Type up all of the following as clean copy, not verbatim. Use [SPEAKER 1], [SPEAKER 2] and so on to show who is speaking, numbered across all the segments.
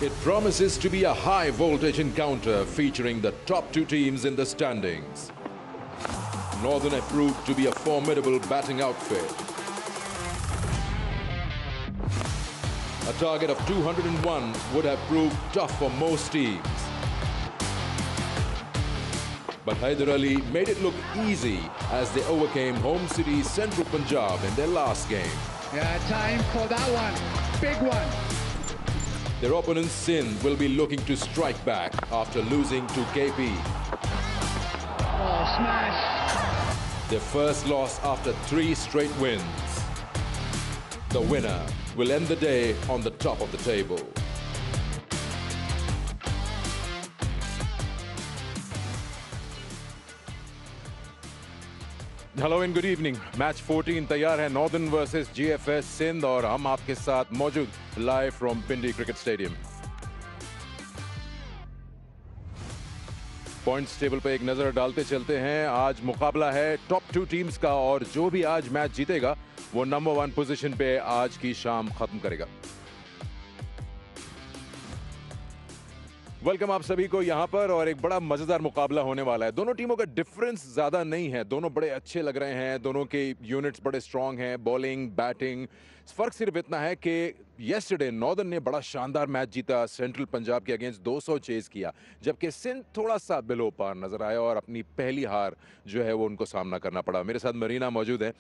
[SPEAKER 1] It promises to be a high-voltage encounter featuring the top two teams in the standings. Northern have proved to be a formidable batting outfit. A target of 201 would have proved tough for most teams. But Hyder Ali made it look easy as they overcame home city Central Punjab in their last game.
[SPEAKER 2] Yeah, time for that one. Big one.
[SPEAKER 1] Their opponent Sindh will be looking to strike back after losing to KP.
[SPEAKER 2] Oh, smash.
[SPEAKER 1] Their first loss after 3 straight wins. The winner will end the day on the top of the table. Hello and good evening. Match 14 तैयार है, northern versus GFS Sindh, और हम आपके साथ मौजूद live from Pindi cricket stadium. Points table पे एक नजर डालते चलते हैं। आज मुकाबला है टॉप 2 टीम्स का, और जो भी आज मैच जीतेगा वो नंबर 1 पोजीशन पे आज की शाम खत्म करेगा। वेलकम आप सभी को यहां पर, और एक बड़ा मजेदार मुकाबला होने वाला है। दोनों टीमों का डिफरेंस ज्यादा नहीं है, दोनों बड़े अच्छे लग रहे हैं, दोनों के यूनिट्स बड़े स्ट्रांग हैं, बॉलिंग बैटिंग। फर्क सिर्फ इतना है कि येस्टरडे नॉर्दर्न ने बड़ा शानदार मैच जीता, सेंट्रल पंजाब के अगेंस्ट 200 चेज किया, जबकि सिंध थोड़ा सा बिलो पार नजर आया और अपनी पहली हार जो है वो उनको सामना करना पड़ा। मेरे साथ मरीना मौजूद है।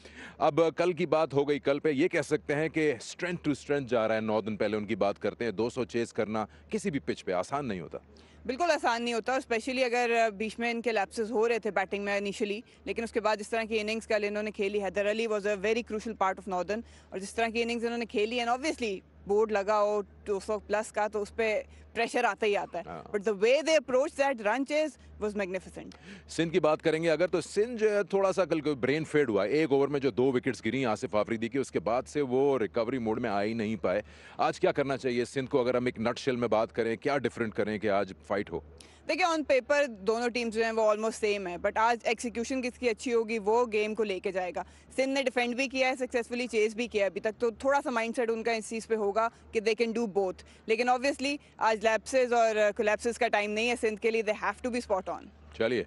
[SPEAKER 1] अब कल की बात हो गई, कल पे ये कह सकते हैं कि स्ट्रेंथ टू स्ट्रेंथ जा रहा है नॉर्दर्न। पहले उनकी बात करते हैं। 200 चेज करना किसी भी पिच पे आसान नहीं होता,
[SPEAKER 3] बिल्कुल आसान नहीं होता, स्पेशली अगर बीच में इनके लैप्सेस हो रहे थे बैटिंग में इनिशियली, लेकिन उसके बाद जिस तरह की इनिंग्स कल इन्होंने खेली, Haider Ali was a very crucial part of Northern, और जिस तरह की इनिंग्स इन्होंने खेली, एंड ऑब्वियसली बोर्ड लगा हो 200 प्लस का तो उस पर प्रेशर आता ही आता है, but the way they approach that run chase was magnificent.
[SPEAKER 1] Sindh की बात करेंगे अगर, तो सिंध जो है थोड़ा सा कल ब्रेन फेड हुआ। एक ओवर में जो 2 विकेट्स गिरी आसिफ आफरीदी की, उसके बाद से वो रिकवरी मोड में आ ही नहीं पाए। आज क्या करना चाहिए सिंध को, अगर हम एक नटशेल में बात करें, क्या डिफरेंट करें कि आज फाइट हो?
[SPEAKER 3] देखिए, ऑन पेपर दोनों टीम्स जो हैं वो ऑलमोस्ट सेम है, बट आज एक्सिक्यूशन किसकी अच्छी होगी वो गेम को लेके जाएगा। सिंध ने डिफेंड भी किया है, सक्सेसफुली चेज भी किया है अभी तक, तो थोड़ा सा माइंडसेट उनका इस चीज़ पे होगा कि दे कैन डू बोथ। लेकिन ऑब्वियसली आज लैप्सेस और कोलैप्सेस का टाइम नहीं है सिंध के लिए, they have to be spot on.
[SPEAKER 1] चलिए,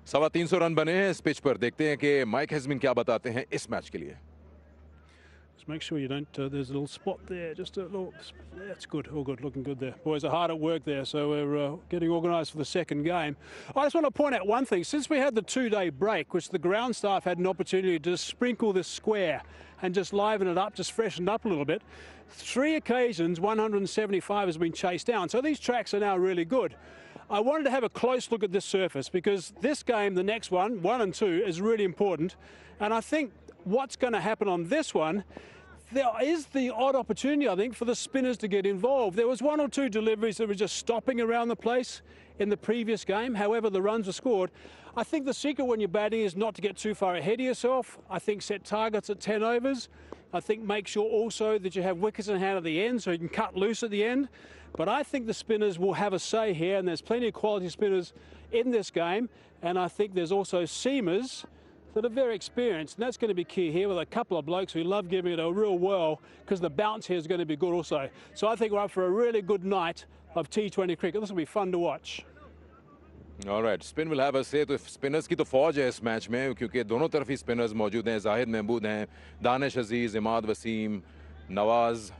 [SPEAKER 1] 325 रन बने हैं इस पिच पर। देखते हैं कि माइक हैजमिन क्या बताते हैं इस मैच के लिए।
[SPEAKER 4] Just make sure you don't, there's a little spot there, just a little, that's good, all good, looking good there. Boys are hard at work there, so we're getting organised for the second game. I just want to point out one thing. Since we had the 2-day break, which the ground staff had an opportunity to just sprinkle this square and just liven it up, just freshen it up a little bit, 3 occasions, 175 has been chased down. So these tracks are now really good. I wanted to have a close look at this surface because this game, the next one, 1 and 2, is really important. And I think what's going to happen on this one, there is the odd opportunity, I think, for the spinners to get involved. There was 1 or 2 deliveries that were just stopping around the place in the previous game. However, the runs were scored. I think the secret when you're batting is not to get too far ahead of yourself. I think set targets at 10 overs. I think make sure also that you have wickets in hand at the end so you can cut loose at the end. But I think the spinners will have a say here, and there's plenty of quality spinners in this game. And I think there's also seamers that are very experienced, and that's going to be key here with a couple of blokes who love giving it a real whirl because the bounce here is going to be good also. So I think we're up for a really good night of T20 cricket. This will be fun to watch.
[SPEAKER 1] All right, spin will have a say. तो spinners की तो फौज है इस match में, क्योंकि दोनों तरफ ही स्पिनर्स मौजूद हैं। जाहिद महमूद हैं, दानिश अजीज, इमाद वसीम, नवाज,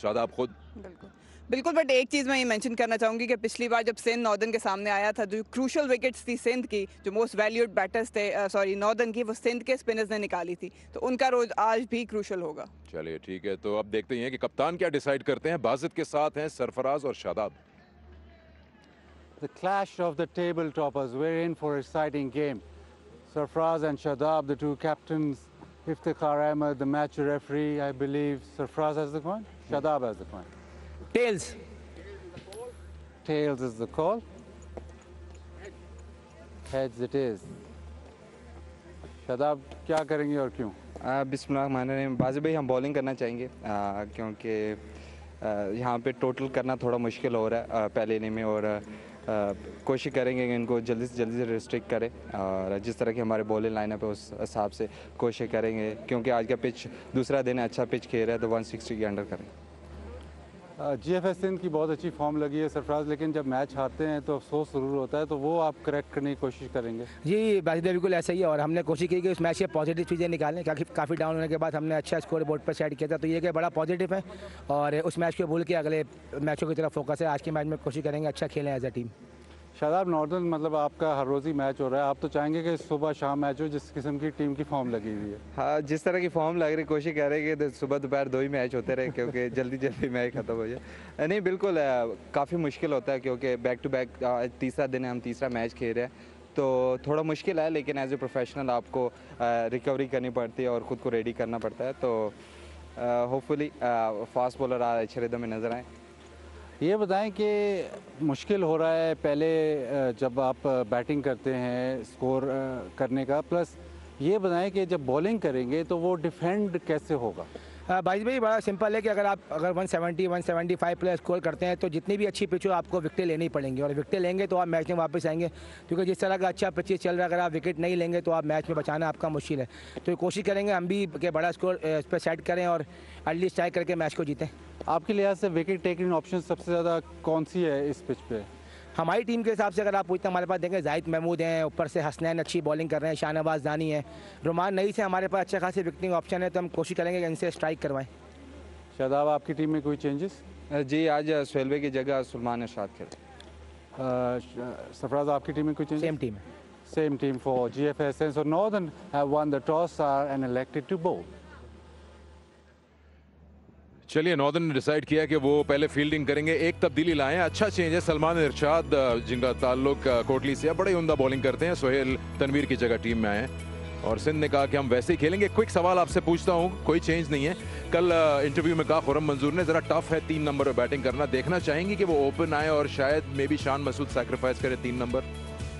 [SPEAKER 1] शादाब खुद।
[SPEAKER 3] बिल्कुल, बट एक चीज़ मैं ये मेंशन करना चाहूँगी कि पिछली बार जब सिंध नॉर्दर्न के सामने आया था, जो क्रूशल विकेट्स थी सिंध की, जो मोस्ट वैल्यूड बैटर्स थे नॉर्दर्न की, वो सिंध के स्पिनर्स ने निकाली थी, तो उनका रोज आज भी क्रूशल होगा।
[SPEAKER 1] चलिए ठीक है, तो अब देखते हैं कि कप्तान क्या डिसाइड करते हैं। बाजिद के साथ हैं सरफराज और Shadab.
[SPEAKER 5] The clash of the table toppers, we're in for an exciting game. Sarfraz and Shadab, the 2 captains, Iftikhar Ahmed, the match referee, I believe. Sarfraz has the coin, Shadab has the coin.
[SPEAKER 6] Tails.
[SPEAKER 5] Tails is the call. Heads it is. Shadab, क्या करेंगे और क्यों?
[SPEAKER 6] बिस्मिल्लाह, बाज़ी भाई हम bowling करना चाहेंगे क्योंकि यहाँ पे टोटल करना थोड़ा मुश्किल हो रहा है पहले इनिंग में, और कोशिश करेंगे कि इनको जल्दी से रिस्ट्रिक्ट करें, और जिस तरह की हमारे बॉलिंग लाइनअप है उस हिसाब से कोशिश करेंगे, क्योंकि आज का पिच दूसरा दिन है, अच्छा पिच खेल रहा है, तो 160 के अंडर करें।
[SPEAKER 5] जीएफएस सिंध की बहुत अच्छी फॉर्म लगी है सरफराज, लेकिन जब मैच हारते हैं तो अफसोस ज़रूर होता है, तो वो आप करेक्ट करने की कोशिश करेंगे?
[SPEAKER 7] जी बाजिद बिल्कुल ऐसा ही है, और हमने कोशिश की कि उस मैच से पॉजिटिव चीज़ें निकालें। काफ़ी डाउन होने के बाद हमने अच्छा स्कोर बोर्ड पर सेट किया था, तो ये कि बड़ा पॉजिटिव है, और उस मैच को भूल के अगले मैचों की तरफ फोकस है। आज के मैच में कोशिश करेंगे अच्छा खेलें as a team.
[SPEAKER 5] Shadab, Northern मतलब आपका हर रोज़ ही मैच हो रहा है, आप तो चाहेंगे कि सुबह शाम मैच हो, जिस किस्म की टीम की फॉर्म लगी हुई है?
[SPEAKER 6] हाँ, जिस तरह की फॉर्म लग रही, कोशिश कर रहे हैं कि सुबह दोपहर 2 ही मैच होते रहे, क्योंकि जल्दी जल्दी मैच ख़त्म हो जाए। नहीं, बिल्कुल काफ़ी मुश्किल होता है, क्योंकि बैक टू बैक तीसरा दिन है, हम तीसरा मैच खेल रहे हैं, तो थोड़ा मुश्किल है, लेकिन एज ए प्रोफेशनल आपको रिकवरी करनी पड़ती है और ख़ुद को रेडी करना पड़ता है। तो होपफुली फास्ट बॉलर अच्छे रिदम में नज़र आए।
[SPEAKER 5] ये बताएं कि मुश्किल हो रहा है पहले जब आप बैटिंग करते हैं स्कोर करने का, प्लस ये बताएं कि जब बॉलिंग करेंगे तो वो डिफेंड कैसे होगा?
[SPEAKER 7] बाइज भाई बड़ा सिंपल है कि अगर 170 175 प्लस स्कोर करते हैं तो जितनी भी अच्छी पिच हो आपको विकेटें लेनी पड़ेंगी, और विकेटें लेंगे तो आप मैच में वापस आएंगे, क्योंकि जिस तरह का अच्छा पिचेस चल रहा है, अगर आप विकेट नहीं लेंगे तो आप मैच में बचाना आपका मुश्किल है। तो कोशिश करेंगे हम भी कि बड़ा स्कोर इस पर सेट करें और अर्ली स्ट्राइक करके मैच को जीतें।
[SPEAKER 5] आपके लिहाज से विकेट टेकिंग ऑप्शन सबसे ज़्यादा कौन सी है इस पिच पे?
[SPEAKER 7] हमारी टीम के हिसाब से अगर आप पूछते हैं, हमारे पास देखें जाहिद महमूद हैं, ऊपर से हसनैन अच्छी बॉलिंग कर रहे हैं, शाहनवाज दानी है, रुमान नई से हमारे पास अच्छे खासे विकेटिंग ऑप्शन है, तो हम कोशिश करेंगे कि इनसे स्ट्राइक करवाएं।
[SPEAKER 5] शादाब, आपकी टीम में कोई चेंजेस?
[SPEAKER 6] जी, आज सोहेल की जगह सुलेमान इरशाद खेले।
[SPEAKER 5] सरफराज, आपकी टीम में कोई चेंजेस?
[SPEAKER 7] सेम टीम है।
[SPEAKER 5] Same team for GFS. So Northern have won the toss and elected to bowl.
[SPEAKER 1] चलिए, नॉर्दर्न ने डिसाइड किया कि वो पहले फील्डिंग करेंगे। एक तब्दीली लाए हैं, अच्छा चेंज है। सलमान इरशाद जिनका ताल्लुक कोटली से है, बड़े उम्दा बॉलिंग करते हैं, सोहेल तनवीर की जगह टीम में आए हैं, और सिंध ने कहा कि हम वैसे ही खेलेंगे। क्विक सवाल आपसे पूछता हूं, कोई चेंज नहीं है। कल इंटरव्यू में कहा खुरम मंजूर ने ज़रा टफ है 3 नंबर पर बैटिंग करना, देखना चाहेंगी कि वो ओपन आए और शायद may be Shan Masood sacrifice करे 3 नंबर?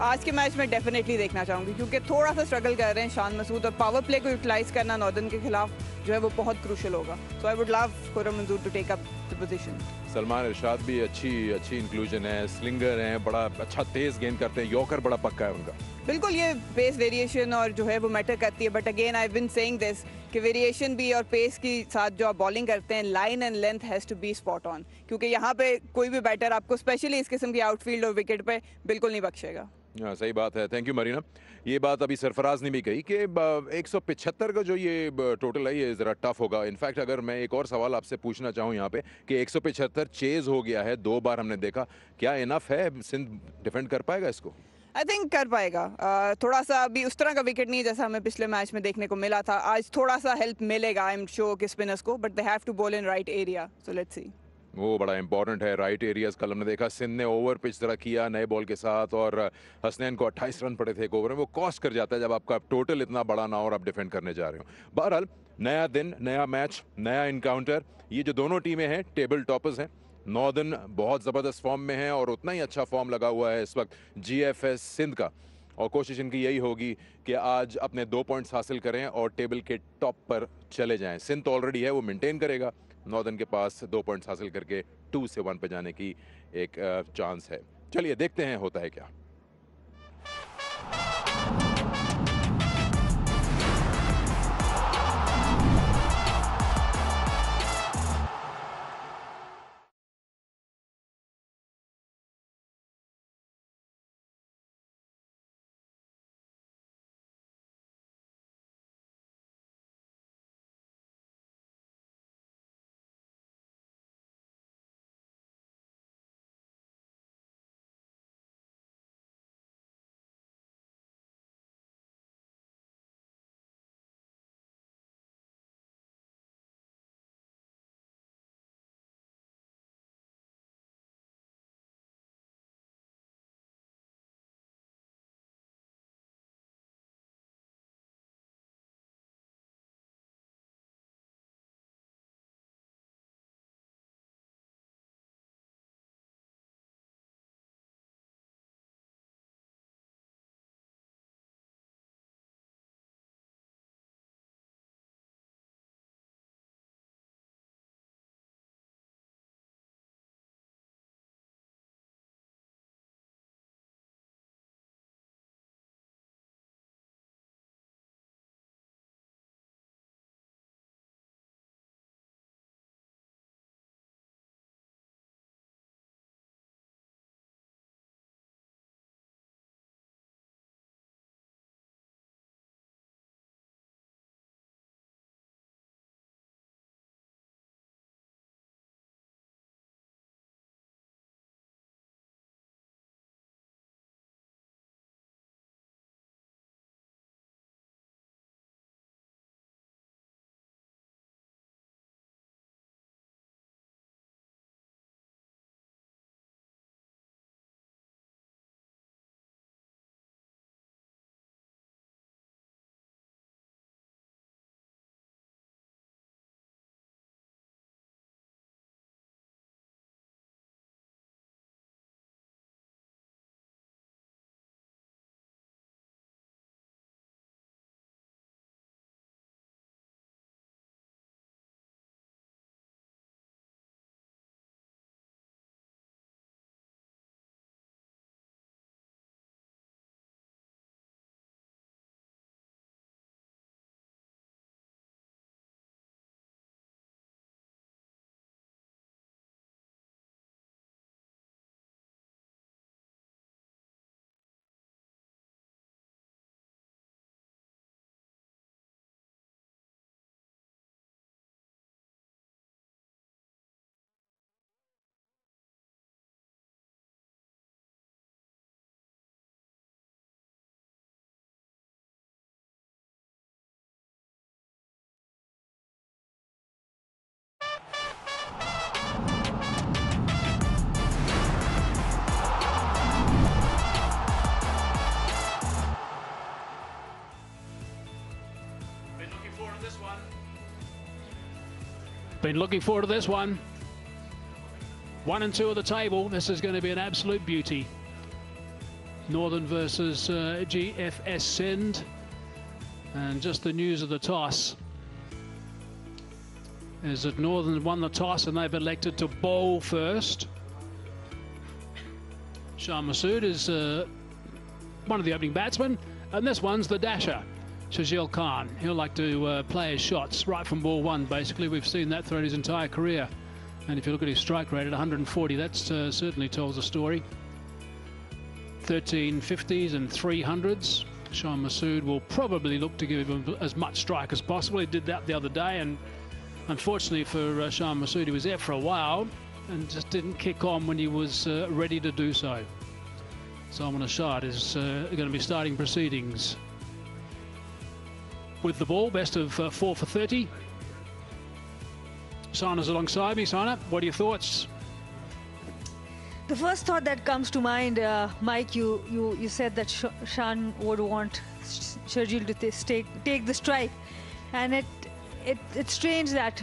[SPEAKER 3] आज के मैच में डेफिनेटली देखना चाहूँगी, क्योंकि थोड़ा सा स्ट्रगल कर रहे हैं शान मसूद, और पावर प्ले को यूटिलाइज करना नॉर्दर्न के खिलाफ जो है वो बहुत क्रूशल होगा। So I would love Khurram Manzoor to take up the position.
[SPEAKER 1] Salman Irshad भी अच्छी इंक्लूजन है, स्लिंगर हैं, बड़ा अच्छा तेज गेंद करते हैं, यॉर्कर बड़ा पक्का है उनका।
[SPEAKER 3] बिल्कुल, ये पेस वेरिएशन और जो है वो मैटर करती है, but again I been saying this कि वेरिएशन भी और पेस के साथ जो आप बॉलिंग करते हैं, line and length has to be spot on, क्योंकि यहाँ पे कोई भी बैटर आपको स्पेशली इस किस्म की आउटफील्ड और विकेट पे बिल्कुल नहीं बख्शेगा।
[SPEAKER 1] हाँ, सही बात है। Thank you Marina. ये बात अभी सरफराज ने भी कही कि 175 का जो ये टोटल है, ये ज़रा टफ होगा। इनफैक्ट अगर मैं एक और सवाल आपसे पूछना चाहूँ यहाँ पे कि 175 चेज हो गया है, 2 बार हमने देखा, क्या इनफ है? सिंध डिफेंड कर पाएगा इसको?
[SPEAKER 3] आई थिंक कर पाएगा। थोड़ा सा अभी उस तरह का विकेट नहीं है जैसा हमें पिछले मैच में देखने को मिला था। आज थोड़ा सा हेल्प मिलेगा आई एम श्योर कि स्पिनर्स को, but they have to bowl in right area, so let's see.
[SPEAKER 1] वो बड़ा इंपॉर्टेंट है, राइट एरियाज। कल हमने देखा सिंध ने ओवर पिच जरा किया नए बॉल के साथ, और हसनैन को 28 रन पड़े थे एक ओवर में। वो कॉस्ट कर जाता है जब आपका टोटल इतना बड़ा ना हो और आप डिफेंड करने जा रहे हो। बहरहाल, नया दिन, नया मैच, नया इनकाउंटर। ये जो दोनों टीमें हैं टेबल टॉपर्स हैं। नॉर्दर्न बहुत ज़बरदस्त फॉर्म में है, और उतना ही अच्छा फॉर्म लगा हुआ है इस वक्त जीएफएस सिंध का, और कोशिश इनकी यही होगी कि आज अपने 2 पॉइंट्स हासिल करें और टेबल के टॉप पर चले जाएं। सिंध तो ऑलरेडी है, वो मेंटेन करेगा। नॉर्दर्न के पास 2 पॉइंट्स हासिल करके 2 से 1 पे जाने की एक चांस है। चलिए देखते हैं होता है क्या।
[SPEAKER 4] Been looking forward to this one. 1 and 2 of the table. This is going to be an absolute beauty. Northern versus GFS Sindh. And just the news of the toss is that Northern won the toss and they've elected to bowl first. Shah Masood is one of the opening batsmen, and this one's the dasher, Shazil Khan. He'll like to play his shots right from ball one, basically. We've seen that throughout his entire career. And if you look at his strike rate at 140, that certainly tells a story. 13 50s and 300s. Shah Masood will probably look to give him as much strike as possible. He did that the other day, and unfortunately for Shah Masood, he was there for a while and just didn't kick on when he was ready to do so. Salman Ashad is going to be starting proceedings with the ball. Best of 4 for 30. Sana's alongside me. Sana, what are your thoughts?
[SPEAKER 8] The first thought that comes to mind, Mike, you said that Shan would want Sharjeel to take the strike, and it's strange that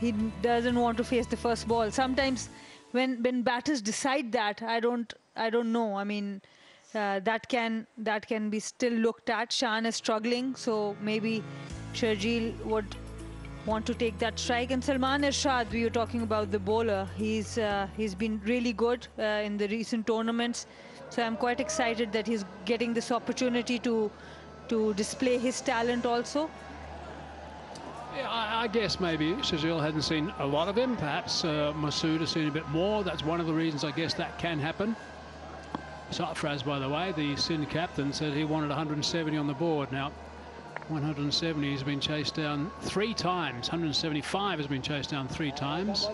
[SPEAKER 8] he doesn't want to face the first ball. Sometimes when batters decide that, I don't know. I mean, that can be still looked at. Shan is struggling, so maybe Sharjeel would want to take that strike. And Salman Irshad, we were talking about the bowler. He's been really good in the recent tournaments, so I'm quite excited that he's getting this opportunity to display his talent also.
[SPEAKER 4] Yeah, I guess maybe Shazil hadn't seen a lot of him. Perhaps Masood has seen a bit more. That's one of the reasons I guess that can happen. Sarfraz, by the way, the Sindh captain, said he wanted 170 on the board. Now, 170 has been chased down 3 times. 175 has been chased down 3 times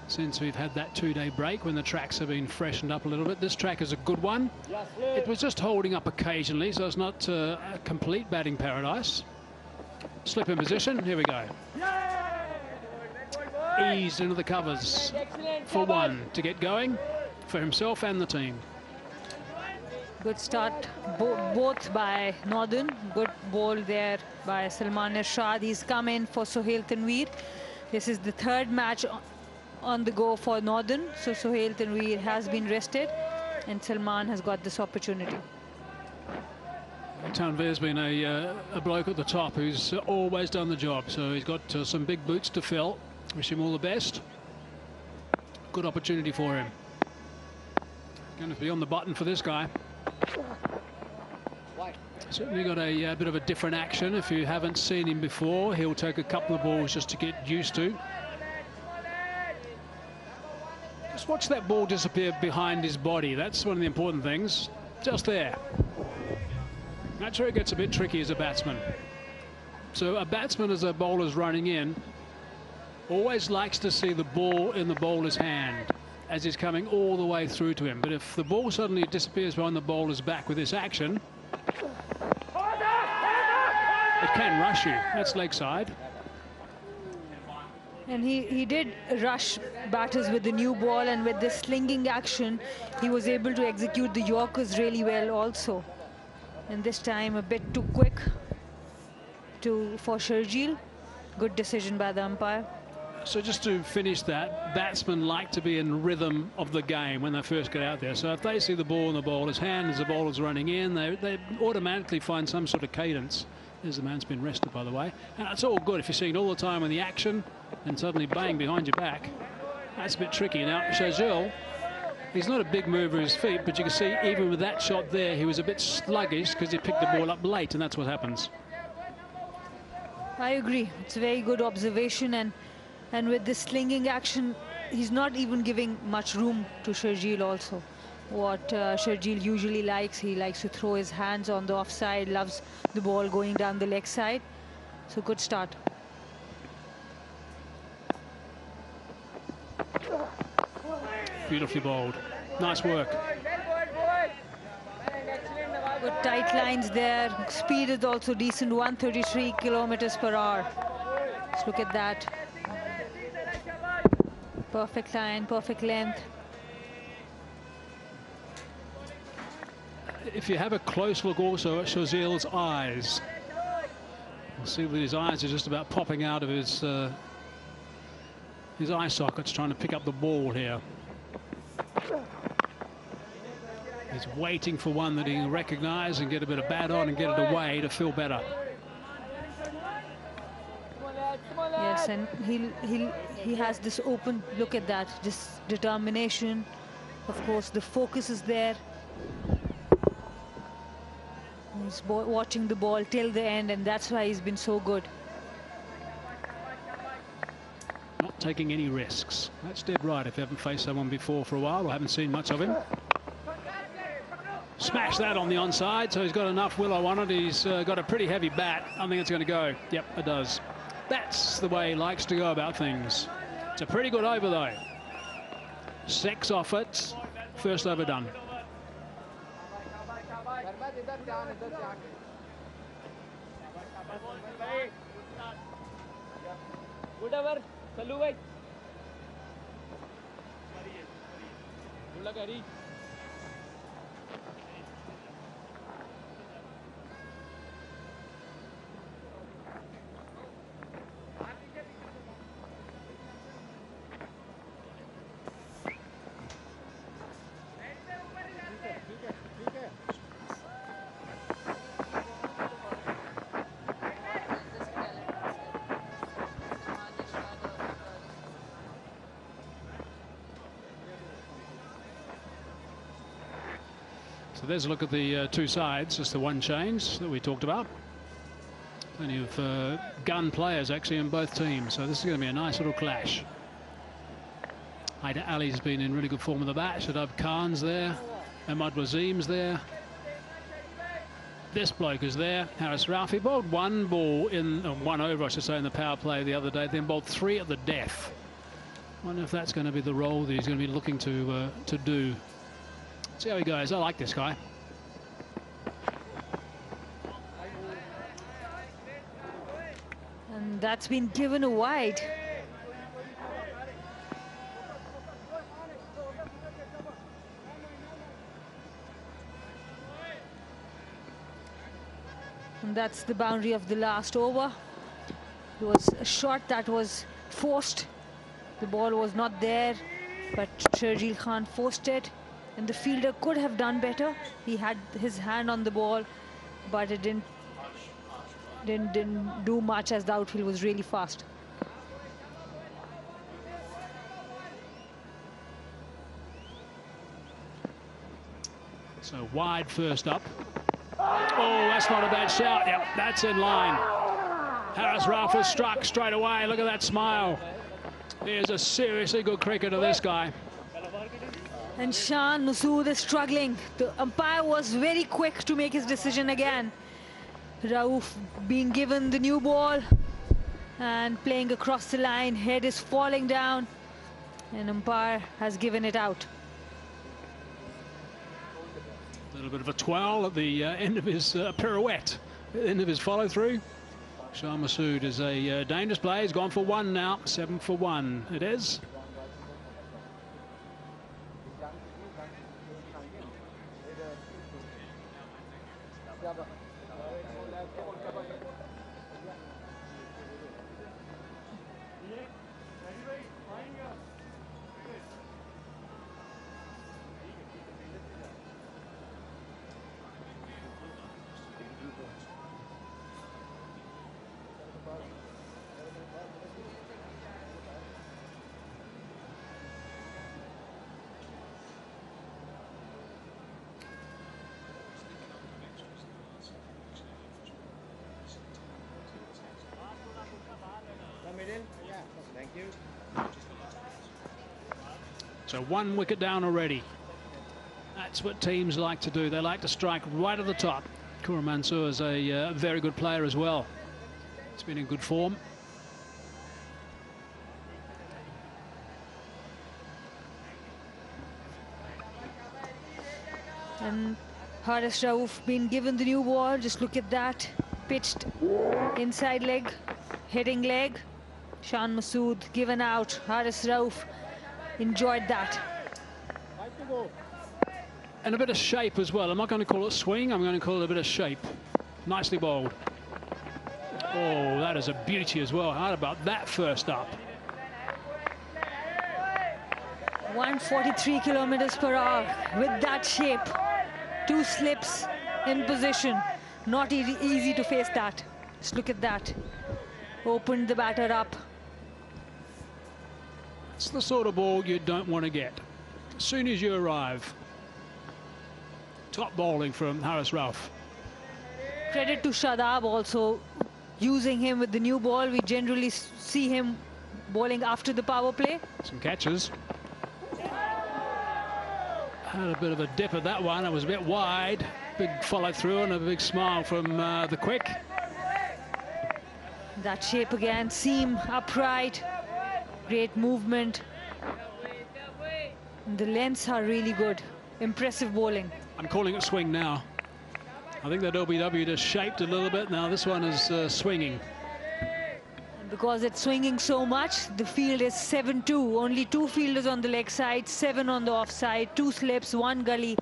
[SPEAKER 4] since we've had that 2-day break when the tracks have been freshened up a little bit. This track is a good one. It was just holding up occasionally, so it's not a complete batting paradise. Slip in position. Here we go. Eased into the covers for 1 to get going for himself and the team.
[SPEAKER 8] Good start both by Northern. Good ball there by Salman Irshad. He's come in for Sohail Tanveer. This is the 3rd match on the go for Northern. So Sohail Tanveer has been rested and Salman has got this opportunity.
[SPEAKER 4] Tanveer's been a bloke at the top who's always done the job. So he's got some big boots to fill. Wish him all the best. Good opportunity for him. Going to be on the button for this guy. Certainly got a bit of a different action. If you haven't seen him before, he'll take a couple of balls just to get used to. Just watch that ball disappear behind his body. That's one of the important things. Just there. That's where it gets a bit tricky as a batsman. So a batsman, as a bowler's running in, always likes to see the ball in the bowler's hand as he's coming all the way through to him. But if the ball suddenly disappears behind the bowler's back with this action, it can rush you. That's leg side.
[SPEAKER 8] And he did rush batters with the new ball, and with this slinging action, he was able to execute the Yorkers really well also. And this time a bit too quick for Sharjeel. Good decision by the umpire.
[SPEAKER 4] So just to finish that, batsmen like to be in rhythm of the game when they first get out there. So if they see the ball in the bowler's hand as the bowler's running in, they automatically find some sort of cadence. There's the man's been rested, by the way. And it's all good if you're seeing it all the time in the action and suddenly bang behind your back. That's a bit tricky. Now, Shazil, he's not a big mover of his feet, but you can see even with that shot there, he was a bit sluggish because he picked the ball up late, and that's what happens.
[SPEAKER 8] I agree. It's a very good observation, and with this slinging action, he's not even giving much room to Sharjeel also. What Sharjeel usually likes, he likes to throw his hands on the offside, loves the ball going down the leg side. So good start.
[SPEAKER 4] Beautifully bowled. Nice work.
[SPEAKER 8] Good tight lines there. Speed is also decent, 133 kilometers per hour. Let's look at that. Perfect line, perfect length.
[SPEAKER 4] If you have a close look also at Shazil's eyes, you'll see that his eyes are just about popping out of his his eye sockets trying to pick up the ball here. He's waiting for one that he can recognise and get a bit of bat on and get it away to feel better.
[SPEAKER 8] Yes, and he has this open look at that, just determination. Of course, the focus is there. He's watching the ball till the end, and that's why he's been so good.
[SPEAKER 4] Not taking any risks. That's dead right. If you haven't faced someone before for a while or haven't seen much of him. Smash that on the onside, so he's got enough willow on it. He's got a pretty heavy bat. I think it's going to go. Yep, it does. That's the way he likes to go about things. It's a pretty good over, though. 6 off it. First over done.
[SPEAKER 9] Good over. Sallu bhai. Good luck, Harry.
[SPEAKER 4] So there's a look at the two sides, just the one change that we talked about. Plenty of gun players actually in both teams, so this is going to be a nice little clash. Hyder Ali's been in really good form with the bat. Shadab Khan's there. Ahmad Wasim's there. This bloke is there. Haris Rafi bowled one ball in, one over I should say, in the power play the other day, then bowled 3 at the death. Wonder if that's going to be the role that he's going to be looking to do. See how he goes. I like this guy.
[SPEAKER 8] And that's been given a wide. And that's the boundary of the last over. It was a shot that was forced. The ball was not there, but Sharjeel Khan forced it. And the fielder could have done better. He had his hand on the ball, but it didn't do much as the outfield was really fast.
[SPEAKER 4] So wide first up. Oh, that's not a bad shout. Yep, that's in line. Haris Rafi struck straight away. Look at that smile. He is a seriously good cricketer, this guy.
[SPEAKER 8] And Shan Masood is struggling. The umpire was very quick to make his decision again. Rauf being given the new ball and playing across the line. Head is falling down and umpire has given it out.
[SPEAKER 4] A little bit of a twirl at the end of his pirouette, at the end of his follow through. Shan Masood is a dangerous player. He's gone for 1 now. 7 for 1 it is. So 1 wicket down already. That's what teams like to do. They like to strike right at the top. Kura Mansour is a very good player as well. He's been in good form.
[SPEAKER 8] And Haris Rauf being given the new ball. Just look at that. Pitched inside leg, heading leg. Shan Masood given out. Haris Rauf enjoyed that.
[SPEAKER 4] And a bit of shape as well. I'm not going to call it swing. I'm going to call it a bit of shape. Nicely bowled. Oh, that is a beauty as well. How about that first up?
[SPEAKER 8] 143 kilometers per hour with that shape. 2 slips in position. Not easy to face that. Just look at that. Opened the batter up.
[SPEAKER 4] It's the sort of ball you don't want to get. As soon as you arrive. Top bowling from Haris Rauf.
[SPEAKER 8] Credit to Shadab also. Using him with the new ball. We generally see him bowling after the power play.
[SPEAKER 4] Some catches. Had a bit of a dip at that one. It was a bit wide. Big follow through and a big smile from the quick.
[SPEAKER 8] That shape again, seam upright, great movement. And the lengths are really good. Impressive bowling.
[SPEAKER 4] I'm calling it swing now. I think that LBW just shaped a little bit. Now this one is swinging.
[SPEAKER 8] And because it's swinging so much, the field is 7-2. Only 2 fielders on the leg side, 7 on the offside, 2 slips, 1 gully.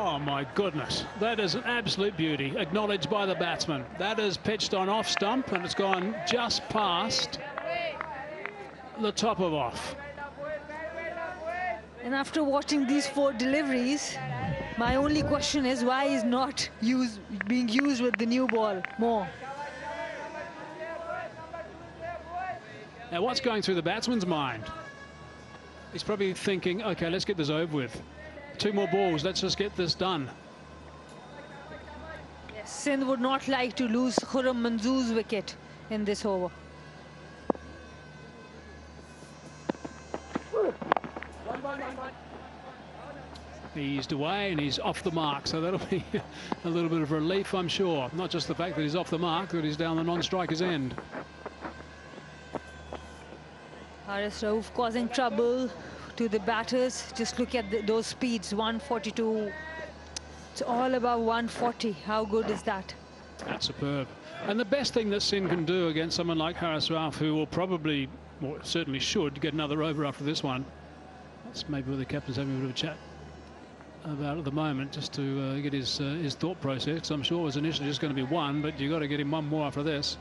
[SPEAKER 4] Oh my goodness, that is an absolute beauty, acknowledged by the batsman. That is pitched on off stump and it's gone just past the top of off.
[SPEAKER 8] And after watching these 4 deliveries, my only question is why is not being used with the new ball more?
[SPEAKER 4] Now what's going through the batsman's mind? He's probably thinking, okay, let's get this over with. 2 more balls, let's just get this done.
[SPEAKER 8] Yes, Sindh would not like to lose Khurram Manzoor's wicket in this over.
[SPEAKER 4] Eased away and he's off the mark, so that'll be a little bit of relief, I'm sure. Not just the fact that he's off the mark, that he's down the non-striker's end.
[SPEAKER 8] Haris Rauf causing trouble to the batters. Just look at those speeds, 142. It's all about 140. How good is that?
[SPEAKER 4] That's superb. And the best thing that Sindh can do against someone like Haris Rauf, who will probably, or certainly should, get another over after this one. That's maybe what the captain's having a bit of a chat about at the moment, just to get his thought process, because I'm sure it was initially just going to be 1, but you've got to get him 1 more after this.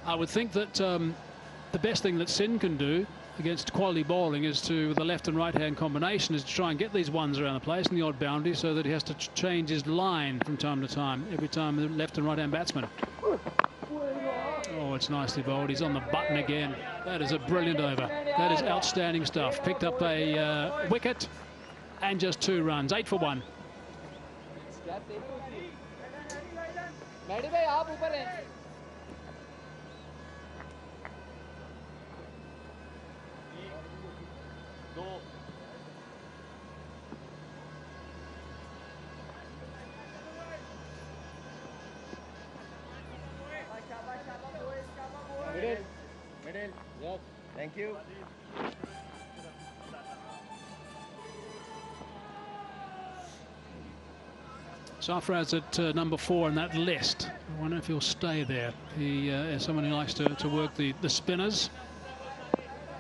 [SPEAKER 4] I would think that the best thing that Sindh can do against quality bowling is to, with the left and right hand combination, is to try and get these ones around the place in the odd boundary, so that he has to change his line from time to time, every time the left and right hand batsman. Oh, it's nicely bowled. He's on the button again. That is a brilliant over. That is outstanding stuff. Picked up a wicket and just 2 runs. 8 for 1.
[SPEAKER 9] Middle. Yes. Thank you.
[SPEAKER 4] Sarfaraz at number 4 in that list. I wonder if he'll stay there. He is someone who likes to work the spinners.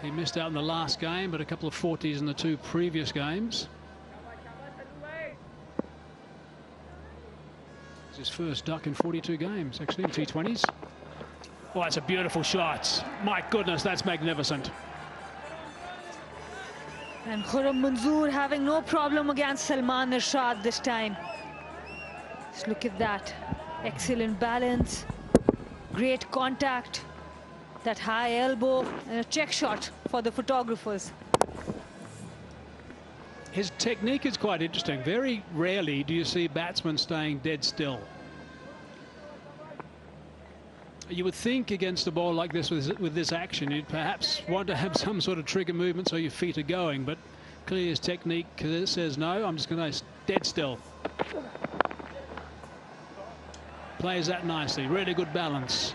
[SPEAKER 4] He missed out in the last game, but a couple of 40s in the 2 previous games. It's his first duck in 42 games, actually, in T20s. Oh, that's a beautiful shot. My goodness, that's magnificent.
[SPEAKER 8] And Khurram Manzoor having no problem against Salman Irshad this time. Just look at that. Excellent balance. Great contact. That high elbow and a check shot for the photographers.
[SPEAKER 4] His technique is quite interesting. Very rarely do you see batsmen staying dead still. You would think against a ball like this with this action, you'd perhaps want to have some sort of trigger movement so your feet are going, but clearly his technique says no, I'm just going to dead still. Plays that nicely, really good balance.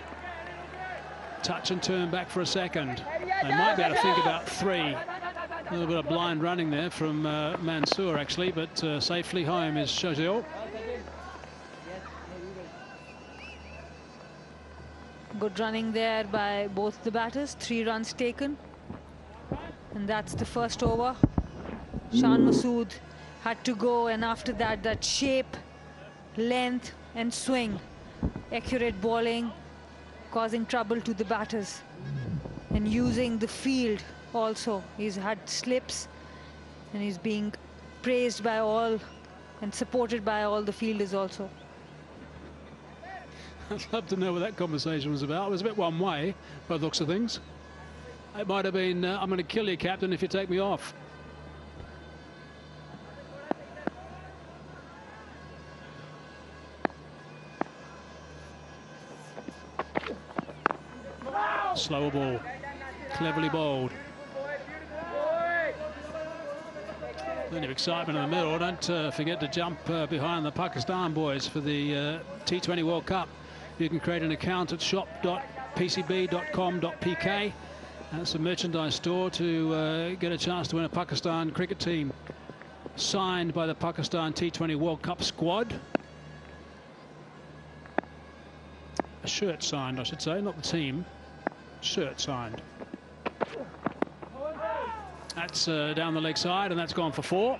[SPEAKER 4] Touch and turn back for a second. They might be able to think about 3. A little bit of blind running there from Mansoor, actually, but safely home is Shajil.
[SPEAKER 8] Good running there by both the batters. 3 runs taken. And that's the first over. Shan Masood had to go, and after that, that shape, length, and swing. Accurate bowling, causing trouble to the batters. And using the field also. He's had slips and he's being praised by all and supported by all the fielders also.
[SPEAKER 4] I'd love to know what that conversation was about. It was a bit one way by the looks of things. It might have been, I'm going to kill you, Captain, if you take me off. Slower ball, cleverly bowled. Plenty of excitement in the middle. Don't forget to jump behind the Pakistan boys for the T20 World Cup. You can create an account at shop.pcb.com.pk. That's a merchandise store to get a chance to win a Pakistan cricket team signed by the Pakistan T20 World Cup squad. A shirt signed, I should say, not the team. Shirt signed. That's down the leg side, and that's gone for 4.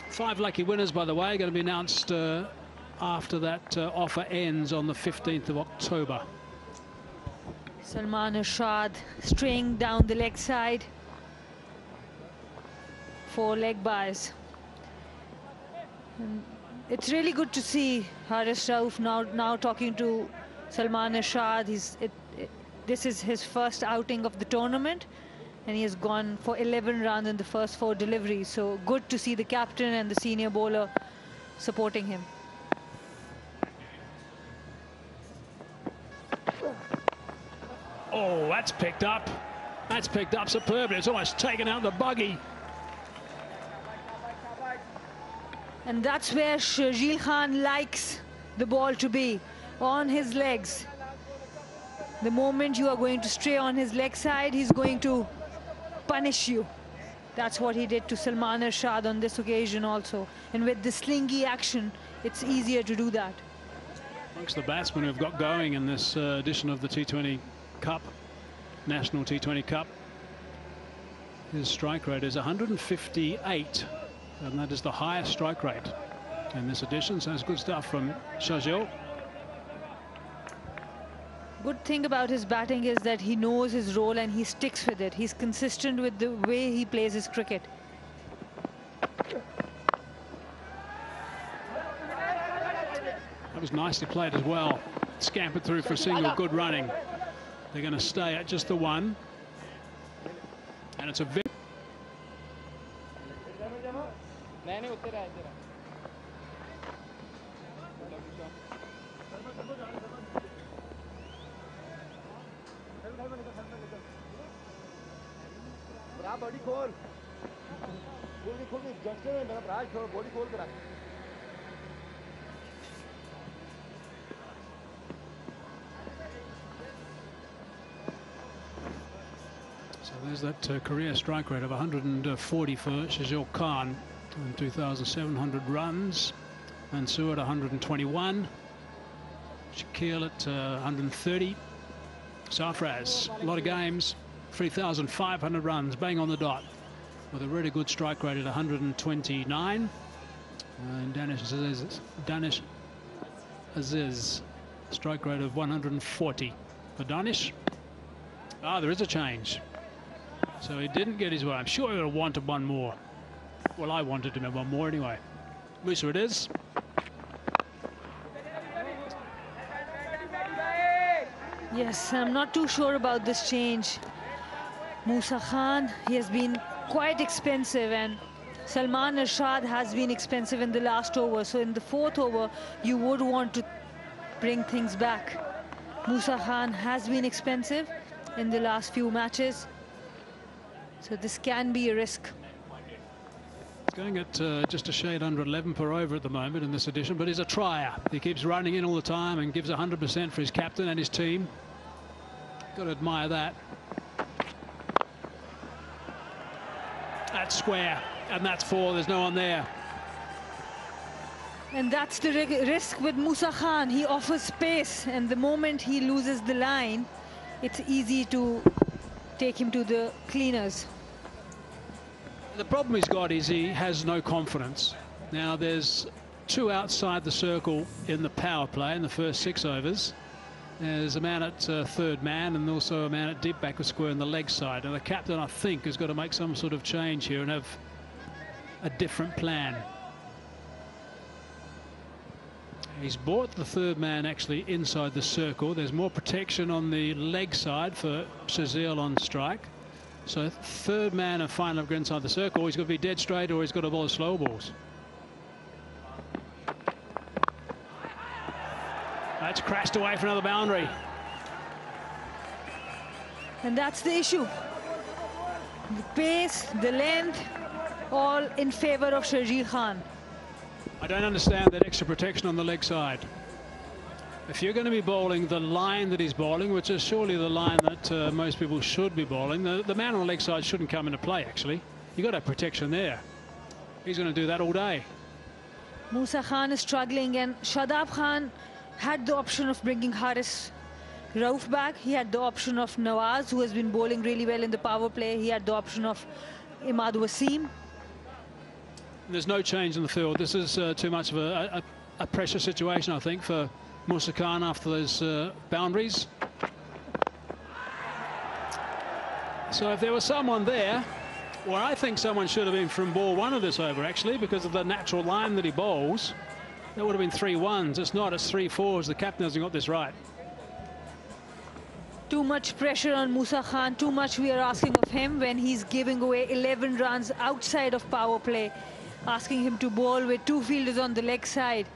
[SPEAKER 4] 5 lucky winners, by the way, going to be announced after that offer ends on the 15th of October.
[SPEAKER 8] Salman Irshad straying down the leg side. 4 leg byes. And it's really good to see Haris Rauf now talking to Salman Irshad. This is his first outing of the tournament, and he has gone for 11 runs in the first 4 deliveries. So good to see the captain and the senior bowler supporting him.
[SPEAKER 4] Oh, that's picked up. That's picked up superbly. It's almost taken out the buggy.
[SPEAKER 8] And that's where Sharjeel Khan likes the ball to be, on his legs. The moment you are going to stray on his leg side, he's going to punish you. That's what he did to Salman Irshad on this occasion also. And with the slingy action, it's easier to do that.
[SPEAKER 4] Amongst the batsmen who've got going in this edition of the T20 Cup, National T20 Cup, his strike rate is 158, and that is the highest strike rate in this edition. So it's good stuff from Sharjeel.
[SPEAKER 8] Good thing about his batting is that he knows his role and he sticks with it. He's consistent with the way he plays his cricket.
[SPEAKER 4] That was nicely played as well. Scampered through for a single. Good running. They're going to stay at just the 1. And it's a very...
[SPEAKER 9] body खोल खोल junction में मेरा राज छोड़ body खोल के रख.
[SPEAKER 4] So there's that career strike rate of 140 for Sharjeel Khan and 2,700 runs. Mansoor at 121. Shakil at 130. Sarfraz, a lot of games. 3,500 runs, bang on the dot, with a really good strike rate at 129. And Danish Aziz, strike rate of 140 for Danish. Ah, there is a change. So he didn't get his way. I'm sure he would have wanted one more. Well, I wanted him at one more anyway. Musa it is.
[SPEAKER 8] Yes, I'm not too sure about this change. Musa Khan, he has been quite expensive, and Salman Irshad has been expensive in the last over. So in the 4th over, you would want to bring things back. Musa Khan has been expensive in the last few matches. So this can be a risk.
[SPEAKER 4] He's going at just a shade under 11 per over at the moment in this edition, but he's a trier. He keeps running in all the time and gives 100% for his captain and his team. Got to admire that. That's square, and that's 4. There's no one there.
[SPEAKER 8] And that's the risk with Musa Khan. He offers space, and the moment he loses the line, it's easy to take him to the cleaners.
[SPEAKER 4] The problem he's got is he has no confidence. Now there's two outside the circle in the power play in the first 6 overs. There's a man at third man and also a man at deep backward square on the leg side. And the captain, I think, has got to make some sort of change here and have a different plan. He's brought the third man actually inside the circle. There's more protection on the leg side for Shazil on strike. So third man and final up inside the circle. He's got to be dead straight or he's got to bowl slow balls. That's crashed away for another boundary.
[SPEAKER 8] And that's the issue. The pace, the length, all in favor of Sharjeel Khan.
[SPEAKER 4] I don't understand that extra protection on the leg side. If you're going to be bowling the line that he's bowling, which is surely the line that most people should be bowling, the man on the leg side shouldn't come into play, actually. You've got to have protection there. He's going to do that all day.
[SPEAKER 8] Musa Khan is struggling, and Shadab Khan had the option of bringing Haris Rauf back. He had the option of Nawaz, who has been bowling really well in the power play. He had the option of Imad Wasim.
[SPEAKER 4] There's no change in the field. This is too much of a pressure situation, I think, for Musa Khan after those boundaries. So if there was someone there, well, I think someone should have been from ball 1 of this over, actually, because of the natural line that he bowls. That would have been 3 1s. It's not, it's 3 4s. The captain hasn't got this right.
[SPEAKER 8] Too much pressure on Musa Khan, too much we are asking of him when he's giving away 11 runs outside of power play. Asking him to bowl with 2 fielders on the leg side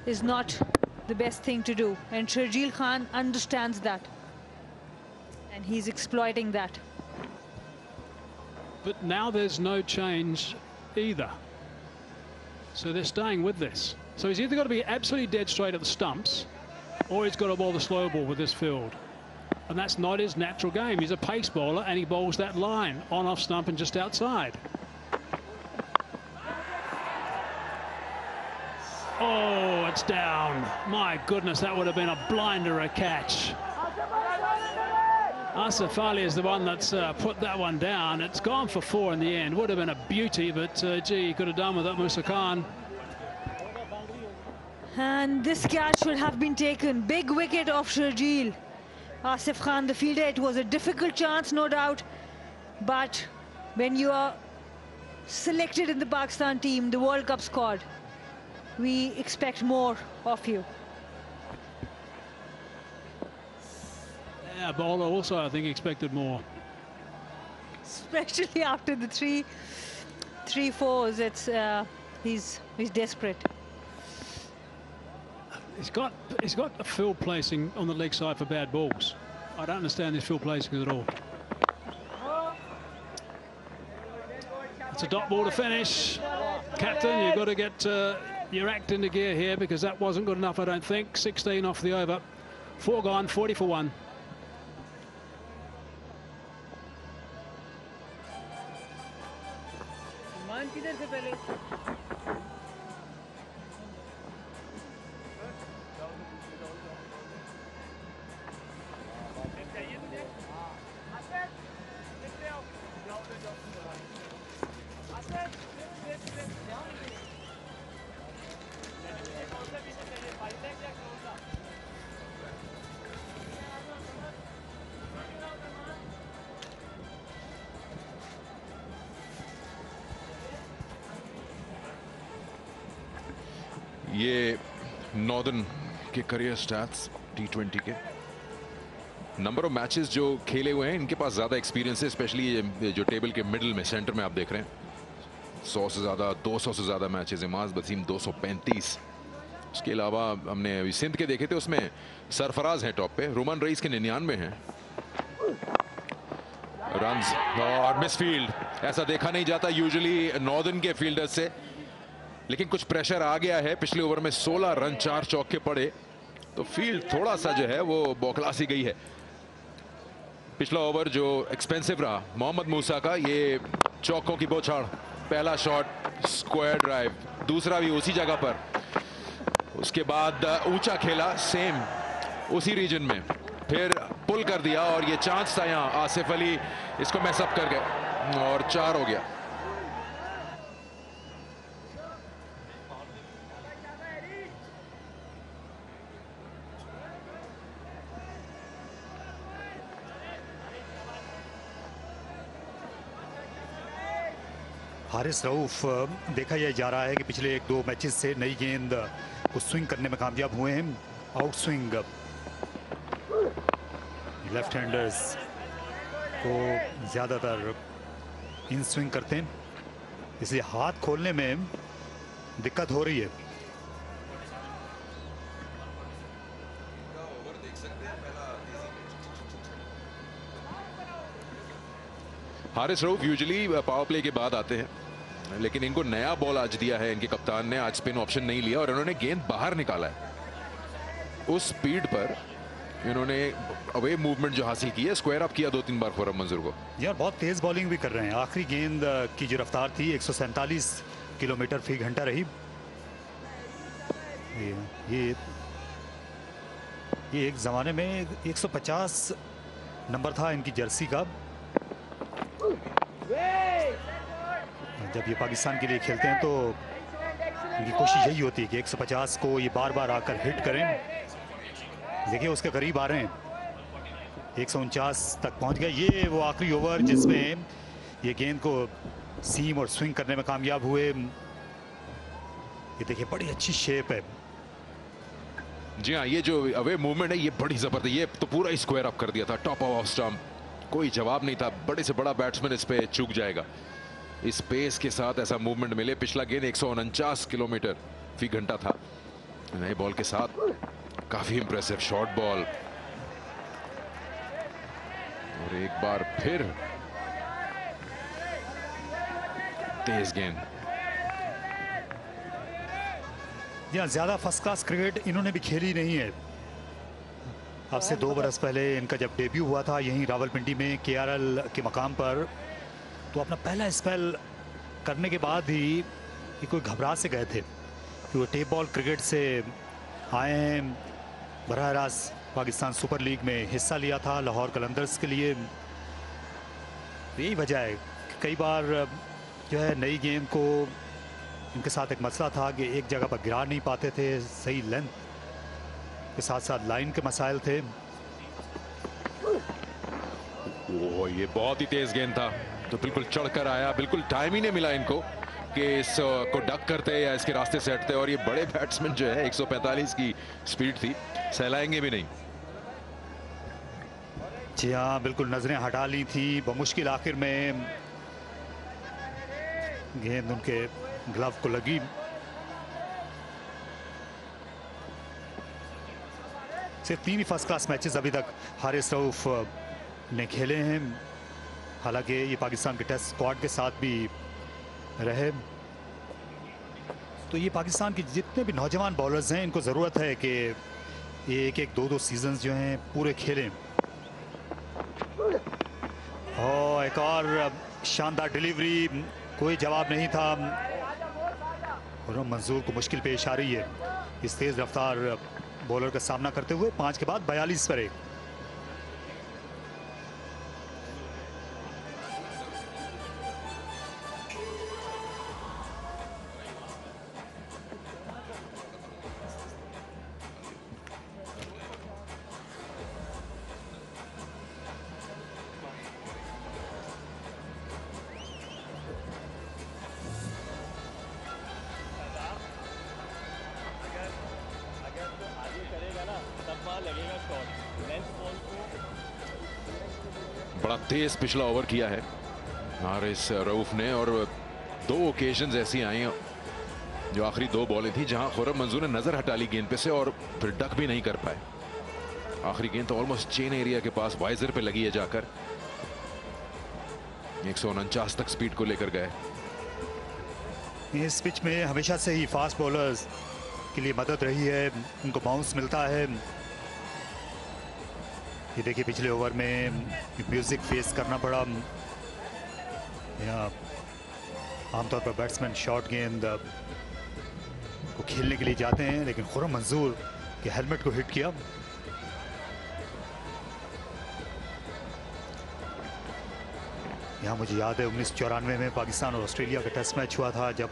[SPEAKER 8] is not the best thing to do. And Sharjeel Khan understands that. And he's exploiting that.
[SPEAKER 4] But now there's no change either. So they're staying with this. So he's either got to be absolutely dead straight at the stumps, or he's got to bowl the slow ball with this field. And that's not his natural game. He's a pace bowler, and he bowls that line on, off stump, and just outside. Oh, it's down. My goodness, that would have been a blinder, a catch. Asif Ali is the one that's put that one down. It's gone for 4 in the end. Would have been a beauty, but gee, he could have done with it, Musa Khan.
[SPEAKER 8] And this catch should have been taken. Big wicket of Sharjeel. Asif Khan, the fielder. It was a difficult chance, no doubt. But when you are selected in the Pakistan team, the World Cup squad, we expect more of you.
[SPEAKER 4] Yeah, bowler also, I think, expected more.
[SPEAKER 8] Especially after the three 4s, it's he's desperate.
[SPEAKER 4] He's got a field placing on the leg side for bad balls. I don't understand this field placing at all. It's a dot ball to finish. Captain, you've got to get your act into gear here, because that wasn't good enough, I don't think. 16 off the over. 4 gone, 40 for 1.
[SPEAKER 1] ये northern के career stats T20 के number of matches जो खेले हुए हैं, इनके पास ज़्यादा experience है, स्पेशली जो टेबल के मिडिल में, सेंटर में आप देख रहे हैं. 100 से ज़्यादा, 200 से ज़्यादा मैचेस. इमाज वसीम 235. उसके अलावा हमने अभी सिंध के देखे थे, उसमें सरफराज हैं टॉप पे, रोमन रईस के 99 हैं. रन्स और मिसफील्ड, ऐसा देखा नहीं जाता यूजुअली नॉर्दर्न के फील्डर्स से, लेकिन कुछ प्रेशर आ गया है. पिछले ओवर में 16 रन 4 चौके पड़े, तो फील्ड थोड़ा सा जो है वो बौखला सी गई है. पिछला ओवर जो एक्सपेंसिव रहा मोहम्मद मूसा का, ये चौकों की बौछार. पहला शॉट स्क्वायर ड्राइव, दूसरा भी उसी जगह पर, उसके बाद ऊंचा खेला सेम उसी रीजन में, फिर पुल कर दिया, और ये चांस था यहाँ. आसिफ अली इसको मैसअप कर गए और 4 हो गया.
[SPEAKER 10] हारिस रऊफ देखा यह जा रहा है कि पिछले 1-2 मैचेस से नई गेंद को स्विंग करने में कामयाब हुए हैं। आउट स्विंग लेफ्ट हैंडर्स को ज़्यादातर इन स्विंग करते हैं, इसलिए हाथ खोलने में दिक्कत हो रही है।
[SPEAKER 1] Haris Rauf usually power play के बाद आते हैं, लेकिन इनको नया बॉल आज दिया है इनके कप्तान ने। आज स्पिन ऑप्शन नहीं लिया और इन्होंने गेंद बाहर निकाला है। उस स्पीड पर इन्होंने अवे मूवमेंट जो हासिल की है, स्क्वायर अप किया 2-3 बार खुर्रम मंजूर को।
[SPEAKER 10] यार बहुत तेज बॉलिंग भी कर रहे हैं। आखिरी गेंद की जो रफ्तार थी 147 किलोमीटर फी घंटा रही। ये एक जमाने में 150 नंबर था इनकी जर्सी का। जब ये पाकिस्तान के लिए खेलते हैं तो इनकी कोशिश यही होती है कि 150 को ये बार बार आकर हिट करें। देखिए उसके करीब आ रहे हैं, 149 तक पहुंच गए। ये वो आखिरी ओवर जिसमें ये गेंद को सीम और स्विंग करने में कामयाब हुए। ये देखिए बड़ी अच्छी शेप है।
[SPEAKER 1] जी हाँ, ये जो अवे मूवमेंट है ये बड़ी जबरदस्त। ये तो पूरा ही स्क्वायर अप कर दिया था, टॉप ऑफ स्टंप, कोई जवाब नहीं था। बड़े से बड़ा बैट्समैन इस पे चूक जाएगा। इस पेस के साथ ऐसा मूवमेंट मिले। पिछला गेंद 149 किलोमीटर फी घंटा था। नए बॉल के साथ काफी इंप्रेसिव शॉर्ट बॉल, और एक बार फिर तेज गेंद।
[SPEAKER 10] यहाँ ज्यादा फर्स्ट क्लास क्रिकेट इन्होंने भी खेली नहीं है। अब से 2 बरस पहले इनका जब डेब्यू हुआ था यहीं रावलपिंडी में केआरएल के मकाम पर, तो अपना पहला स्पेल करने के बाद ही ये कोई घबरा से गए थे कि वो टेप बॉल क्रिकेट से आए हैं। बराह रास्त पाकिस्तान सुपर लीग में हिस्सा लिया था लाहौर कलंदर्स के लिए। यही वजह है कि कई बार जो है नई गेंद को इनके साथ एक मसला था कि एक जगह पर गिरा नहीं पाते थे। सही लेंथ के साथ साथ लाइन के मसाइल थे।
[SPEAKER 1] ओह, ये बहुत ही तेज गेंद था, तो बिल्कुल चढ़कर आया। बिल्कुल टाइम ही नहीं मिला इनको कि इस को डक करते या इसके रास्ते से हटते। और ये बड़े बैट्समैन जो है 145 की स्पीड थी, सहलाएंगे भी नहीं।
[SPEAKER 10] जी हाँ, बिल्कुल नजरें हटा ली थी। बमुश्किल आखिर में गेंद उनके ग्लव को लगी। सिर्फ 3 ही फर्स्ट क्लास मैचेस अभी तक हारिस रऊफ ने खेले हैं। हालांकि ये पाकिस्तान के टेस्ट स्क्वाड के साथ भी रहे। तो ये पाकिस्तान के जितने भी नौजवान बॉलर्स हैं इनको ज़रूरत है कि ये 1-1, 2-2 सीजन्स जो हैं पूरे खेलें। और एक और शानदार डिलीवरी, कोई जवाब नहीं था। और मंजूर को मुश्किल पेश आ रही है इस तेज रफ्तार बॉलर का सामना करते हुए। 5 के बाद 42 पर 1।
[SPEAKER 1] बड़ा तेज पिछला ओवर किया है हारिस रऊफ ने, और 2 ओकेजन्स ऐसी आई जो आखिरी 2 बॉलें थी जहां खुर्रम मंजूर ने नजर हटा ली गेंद पे से और फिर डक भी नहीं कर पाए। आखिरी गेंद तो ऑलमोस्ट चेन एरिया के पास वाइजर पे लगी है जाकर। 149 तक स्पीड को लेकर गए।
[SPEAKER 10] इस पिच में हमेशा से ही फास्ट बॉलर्स के लिए मदद रही है, उनको बाउंस मिलता है। ये देखिए पिछले ओवर में म्यूजिक फेस करना पड़ा। यहाँ आमतौर पर बैट्समैन शॉर्ट गेंद को खेलने के लिए जाते हैं, लेकिन खुर्रम मंजूर के हेलमेट को हिट किया। यहाँ मुझे याद है 1994 में पाकिस्तान और ऑस्ट्रेलिया का टेस्ट मैच हुआ था, जब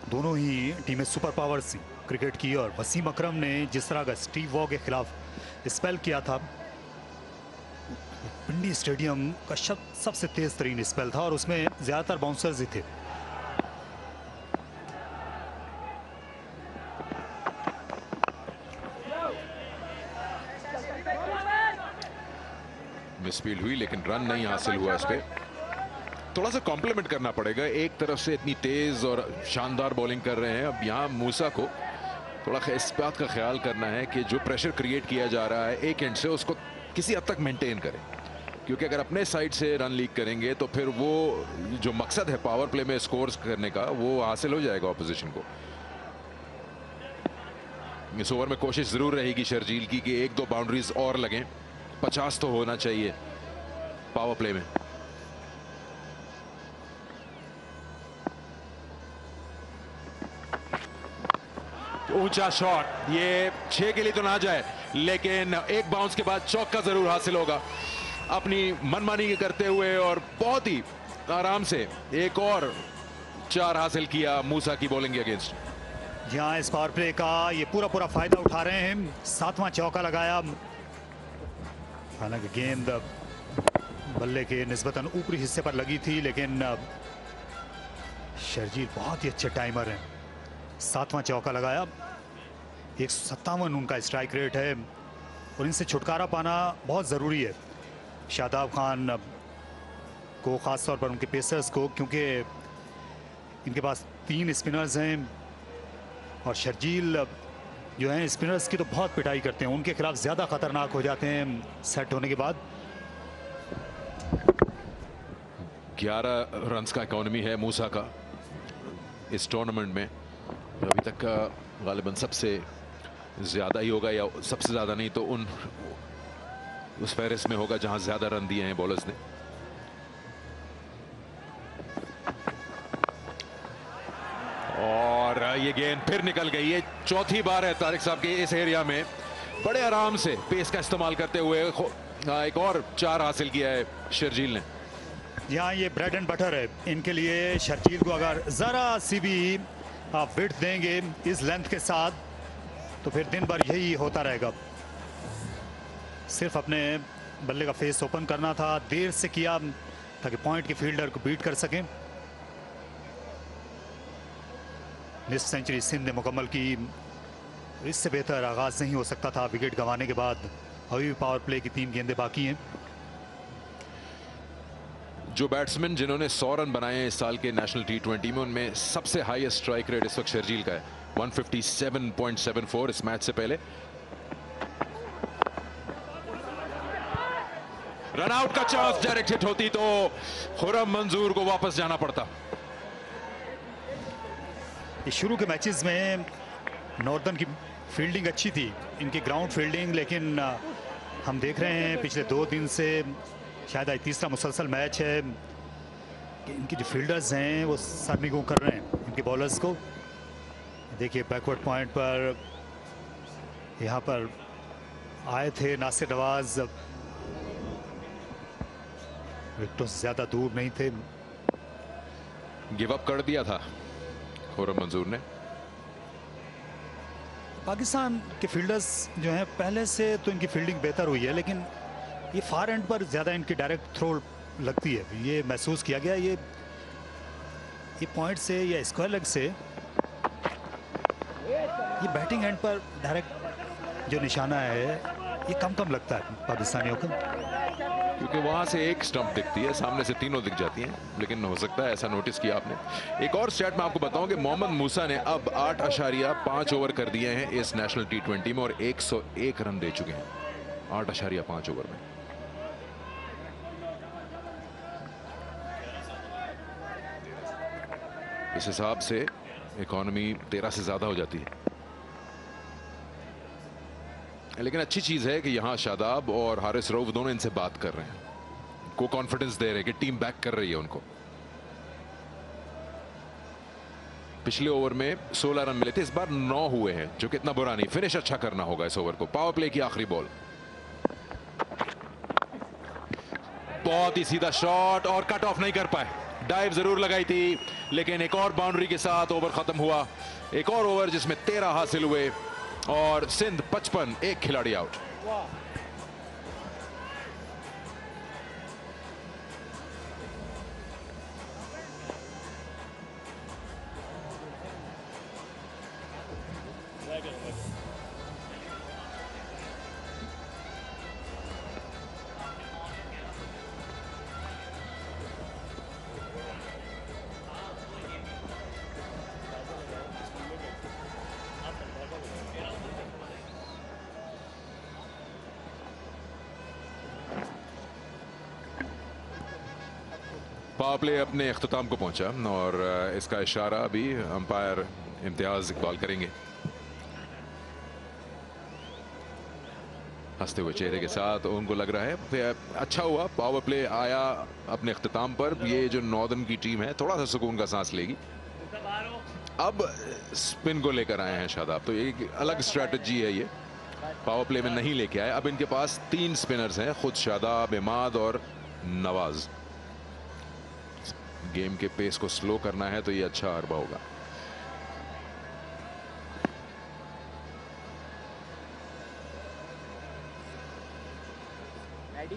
[SPEAKER 10] दोनों ही टीमें सुपर पावर्स क्रिकेट की और वसीम अकरम ने जिस तरह का स्टीव वॉ के खिलाफ स्पेल किया था, पिंडी स्टेडियम का सबसे तेज तरीन स्पेल था और उसमें ज्यादातर बाउंसर्स ही थे।
[SPEAKER 1] मिसफील्ड हुई लेकिन रन नहीं हासिल हुआ इस पे। थोड़ा सा कॉम्प्लीमेंट करना पड़ेगा, एक तरफ से इतनी तेज और शानदार बॉलिंग कर रहे हैं, अब यहाँ मूसा को थोड़ा इस बात का ख्याल करना है कि जो प्रेशर क्रिएट किया जा रहा है एक एंड से उसको किसी हद तक मेंटेन करें, क्योंकि अगर अपने साइड से रन लीक करेंगे तो फिर वो जो मकसद है पावर प्ले में स्कोर्स करने का वो हासिल हो जाएगा ऑपोजिशन को। इस ओवर में कोशिश जरूर रहेगी शर्जील की कि एक दो बाउंड्रीज और लगें, 50 तो होना चाहिए पावर प्ले में। ऊंचा शॉट, ये 6 के लिए तो ना जाए लेकिन एक बाउंस के बाद चौका जरूर हासिल होगा। अपनी मनमानी करते हुए और बहुत ही आराम से एक और 4 हासिल किया मूसा की बॉलिंग के अगेंस्ट।
[SPEAKER 10] यहाँ इस पावर प्ले का ये पूरा फायदा उठा रहे हैं, 7वां चौका लगाया। हालांकि गेंद बल्ले के निस्बतन ऊपरी हिस्से पर लगी थी लेकिन शर्जील बहुत ही अच्छे टाइमर हैं, 7वां चौका लगाया। 157 उनका स्ट्राइक रेट है और इनसे छुटकारा पाना बहुत ज़रूरी है शादाब खान को, ख़ास तौर पर उनके पेसर्स को, क्योंकि इनके पास 3 स्पिनर्स हैं और शर्जील जो हैं स्पिनर्स की तो बहुत पिटाई करते हैं, उनके खिलाफ ज़्यादा ख़तरनाक हो जाते हैं सेट होने के बाद।
[SPEAKER 1] 11 रन्स का इकोनॉमी है मूसा का इस टूर्नामेंट में, अभी तक का गालिबन सबसे ज़्यादा ही होगा या सबसे ज़्यादा नहीं तो उस फहरिस्त में होगा जहां ज़्यादा रन दिए हैं बॉलर्स ने। और ये गेंद फिर निकल गई, ये चौथी बार है तारिक साहब के इस एरिया में बड़े आराम से पेस का इस्तेमाल करते हुए एक और 4 हासिल किया है शर्जील ने।
[SPEAKER 10] यहाँ ये ब्रेड एंड बटर है इनके लिए, शर्जील को अगर ज़रा सी भी आप विड्थ देंगे इस लेंथ के साथ तो फिर दिन भर यही होता रहेगा। सिर्फ अपने बल्ले का फेस ओपन करना था, देर से किया ताकि पॉइंट के फील्डर को बीट कर सकें। निस्फ सेंचुरी सिंध ने मुकम्मल की, इससे बेहतर आगाज नहीं हो सकता था विकेट गंवाने के बाद। अभी भी पावर प्ले की 3 गेंदें बाकी हैं।
[SPEAKER 1] जो बैट्समैन जिन्होंने 100 रन बनाए हैं इस साल के नेशनल T20 में, उनमें सबसे हाईएस्ट स्ट्राइक रेट इस वक्त शर्जील का है, 157.74 इस मैच से पहले। रन आउट का चांस, डायरेक्ट हिट होती तो खुरम मंजूर को वापस जाना पड़ता।
[SPEAKER 10] इस शुरू के मैचेस में नॉर्दर्न की फील्डिंग अच्छी थी, इनकी ग्राउंड फील्डिंग, लेकिन हम देख रहे हैं पिछले 2 दिन से, शायद आज तीसरा मुसलसल मैच है कि इनकी जो फील्डर्स हैं वो सरनिगों कर रहे हैं इनके बॉलर्स को। देखिए बैकवर्ड पॉइंट पर यहाँ पर आए थे नासिर नवाज, विकेटों से ज्यादा दूर नहीं थे,
[SPEAKER 1] गिव अप कर दिया था खुरम मंजूर ने।
[SPEAKER 10] पाकिस्तान के फील्डर्स जो हैं पहले से तो इनकी फील्डिंग बेहतर हुई है, लेकिन ये फार एंड पर ज़्यादा इनकी डायरेक्ट थ्रो लगती है, ये महसूस किया गया। ये पॉइंट से या स्क्वायर लेग से ये बैटिंग एंड पर डायरेक्ट जो निशाना है ये कम लगता है पाकिस्तानियों को,
[SPEAKER 1] क्योंकि वहां से एक स्टंप दिखती है, सामने से तीनों दिख जाती हैं। लेकिन हो सकता है ऐसा नोटिस किया आपने। एक और स्टैट मैं आपको बताऊं कि मोहम्मद मूसा ने अब 8.5 ओवर कर दिए हैं इस नेशनल T20 में और 101 रन दे चुके हैं 8.5 ओवर में। इस हिसाब से इकोनॉमी 13 से ज्यादा हो जाती है। लेकिन अच्छी चीज है कि यहां शादाब और हारिस रऊफ दोनों इनसे बात कर रहे हैं, को कॉन्फिडेंस दे रहे हैं कि टीम बैक कर रही है उनको। पिछले ओवर में 16 रन मिले थे, इस बार 9 हुए हैं, जो कि इतना बुरा नहीं। फिनिश अच्छा करना होगा इस ओवर को। पावर प्ले की आखिरी बॉल, बहुत ही सीधा शॉट और कट ऑफ नहीं कर पाए। डाइव जरूर लगाई थी लेकिन एक और बाउंड्री के साथ ओवर खत्म हुआ। एक और ओवर जिसमें 13 हासिल हुए और सिंध 55, एक खिलाड़ी आउट। पावर प्ले अपने अख्ताम को पहुंचा और इसका इशारा अभी अंपायर इम्तियाज इकबाल करेंगे हंसते हुए चेहरे के साथ। उनको लग रहा है अच्छा हुआ पावर प्ले आया अपने अख्ताम पर। ये जो नॉर्दर्न की टीम है थोड़ा सा सुकून का सांस लेगी। अब स्पिन को लेकर आए हैं शादाब, तो एक अलग स्ट्रेटजी है ये, पावर प्ले में नहीं लेके आए। अब इनके पास 3 स्पिनर्स हैं, खुद शादाब, इमाद और नवाज। गेम के पेस को स्लो करना है तो ये अच्छा हरबा होगा।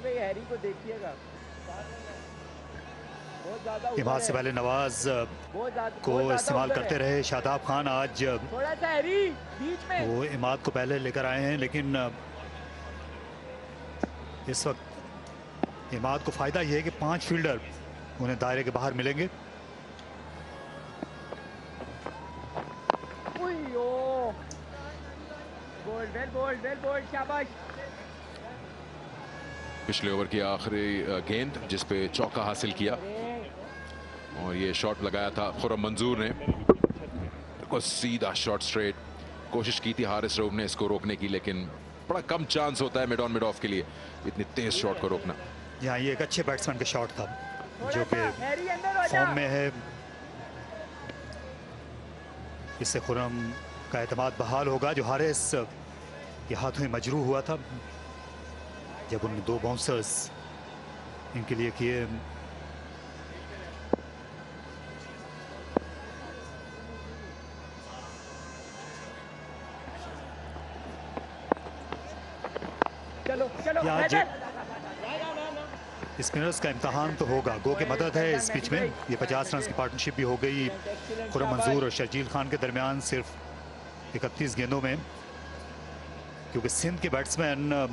[SPEAKER 7] हैरी को देखिएगा,
[SPEAKER 10] इमाद से पहले नवाज को इस्तेमाल करते रहे शादाब खान। आज
[SPEAKER 7] थोड़ा सा हैरी बीच में
[SPEAKER 10] वो इमाद को पहले लेकर आए हैं, लेकिन इस वक्त इमाद को फायदा यह है कि 5 फील्डर उन्हें दायरे के बाहर मिलेंगे।
[SPEAKER 7] शाबाश।
[SPEAKER 1] पिछले ओवर की आखिरी गेंद जिस पे चौका हासिल किया और ये शॉट लगाया था खुरम मंजूर ने, को सीधा शॉट स्ट्रेट। कोशिश की थी हारिस रऊफ ने इसको रोकने की, लेकिन बड़ा कम चांस होता है मिड ऑन मिड ऑफ के लिए इतनी तेज शॉट को रोकना।
[SPEAKER 10] यहाँ ये एक अच्छे बैट्समैन का शॉट था जो कि फॉर्म में है। इससे खुरम का एतमाद बहाल होगा जो हारिस के हाथों में मजरूह हुआ था जब उन्होंने 2 बाउंसर्स इनके लिए किए।
[SPEAKER 7] चलो चलो
[SPEAKER 10] आज स्पिनर्स का इम्तहान तो होगा, गो के मदद है इस पिच में। ये 50 रन की पार्टनरशिप भी हो गई खुरम मंजूर और शर्जील खान के दरमियान सिर्फ 31 गेंदों में, क्योंकि सिंध के बैट्समैन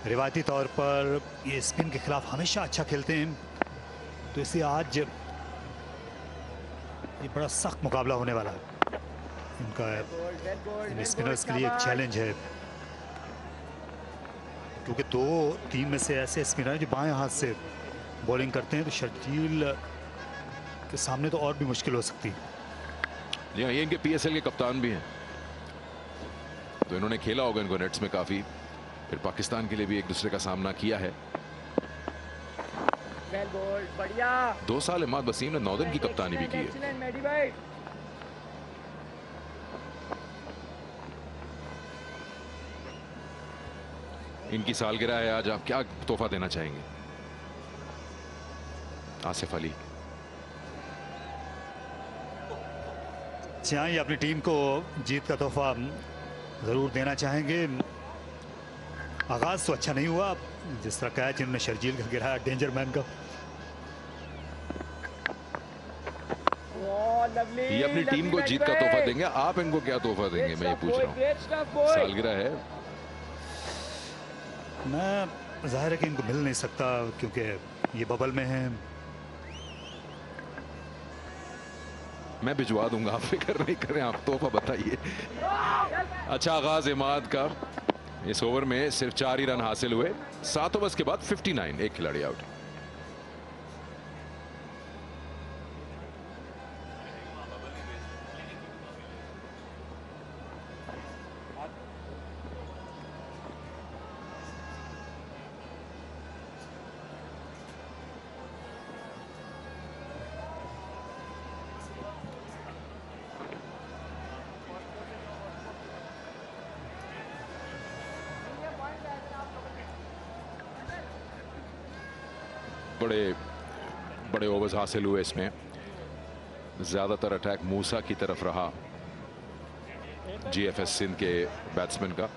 [SPEAKER 10] रिवायती तौर पर ये स्पिन के खिलाफ हमेशा अच्छा खेलते हैं, तो इसलिए आज ये बड़ा सख्त मुकाबला होने वाला है इनका। इन स्पिनर्स के लिए एक चैलेंज है, क्योंकि 2-3 में से ऐसे स्पिनर जो बाएं हाथ से बॉलिंग करते हैं, तो शर्जील के सामने तो और भी मुश्किल हो सकती है।
[SPEAKER 1] जी हाँ, ये इनके PSL के कप्तान भी हैं, तो इन्होंने खेला होगा इनको नेट्स में काफी, फिर पाकिस्तान के लिए भी एक दूसरे का सामना किया है। 2 साल इमाद वसीम ने नॉर्दर्न की कप्तानी भी की है। इनकी सालगिरह है आज, आप क्या तोहफा देना चाहेंगे? आसिफ अली
[SPEAKER 10] चाहिए अपनी टीम को जीत का तोहफा जरूर देना चाहेंगे। आगाज तो अच्छा नहीं हुआ, जिस तरह कैच इन्होंने शर्जील का गिराया, डेंजर मैन का।
[SPEAKER 1] ये अपनी टीम को जीत का तोहफा देंगे, आप इनको क्या तोहफा देंगे? मैं ये पूछ रहा हूँ, सालगिरह है।
[SPEAKER 10] मैं जाहिर है कि इनको मिल नहीं सकता क्योंकि ये बबल में है।
[SPEAKER 1] मैं भिजवा दूंगा, आप फिक्र नहीं करें, आप तोहफा बताइए। अच्छा आगाज इमाद का, इस ओवर में सिर्फ 4 ही रन हासिल हुए। 7 ओवर्स के बाद 59, एक खिलाड़ी आउट। बड़े ओवर्स हासिल हुए इसमें। ज्यादातर अटैक मूसा की तरफ रहा GFS सिंध के बैट्समैन का।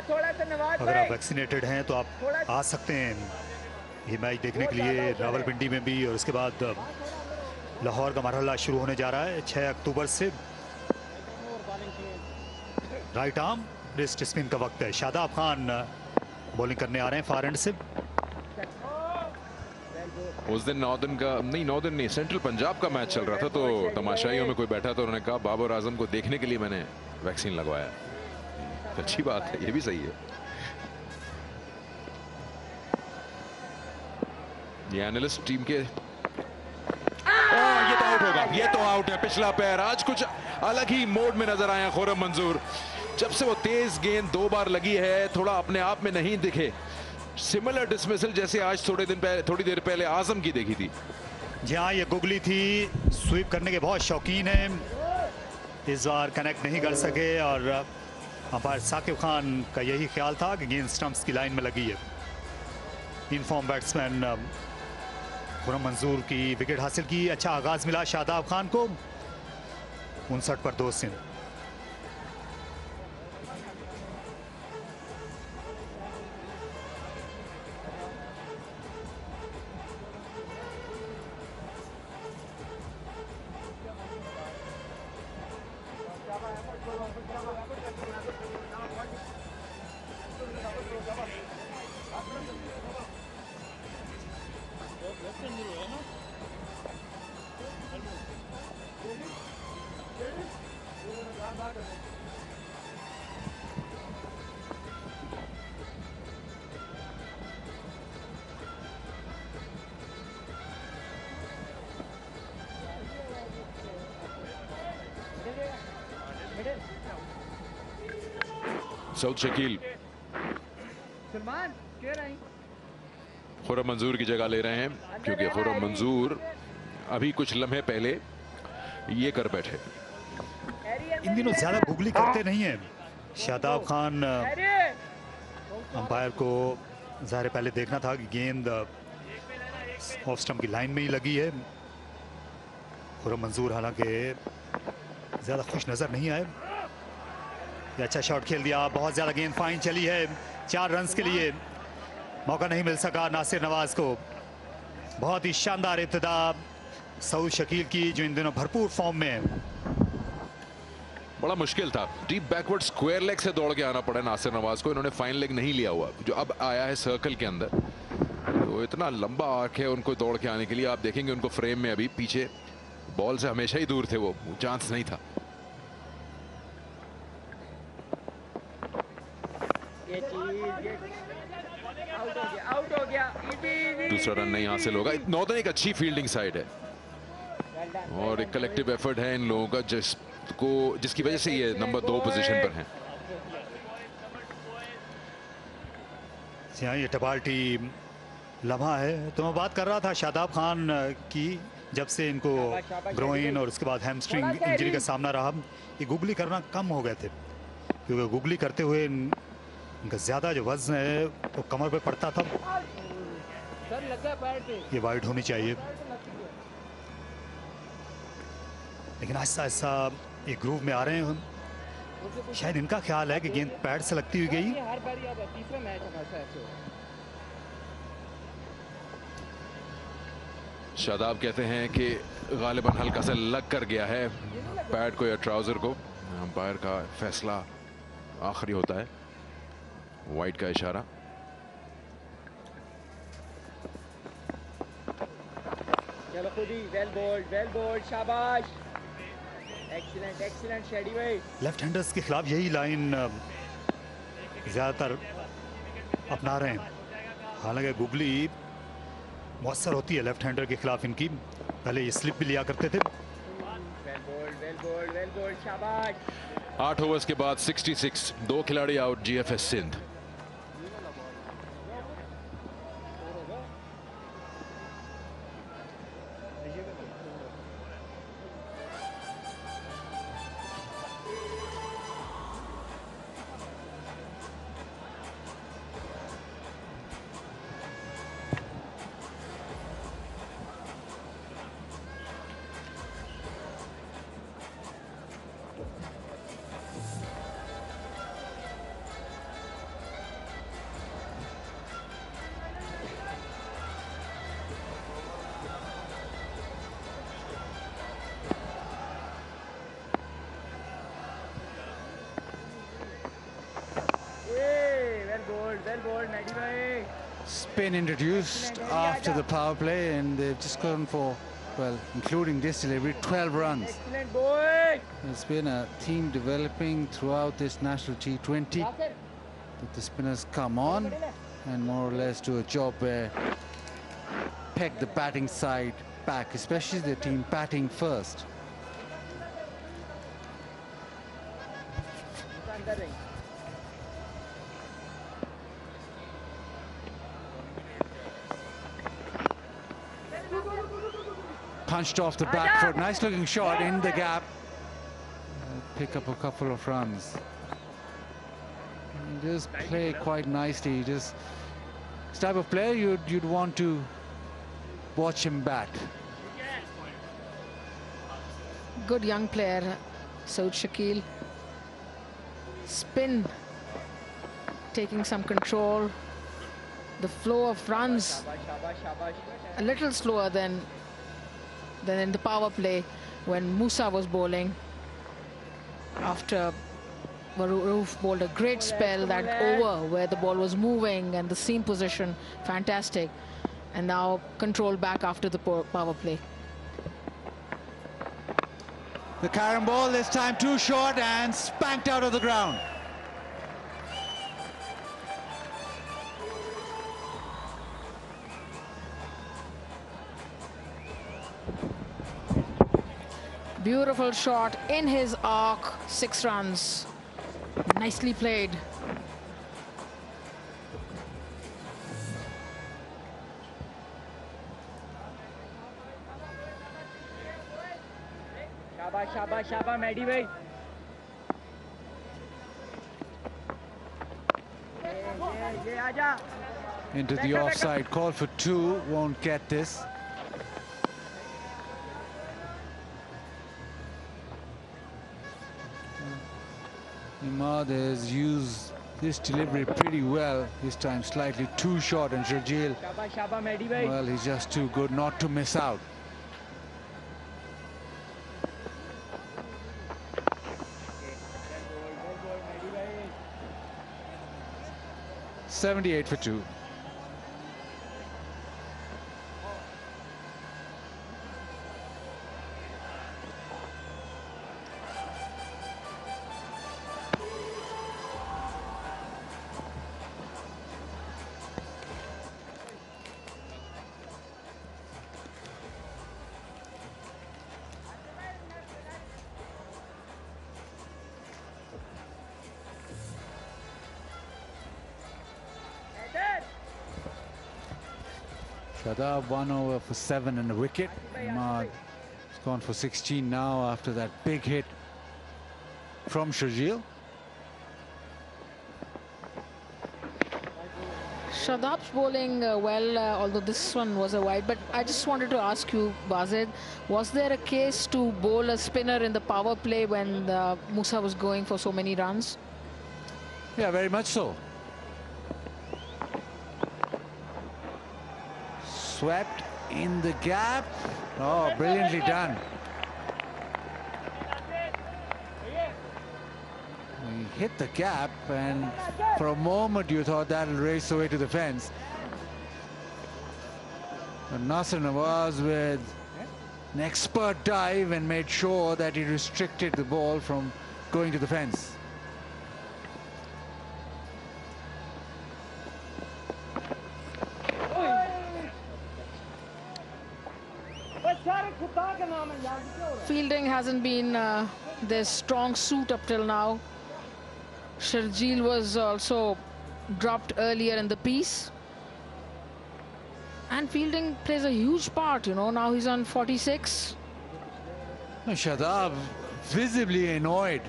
[SPEAKER 7] थोड़ा सा नवाज
[SPEAKER 10] अगर आप वैक्सीनेटेड हैं तो आप आ सकते हैं ये मैच देखने के लिए रावलपिंडी में भी, और उसके बाद लाहौर का मरहला शुरू होने जा रहा है 6 अक्टूबर से। राइट आर्म रिस्ट स्पिन का वक्त है। शादाब खान बॉलिंग करने आ रहे हैं फार एंड से।
[SPEAKER 1] उस दिन नॉर्दर्न नहीं सेंट्रल पंजाब का मैच चल रहा था, तो तमाशाइयों में कोई बैठा तो उन्होंने कहा बाबर आजम को देखने के लिए मैंने वैक्सीन लगवाया। अच्छी बात है, ये भी सही है। ये एनालिस्ट टीम के ये तो आउट होगा, ये तो आउट है। पिछला पैर आज कुछ अलग ही मोड में नजर आया खुर्रम मंजूर। जब से वो तेज गेंद 2 बार लगी है, थोड़ा अपने आप में नहीं दिखे। सिमिलर डिसमिसल जैसे आज थोड़ी देर पहले आजम की देखी थी।
[SPEAKER 10] जी हाँ, ये गुगली थी, स्वीप करने के बहुत शौकीन है, इस बार कनेक्ट नहीं कर सके और अंपायर साकिब खान का यही ख्याल था कि गेंद स्टंप्स की लाइन में लगी है। इनफॉर्म बैट्समैन खुर्रम मंजूर की विकेट हासिल की। अच्छा आगाज मिला शादाब खान को, 59 पर 2 सिंध।
[SPEAKER 1] सऊद शकील खुर्रम मंजूर की जगह ले रहे हैं, क्योंकि खुर्रम मंजूर अभी कुछ लम्हे पहले ये कर बैठे।
[SPEAKER 10] इन दिनों ज्यादा गुगली करते नहीं है शादाब खान। अंपायर को ज़ाहिर पहले देखना था कि गेंद ऑफ स्टंप की लाइन में ही लगी है। खुर्रम मंजूर हालांकि ज्यादा खुश नजर नहीं आए। ये अच्छा शॉट खेल दिया, बहुत ज्यादा गेंद फाइन चली है। 4 रन्स के लिए मौका नहीं मिल सका नासिर नवाज को। बहुत ही शानदार इब्तिदा सऊद शकील की, जो इन दिनों भरपूर फॉर्म में है।
[SPEAKER 1] बड़ा मुश्किल था, डीप बैकवर्ड स्क्वायर लेग से दौड़ के आना पड़ा नासिर नवाज को। इन्होंने फाइन लेग नहीं लिया हुआ, जो अब आया है सर्कल के अंदर। तो इतना लंबा आर्क है उनको दौड़ के आने के लिए। आप देखेंगे उनको फ्रेम में अभी पीछे बॉल से हमेशा ही दूर थे, वो चांस नहीं था। दूसरा रन नहीं हासिल होगा। नॉर्दर्न एक अच्छी फील्डिंग साइड है और एक कलेक्टिव एफर्ट है इन लोगों का, जिसकी वजह से ये नंबर 2 पोजीशन पर हैं।
[SPEAKER 10] ये टपाल्टी लम्हा है। तो मैं बात कर रहा था शादाब खान की, जब से इनको ग्रोइन और उसके बाद हैमस्ट्रिंग इंजरी का सामना रहा, ये गुगली करना कम हो गए थे, क्योंकि गुगली करते हुए इनका ज्यादा जो वजन है वो कमर पे पड़ता था। ये वाइड होनी चाहिए, लेकिन आहिस्ता आहिस्ता एक ग्रूव में आ रहे हैं। शायद इनका ख्याल है कि गेंद पैड से लगती हुई गई।
[SPEAKER 1] शादाब कहते हैं कि गालिबन हल्का सा लग कर गया है पैड को या ट्राउजर को। अंपायर का फैसला आखिरी होता है, वाइड का इशारा।
[SPEAKER 7] चलो खुदी, वेल बोल्ड, शाबाश, एक्सीलेंट शेडी भाई।
[SPEAKER 10] लेफ्ट हैंडर्स के खिलाफ यही लाइन ज्यादातर अपना रहे हैं। हालांकि गुगली मौसर होती है लेफ्ट हैंडर के खिलाफ इनकी, पहले ये स्लिप भी लिया करते थे।
[SPEAKER 7] वेल बोल्ड, शाबाश।
[SPEAKER 1] 8 ओवर्स के बाद 66, 2 खिलाड़ी आउट जीएफएस Sindh.
[SPEAKER 5] Spin introduced after the power play, and they've just gone for well, including this delivery, 12 runs.
[SPEAKER 7] Excellent boy.
[SPEAKER 5] There's been a theme developing throughout this national T20 that the spinners come on and more or less do a job where peg the batting side back, especially the team batting first. Punched off the back foot. Nice looking shot in the gap. Pick up a couple of runs. He does play quite nicely. This type of player you'd want to watch him bat.
[SPEAKER 11] Good young player, Saud Shakil. Spin, taking some control. The flow of runs a little slower than in the power play when Musa was bowling. After Varoof bowled a great spell, that over where the ball was moving and the seam position, fantastic. And now control back after the power play.
[SPEAKER 5] The carom ball this time too short and spanked out of the ground.
[SPEAKER 11] Beautiful shot in his arc, 6 runs. Nicely played.
[SPEAKER 7] Shabash, shabash, shabash, Mehdi bhai.
[SPEAKER 5] Into the offside, call for 2, won't get this. Imad has used this delivery pretty well. This time slightly too short, and Sharjeel, well, he's just too good not to miss out. $78 for 2. Shadab 1 over for 7 and a wicket. Imad has gone for 16 now after that big hit from Sharjeel.
[SPEAKER 11] Shadab's bowling well, although this one was a wide. But I just wanted to ask you, Bazid, was there a case to bowl a spinner in the power play when Musa was going for so many runs?
[SPEAKER 5] Yeah, very much so. Swept in the gap. Oh, brilliantly done. He hit the gap, and for a moment you thought that'll race away to the fence. But Nasser Nawaz with an expert dive and made sure that he restricted the ball from going to the fence.
[SPEAKER 11] Fielding hasn't been their strong suit up till now. Sharjeel was also dropped earlier in the piece. And fielding plays a huge part, you know. Now he's on 46.
[SPEAKER 5] Shadab visibly annoyed.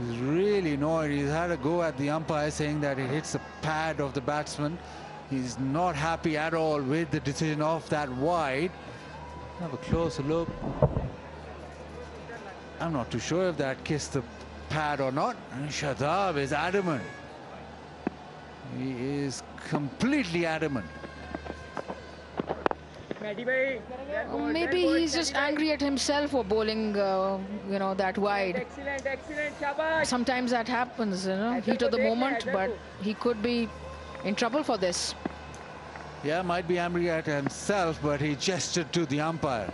[SPEAKER 5] He's really annoyed. He's had a go at the umpire saying that it hits the pad of the batsman. He's not happy at all with the decision of that wide. Have a closer look. I'm not too sure if that kissed the pad or not. And Shadab is adamant. He is completely adamant.
[SPEAKER 11] Maybe he's just angry at himself for bowling, you know, that wide.
[SPEAKER 7] Excellent, excellent, shabash.
[SPEAKER 11] Sometimes that happens, you know, heat of the moment, but he could be in trouble for this.
[SPEAKER 5] Yeah, might be angry at himself, but he gestured to the umpire.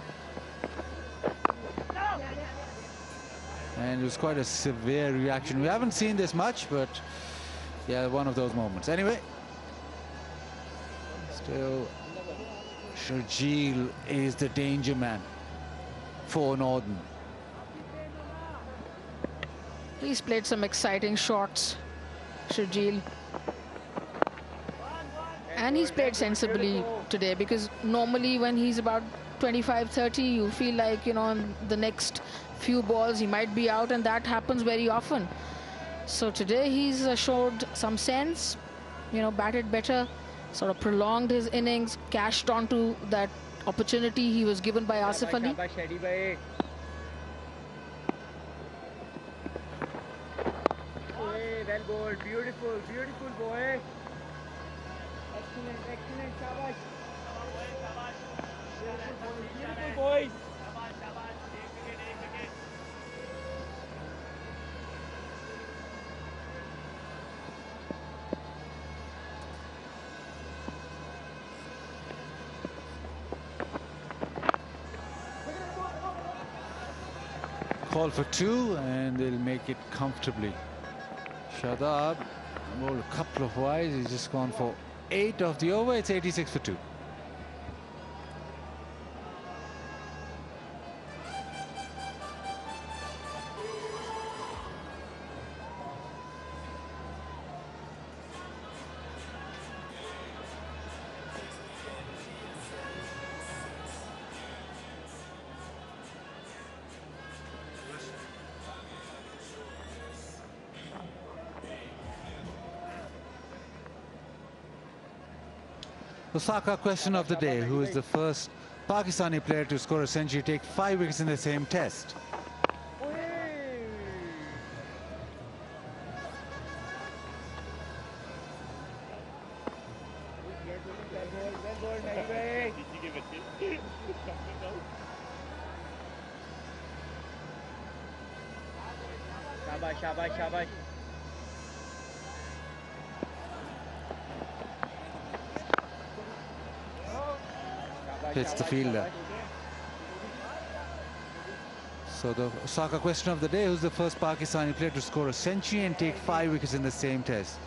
[SPEAKER 5] And it was quite a severe reaction. We haven't seen this much, but yeah, one of those moments. Anyway, still, Sharjeel is the danger man for Northern.
[SPEAKER 11] He's played some exciting shots, Sharjeel. And he's played sensibly today, because normally when he's about 25-30, you feel like, you know, in the next few balls he might be out, and that happens very often. So today he's showed some sense, you know, batted better, sort of prolonged his innings, cashed onto that opportunity he was given by Asif Ali.
[SPEAKER 7] Well bowled, beautiful, beautiful boy. Excellent, excellent, shabash. Beautiful boys.
[SPEAKER 5] Call for 2, and they'll make it comfortably. Shadab bowled a couple of wides. He's just gone for 8 of the over. It's 86 for 2. Osaka question of the day: who is the first Pakistani player to score a century, take 5 wickets in the same test?
[SPEAKER 7] Shabash, shabash, shabash.
[SPEAKER 5] Hits the fielder. So the Osaka question of the day: who's the first Pakistani player to score a century and take 5 wickets in the same test?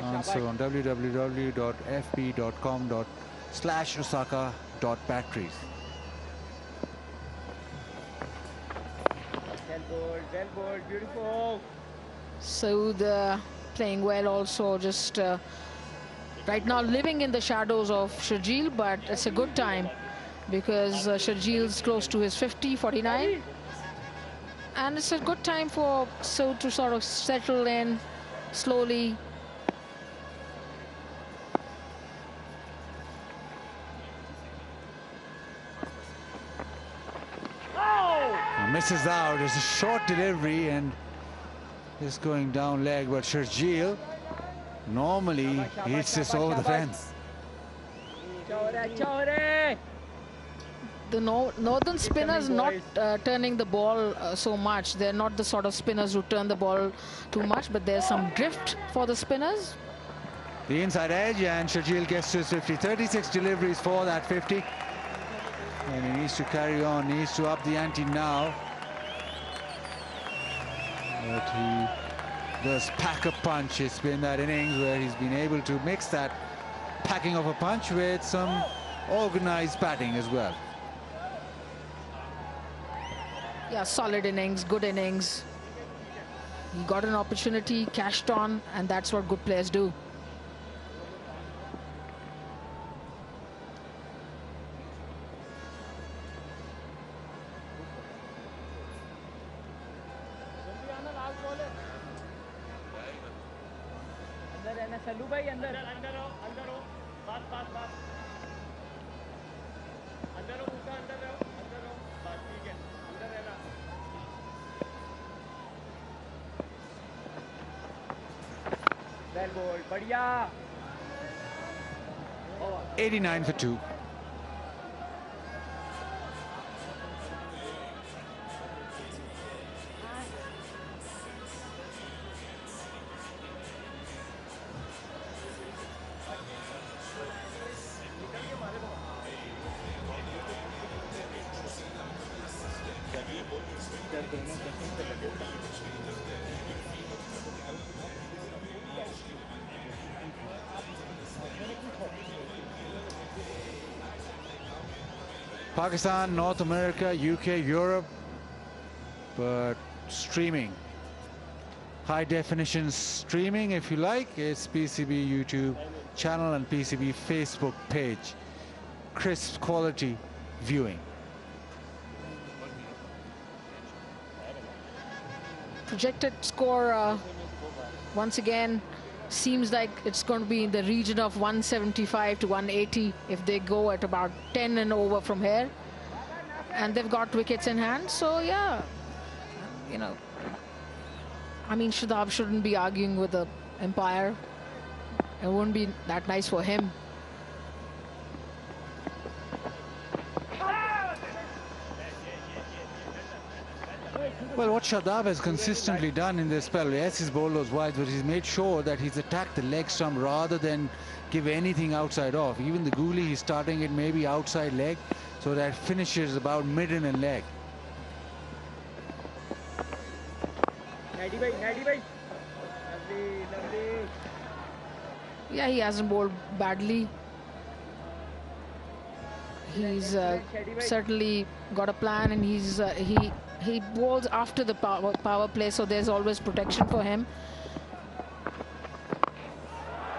[SPEAKER 5] Answer on www.fb.com/osaka.batteries.
[SPEAKER 7] Well bowled, beautiful.
[SPEAKER 11] Saud playing well also, just right now living in the shadows of Sharjeel, but it's a good time because Sharjeel's close to his 49, and it's a good time for Saud to sort of settle in slowly.
[SPEAKER 5] Misses out. It's a short delivery and just going down leg, but Sharjeel normally hits this over the fence.
[SPEAKER 11] The northern spinners not turning the ball so much. They're not the sort of spinners who turn the ball too much, but there's some drift for the spinners.
[SPEAKER 5] The inside edge, and Sharjeel gets to his 50. 36 deliveries for that 50. And he needs to carry on, needs to up the ante now. But he does pack a punch. It's been that innings where he's been able to mix that packing of a punch with some organized batting as well.
[SPEAKER 11] Yeah, solid innings, good innings. He got an opportunity, cashed on, and that's what good players do.
[SPEAKER 7] Well bowled, बढ़िया.
[SPEAKER 5] 89 for 2. Pakistan, North America, UK, Europe, but streaming. High definition streaming, if you like. It's PCB YouTube channel and PCB Facebook page. Crisp quality viewing.
[SPEAKER 11] Projected score once again seems like it's going to be in the region of 175 to 180 if they go at about 10 and over from here, and they've got wickets in hand. So yeah, you know, I mean, Shadab shouldn't be arguing with the umpire. It wouldn't be that nice for him.
[SPEAKER 5] Well, what Shadab has consistently done in this spell, yes, he's bowled those wides, but he's made sure that he's attacked the leg stump rather than give anything outside off. Even the Gooli, he's starting it maybe outside leg, so that finishes about mid-in and leg.
[SPEAKER 11] Yeah, he hasn't bowled badly. He's certainly got a plan, and he bowls after the power play, so there's always protection for him.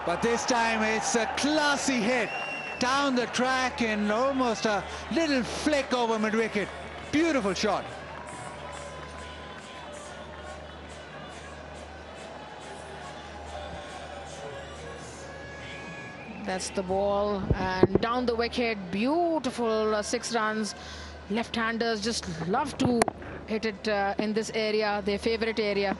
[SPEAKER 5] But this time it's a classy hit down the track and almost a little flick over mid-wicket. Beautiful shot.
[SPEAKER 11] That's the ball, and down the wicket. Beautiful 6 runs. Left-handers just love to hit it in this area, their favorite area.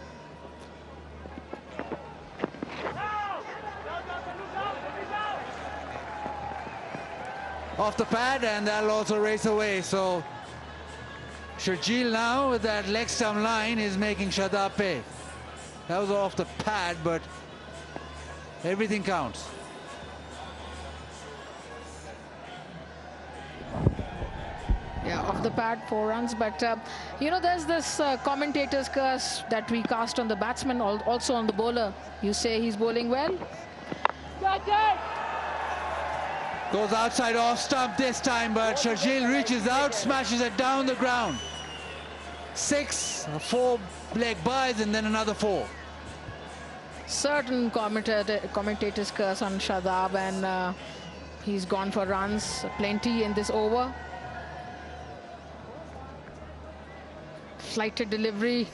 [SPEAKER 5] Off the pad, and that'll also race away. So Sharjeel now with that leg stump line is making Shadab pay. That was off the pad, but everything counts.
[SPEAKER 11] Yeah, off the pad, 4 runs. But, you know, there's this commentator's curse that we cast on the batsman, also on the bowler. You say he's bowling well.
[SPEAKER 5] Goes outside off stump this time, but Sharjeel reaches out, smashes it down the ground. 6 4-leg buys and then another 4.
[SPEAKER 11] Certain commentator's curse on Shadab, and he's gone for runs, plenty in this over. Flighted delivery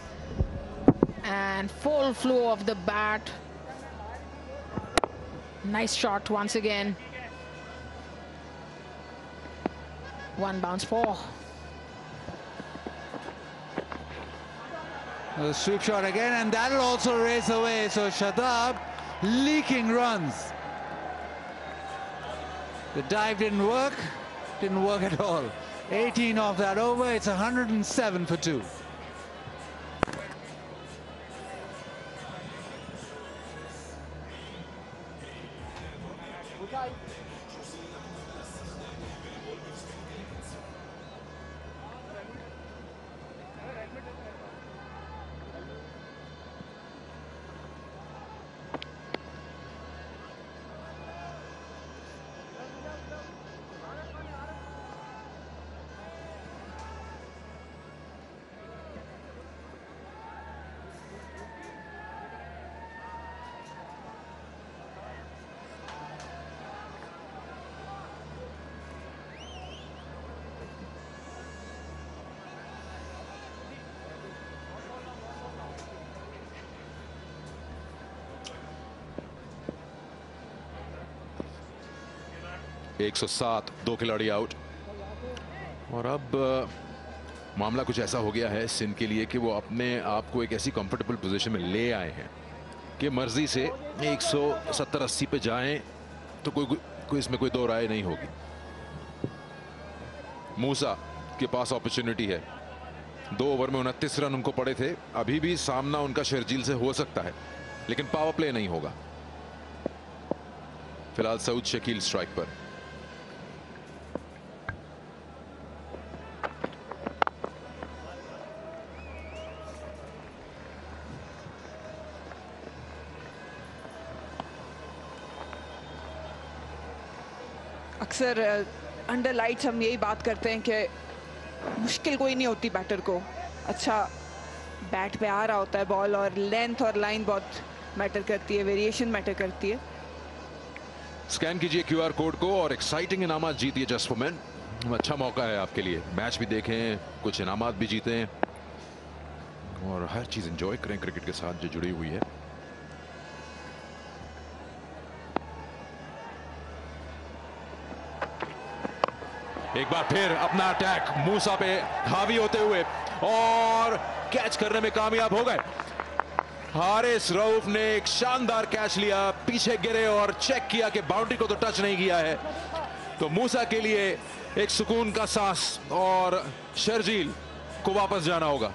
[SPEAKER 11] and full flow of the bat. Nice shot once again. 1 bounce 4.
[SPEAKER 5] A sweep shot again, and that'll also race away. So Shadab leaking runs. The dive didn't work at all. 18 off that over. It's 107 for 2.
[SPEAKER 1] एक 107, 2 खिलाड़ी out. और अब मामला कुछ ऐसा हो गया है सिंध के लिए कि वो अपने आप को एक ऐसी कंफर्टेबल पोजीशन में ले आए हैं कि मर्जी से 170-80 पे जाएं तो कोई इसमें कोई दो राय नहीं होगी। मूसा के पास अपॉर्चुनिटी है। 2 ओवर में 29 रन उनको पड़े थे। अभी भी सामना उनका शर्जील से हो सकता है, लेकिन पावर प्ले नहीं होगा। फिलहाल सऊद शकील स्ट्राइक पर।
[SPEAKER 3] अक्सर अंडर लाइट्स हम यही बात करते हैं कि मुश्किल कोई नहीं होती बैटर को। अच्छा बैट पे आ रहा होता है बॉल, और लेंथ और लाइन बहुत मैटर करती है, वेरिएशन मैटर करती है।
[SPEAKER 1] स्कैन कीजिए QR कोड को और एक्साइटिंग इनामात जीतिए जस्ट फॉर मेन। अच्छा मौका है आपके लिए, मैच भी देखें, कुछ इनामात भी जीतें और हर चीज एंजॉय करें क्रिकेट के साथ जो जुड़ी हुई है। एक बार फिर अपना अटैक मूसा पे हावी होते हुए और कैच करने में कामयाब हो गए। हारिस रऊफ ने एक शानदार कैच लिया, पीछे गिरे और चेक किया कि बाउंड्री को तो टच नहीं किया है। तो मूसा के लिए एक सुकून का सांस और शर्जील को वापस जाना होगा।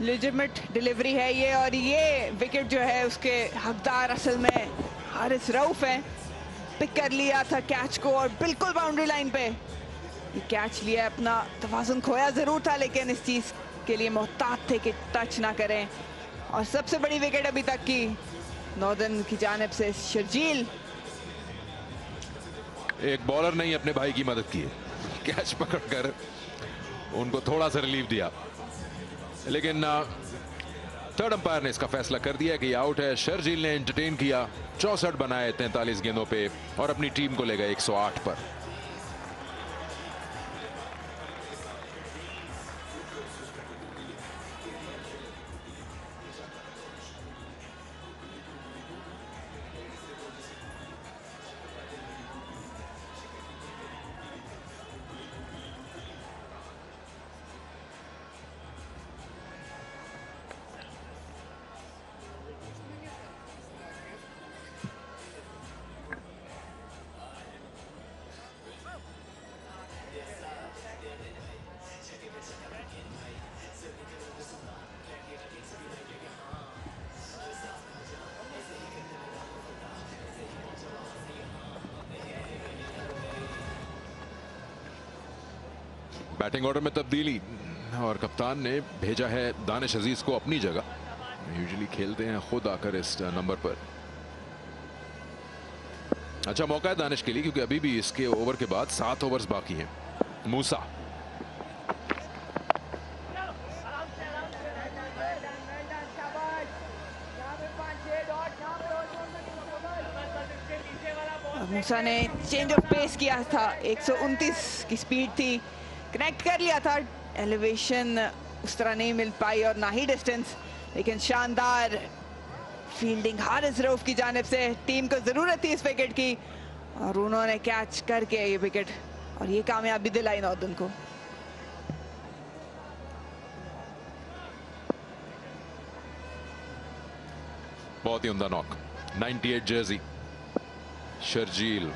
[SPEAKER 3] लेजिटिमेट डिलीवरी है ये, और ये विकेट जो है उसके हकदार असल में हारिस रऊफ है। पिक कर लिया था कैच को और बिल्कुल बाउंड्री लाइन पे ये कैच लिया। अपना तवाज़ुन खोया जरूर था, लेकिन इस चीज के लिए मोहतात थे कि टच ना करें। और सबसे बड़ी विकेट अभी तक की नॉर्दर्न की जानिब से शर्जील।
[SPEAKER 1] एक बॉलर ने अपने भाई की मदद की है, कैच पकड़कर उनको थोड़ा सा रिलीफ दिया, लेकिन थर्ड अंपायर ने इसका फैसला कर दिया कि आउट है। शर्जील ने एंटरटेन किया, 64 बनाए 43 गेंदों पे और अपनी टीम को ले गए 108 पर। बैटिंग ऑर्डर में तब्दीली और कप्तान ने भेजा है दानिश अजीज को अपनी जगह। यूजुअली खेलते हैं खुद आकर इस नंबर पर। अच्छा मौका है दानिश के लिए, क्योंकि अभी भी इसके ओवर के बाद 7 ओवर्स बाकी हैं। मूसा
[SPEAKER 3] मूसा ने चेंज ऑफ पेस किया था, 129 की स्पीड थी, कनेक्ट कर लिया था। एलिवेशन उस तरह नहीं मिल पाई और ना ही डिस्टेंस, लेकिन शानदार फील्डिंग हारिस रऊफ की जानिब से। टीम को जरूरत थी इस विकेट की और उन्होंने कैच करके ये विकेट और ये कामयाबी दिलाई नॉर्दर्न को।
[SPEAKER 1] बहुत ही उम्दा नॉक। 98 जर्सी शर्जील।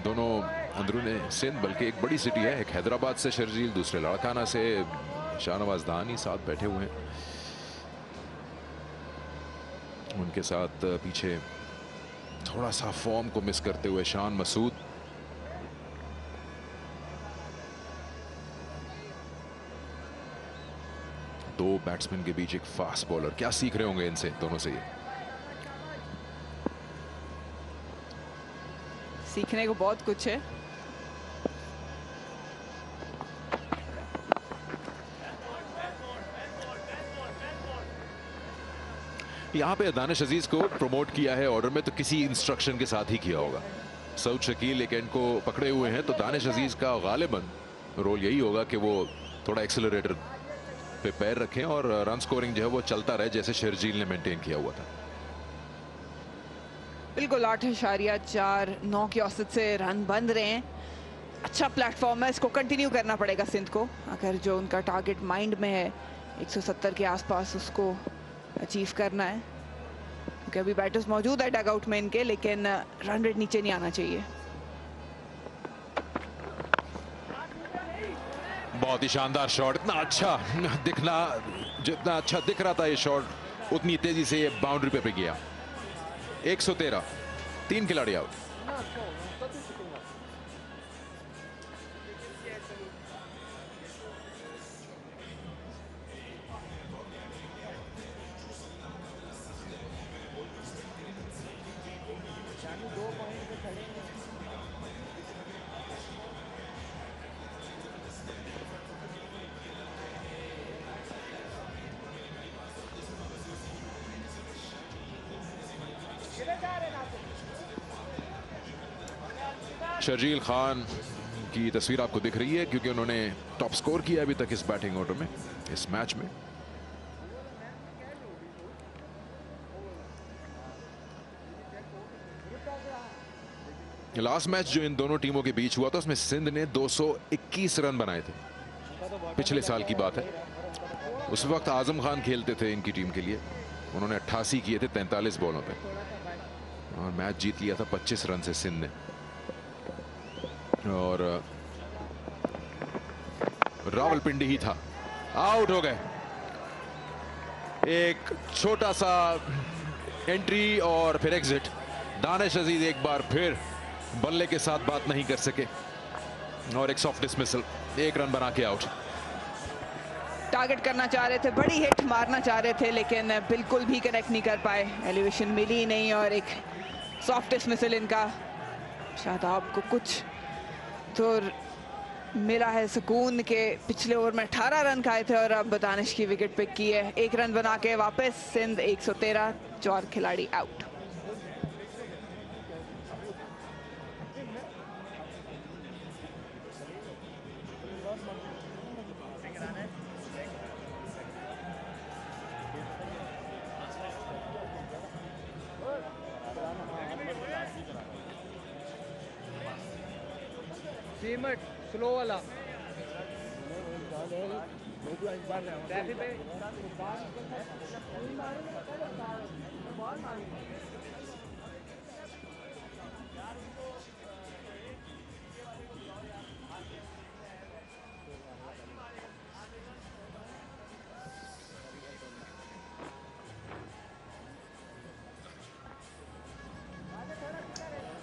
[SPEAKER 1] दोनों अंदरूने सिंध, बल्कि एक बड़ी सिटी है, एक हैदराबाद से शर्जील, दूसरे लाड़काना से शाहनवाज दानी साथ बैठे हुए हैं। उनके साथ पीछे थोड़ा सा फॉर्म को मिस करते हुए शान मसूद। दो बैट्समैन के बीच एक फास्ट बॉलर, क्या सीख रहे होंगे इनसे दोनों से ये।
[SPEAKER 3] सीखने को बहुत कुछ है।
[SPEAKER 1] यहाँ पे दानिश अजीज को प्रमोट किया है ऑर्डर में, तो किसी इंस्ट्रक्शन के साथ ही किया होगा। सऊद शकील एक एंड को पकड़े हुए हैं, तो दानिश अजीज का गालिबन रोल यही होगा कि वो थोड़ा एक्सेलरेटर पे पैर रखें और रन स्कोरिंग जो है वो चलता रहे, जैसे शर्जील ने मेंटेन किया हुआ था।
[SPEAKER 3] बिल्कुल 8.49 की औसत से रन बन रहे हैं। अच्छा प्लेटफॉर्म है, इसको कंटिन्यू करना पड़ेगा सिंध को, अगर जो उनका टारगेट माइंड में है 170 के आसपास उसको अचीव करना है। क्योंकि अभी बैटर्स मौजूद है डगआउट में इनके, लेकिन रन रेट नीचे नहीं आना चाहिए।
[SPEAKER 1] बहुत ही शानदार शॉट, इतना अच्छा दिखना, जितना अच्छा दिख रहा था ये शॉट उतनी तेजी से ये बाउंड्री पे गया। 113, 3 खिलाड़ी आउट। शर्जील खान की तस्वीर आपको दिख रही है क्योंकि उन्होंने टॉप स्कोर किया अभी तक इस बैटिंग ऑर्डर में, इस मैच में। लास्ट मैच जो इन दोनों टीमों के बीच हुआ था उसमें सिंध ने 221 रन बनाए थे, पिछले साल की बात है। उस वक्त आजम खान खेलते थे इनकी टीम के लिए, उन्होंने 88 किए थे 43 बॉलों पे और मैच जीत लिया था 25 रन से सिंध ने। और रावलपिंडी ही था, आउट हो गए। एक छोटा सा एंट्री और फिर एग्जिट। दानिश अजीज एक बार फिर बल्ले के साथ बात नहीं कर सके और एक सॉफ्ट डिसमिसल, 1 रन बना के आउट।
[SPEAKER 3] टारगेट करना चाह रहे थे, बड़ी हिट मारना चाह रहे थे लेकिन बिल्कुल भी कनेक्ट नहीं कर पाए, एलिवेशन मिली नहीं और एक सॉफ्ट डिसमिसल इनका। शादाब को कुछ तो मिला है सुकून के, पिछले ओवर में 18 रन खाए थे और अब दानिश की विकेट पिक की है। 1 रन बना के वापस सिंध 113, 4 खिलाड़ी आउट।
[SPEAKER 7] स्लो वाला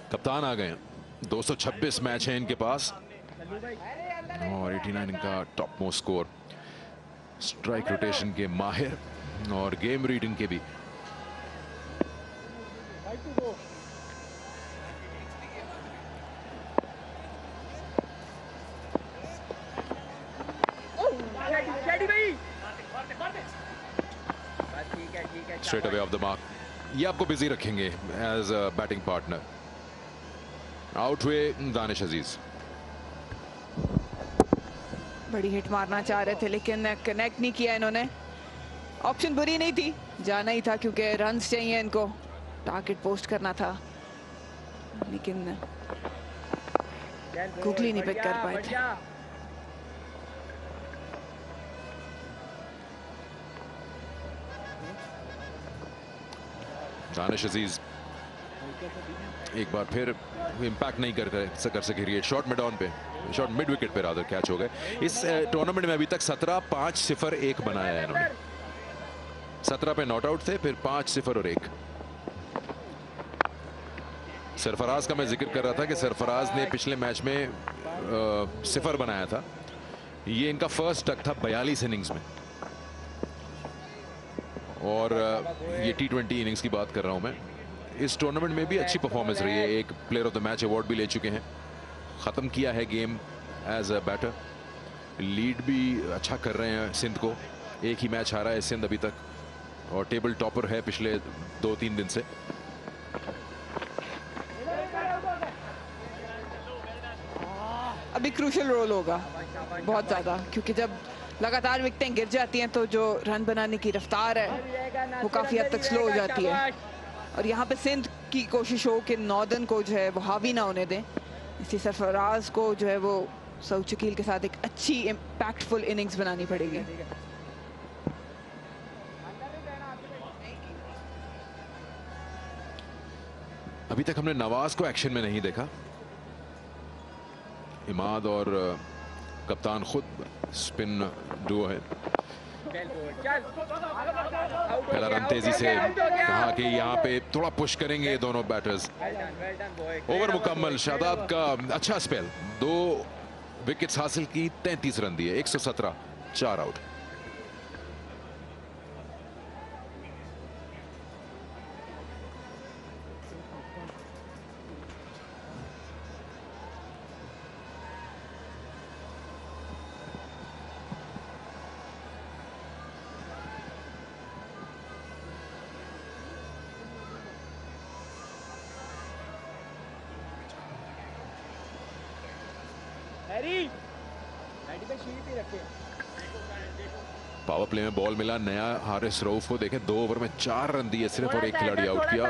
[SPEAKER 1] कप्तान आ गए, 226 मैच है इनके पास और 89 इनका top most score. Strike rotation के माहिर और गेम रीडिंग के भी। Straight away off the mark, ये आपको बिजी रखेंगे as a batting partner. Out हुए दानिश अजीज।
[SPEAKER 3] बड़ी हिट मारना चाह रहे थे लेकिन कनेक्ट नहीं किया इन्होंने। ऑप्शन बुरी नहीं थी, जाना ही था क्योंकि रन्स चाहिए इनको, टारगेट पोस्ट करना था लेकिन कुकली नहीं पिक कर पाए थे।
[SPEAKER 1] दानिश अजीज एक बार फिर इम्पैक्ट नहीं कर सके। क्रिएट शॉट मिड ऑन पे, शॉट मिड विकेट पे रादर कैच हो गए। इस टूर्नामेंट में अभी तक 17, 5, 0, 1 बनाया है इन्होंने। 17 पे नॉट आउट थे, फिर 5, 0 और 1। सरफराज का मैं जिक्र कर रहा था कि सरफराज ने पिछले मैच में 0 बनाया था। ये इनका फर्स्ट टक था 42 इनिंग्स में और ये T20 इनिंग्स की बात कर रहा हूं मैं। इस टूर्नामेंट में भी अच्छी परफॉर्मेंस रही है, एक player of the match award भी ले चुके हैं, ख़त्म किया है game as a batter. Lead भी अच्छा कर रहे हैं सिंध को, एक ही मैच हारा है सिंध अभी तक और टेबल टॉपर है पिछले 2-3 दिन से।
[SPEAKER 3] अभी क्रूशल रोल होगा बहुत ज़्यादा, क्योंकि जब लगातार विकेटें गिर जाती हैं तो जो रन बनाने की रफ्तार है वो काफ़ी हद तक स्लो हो जाती है और यहाँ पे सिंध की कोशिश हो कि नॉर्दर्न को जो है वो हावी ना होने दें, इसलिए सरफराज को जो है वो सऊद शकील के साथ एक अच्छी इम्पैक्टफुल इनिंग्स बनानी पड़ेगी।
[SPEAKER 1] अभी तक हमने नवाज को एक्शन में नहीं देखा। इमाद और कप्तान खुद स्पिन डुओ है। पहला रन तेजी से कहा कि यहाँ पे थोड़ा पुश करेंगे ये दोनों बैटर्स। ओवर मुकम्मल, शादाब का अच्छा स्पेल, 2 विकेट्स हासिल की, 33 रन दिए, 117, 4 आउट। पावर प्ले में बॉल मिला नया हारिस रऊफ को। देखें 2 ओवर में 4 रन दिए सिर्फ और एक खिलाड़ी आउट किया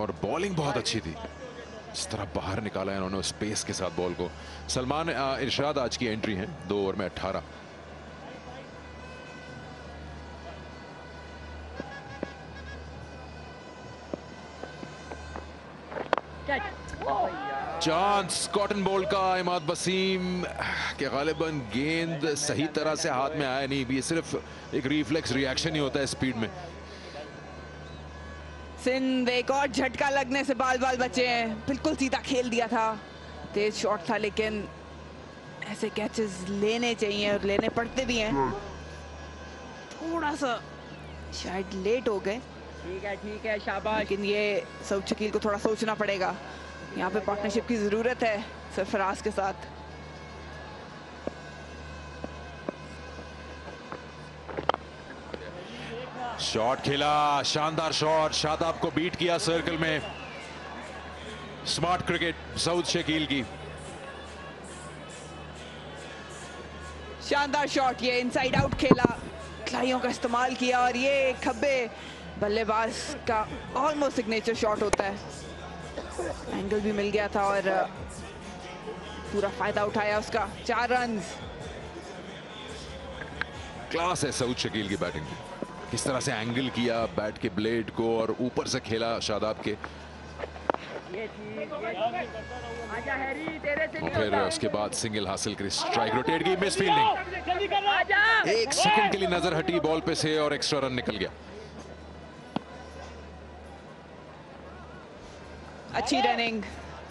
[SPEAKER 1] और बॉलिंग बहुत अच्छी थी। इस तरह बाहर निकाला है इन्होंने स्पेस के साथ बॉल को। सलमान इरशाद आज की एंट्री है 2 ओवर में 18। चांस कॉटन बॉल का इमाद वसीम के गालिबन गेंद सही तरह से हाथ में आया नहीं। ये सिर्फ एक रिफ्लेक्स रिएक्शन ही होता है स्पीड में।
[SPEAKER 3] सिंध एक और झटका लगने से बाल बाल बचे हैं। बिल्कुल सीधा खेल दिया था, तेज शॉट था, लेकिन ऐसे कैचेस लेने चाहिए और लेने पड़ते भी हैं। थोड़ा सा शायद लेट हो गए।
[SPEAKER 7] ठीक है शाबाश।
[SPEAKER 3] लेकिन ये सऊद शकील को थोड़ा सोचना पड़ेगा। यहाँ पे पार्टनरशिप की जरूरत है सरफराज के साथ।
[SPEAKER 1] शॉट खेला, शानदार शॉट, शादाब को बीट किया सर्कल में। स्मार्ट क्रिकेट सऊद शकील की।
[SPEAKER 3] शानदार शॉट, ये इनसाइड आउट खेला, खिलाड़ियों का इस्तेमाल किया और ये खब्बे बल्लेबाज का ऑलमोस्ट सिग्नेचर शॉट होता है। एंगल भी मिल गया था और पूरा फायदा उठाया उसका। 4 रन।
[SPEAKER 1] क्लास है सऊद शकील की बैटिंग में। किस तरह से एंगल किया बैट के ब्लेड को और ऊपर से खेला शादाब के। और फिर उसके बाद सिंगल हासिल करी, स्ट्राइक रोटेट की, मिस फील्डिंग। 1 सेकंड के लिए नजर हटी बॉल पे से और एक्स्ट्रा रन निकल गया।
[SPEAKER 3] अच्छी रनिंग,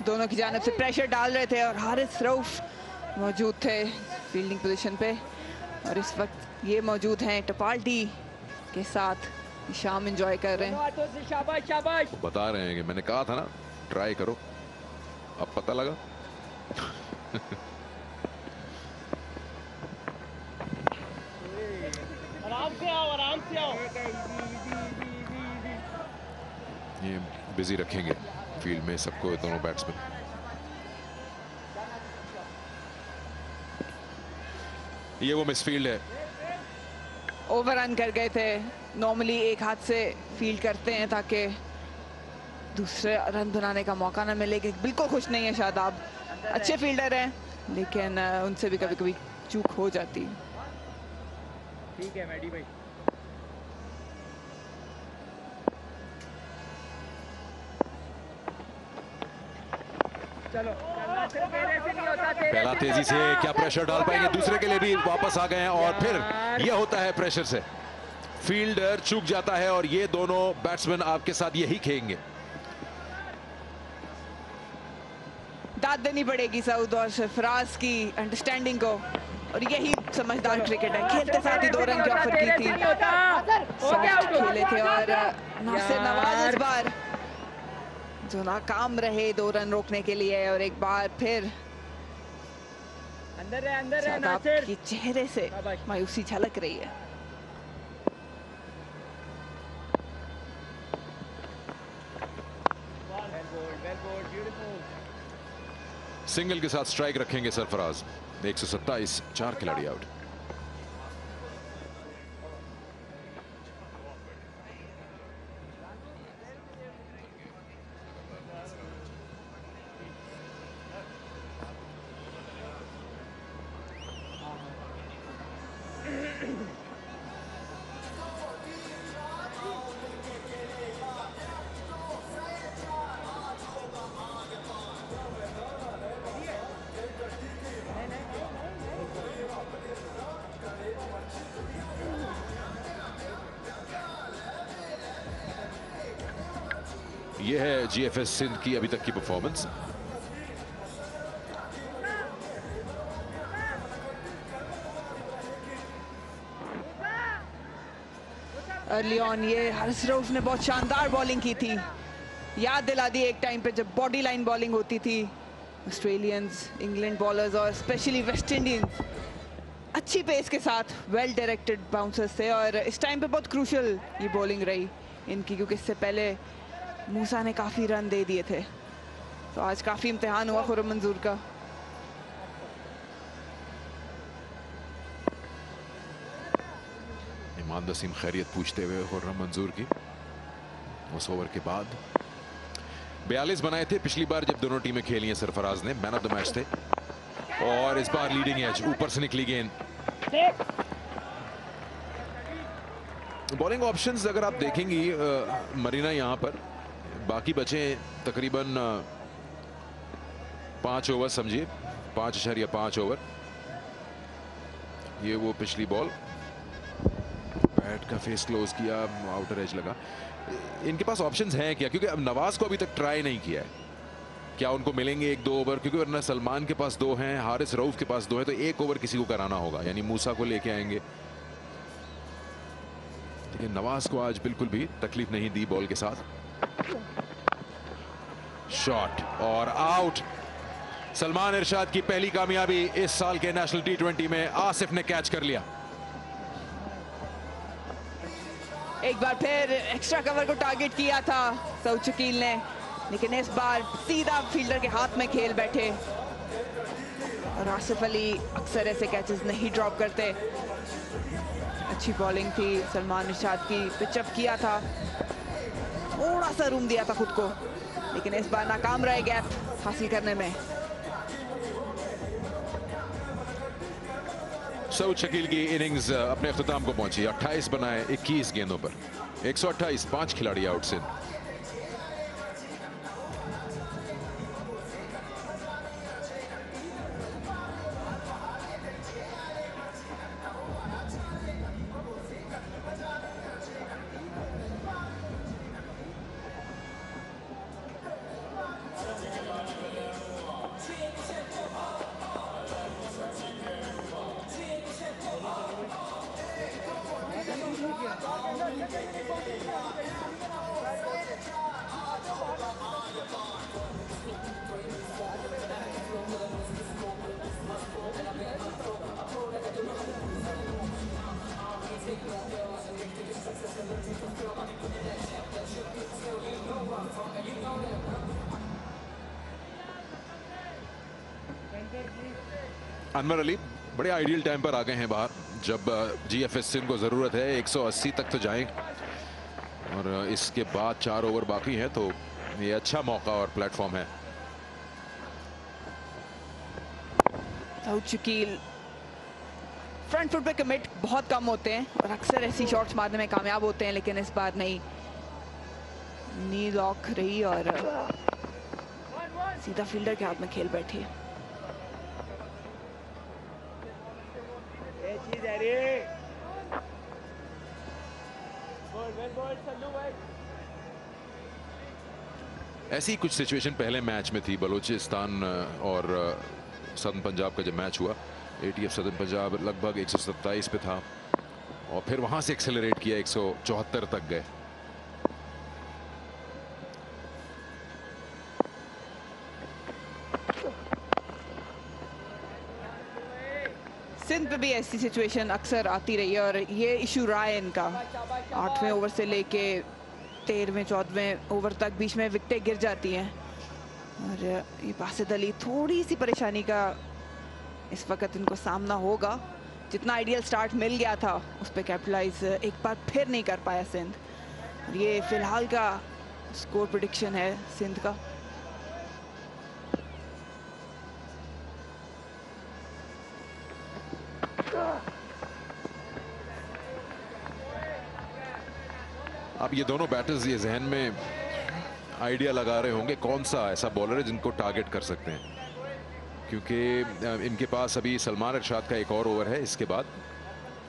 [SPEAKER 3] दोनों की जानिब से प्रेशर डाल रहे थे और हारिस रऊफ मौजूद थे फील्डिंग पोजीशन पे और इस वक्त ये मौजूद हैं टपाल्टी के साथ। शाम एंजॉय कर रहे हैं।
[SPEAKER 7] शाबाश शाबाश।
[SPEAKER 1] बता रहे हैं कि मैंने कहा था ना ट्राई करो, अब पता लगा।
[SPEAKER 7] आराम से आओ, आराम से आओ।
[SPEAKER 1] ये बिजी रखेंगे फील्ड में सबको, दोनों बैट्समैन। ये वो मिसफील्ड है।
[SPEAKER 3] ओवर रन कर गए थे। नॉर्मली एक हाथ से फील्ड करते हैं ताकि दूसरे रन बनाने का मौका ना मिले। बिल्कुल खुश नहीं है शादाब, अच्छे फील्डर हैं लेकिन उनसे भी कभी कभी चूक हो जाती है।
[SPEAKER 7] ठीक है मैडी भाई। चलो
[SPEAKER 1] पहला तेजी से क्या प्रेशर डाल पाएंगे, दूसरे के लिए भी वापस आ गए हैं और फिर यह होता है प्रेशर से फील्डर चूक जाता है और ये दोनों बैट्समैन आपके साथ यही खेलेंगे।
[SPEAKER 3] दाद देनी पड़ेगी सऊद और सरफराज की अंडरस्टैंडिंग को और यही समझदार क्रिकेट है। खेलते साथ ही 2 रन की ऑफर की थी, सॉफ्ट खेले थे और नासिर नवाज इस बार जो नाकाम रहे 2 रन रोकने के लिए और एक बार फिर
[SPEAKER 7] अंदर है
[SPEAKER 3] नासिर के चेहरे से मायूसी झलक रही है।
[SPEAKER 1] सिंगल के साथ स्ट्राइक रखेंगे सरफराज। 127, 4 खिलाड़ी आउट। ये है जीएफएस सिंध की अभी तक की परफॉर्मेंस।
[SPEAKER 3] अर्ली ऑन ये हारिस रऊफ ने बहुत शानदार बॉलिंग की थी, याद दिला दी एक टाइम पे जब बॉडी लाइन बॉलिंग होती थी। ऑस्ट्रेलियंस, इंग्लैंड बॉलर्स और स्पेशली वेस्ट इंडीज अच्छी पेस के साथ वेल डायरेक्टेड बाउंसर्स थे और इस टाइम पे बहुत क्रूशियल ये बॉलिंग रही इनकी, क्योंकि इससे पहले मूसा ने काफ़ी रन दे दिए थे। तो आज काफ़ी इम्तिहान हुआ खुर्रम मंजूर का।
[SPEAKER 1] सलमान वसीम खैरियत पूछते हुए खुर्रम मंजूर की उस ओवर के बाद 42 बनाए थे पिछली बार जब दोनों टीमें खेली हैं। सरफराज ने मैन ऑफ द मैच थे और इस बार लीडिंग एज, ऊपर से निकली गेंद। बॉलिंग ऑप्शंस अगर आप देखेंगी मरीना यहां पर बाकी बचे तकरीबन 5 ओवर, समझिए 5.5 ओवर। ये वो पिछली बॉल, बैट का फेस क्लोज किया, आउटर एज लगा। इनके पास ऑप्शंस हैं क्या, क्योंकि अब नवाज को अभी तक ट्राई नहीं किया है, क्या उनको मिलेंगे 1-2 ओवर, क्योंकि वरना सलमान के पास 2 हैं, हारिस रऊफ के पास 2 हैं, तो 1 ओवर किसी को कराना होगा, यानी मूसा को लेके आएंगे। लेकिन नवाज को आज बिल्कुल भी तकलीफ नहीं दी बॉल के साथ। शॉट और आउट। सलमान इरशाद की पहली कामयाबी इस साल के नेशनल T20 में। आसिफ ने कैच कर लिया।
[SPEAKER 3] एक बार फिर एक्स्ट्रा कवर को टारगेट किया था सऊद शकील ने, लेकिन इस बार सीधा फील्डर के हाथ में खेल बैठे। और आसिफ अली अक्सर ऐसे कैचेस नहीं ड्रॉप करते। अच्छी बॉलिंग थी सलमान इरशाद की, पिचअप किया था, थोड़ा सा रूम दिया था खुद को, लेकिन इस बार नाकाम रहे गैप हासिल करने में।
[SPEAKER 1] सऊद शकील की इनिंग्स अपने अख्ताम को पहुंची। 28 बनाए 21 गेंदों पर, 128, 5 खिलाड़ी आउट सिंध। अनवर अली बड़े आइडियल टाइम पर आ गए हैं बाहर, जब GFS सिंध को जरूरत है 180 तक तो जाएं, और इसके बाद 4 ओवर बाकी हैं, तो ये अच्छा मौका और प्लेटफॉर्म है।
[SPEAKER 3] सऊद शकील फ्रंट फुट पे कमिट बहुत कम होते हैं और अक्सर ऐसी शॉट्स मारने में कामयाब होते हैं, लेकिन इस बार नहीं, नी लॉक रही और सीधा फील्डर के हाथ में खेल बैठी।
[SPEAKER 1] ऐसी कुछ सिचुएशन पहले मैच में थी, बलूचिस्तान और सदर्न पंजाब का जब मैच हुआ। ATF सदर्न पंजाब लगभग 127 पे था और फिर वहां से एक्सेलरेट किया, 174 तक गए।
[SPEAKER 3] सिंध पे भी ऐसी सिचुएशन अक्सर आती रही है और ये इशू रहा है इनका। 8वें ओवर से लेके 13वें 14वें ओवर तक बीच में विकेटें गिर जाती हैं और ये बासित अली थोड़ी सी परेशानी का इस वक्त इनको सामना होगा। जितना आइडियल स्टार्ट मिल गया था उस पर कैपिटलाइज एक बार फिर नहीं कर पाया सिंध। ये फिलहाल का स्कोर प्रेडिक्शन है सिंध का।
[SPEAKER 1] अब ये दोनों बैटर्स ये जहन में आइडिया लगा रहे होंगे कौन सा ऐसा बॉलर है जिनको टारगेट कर सकते हैं, क्योंकि इनके पास अभी सलमान इरशाद का एक और ओवर है, इसके बाद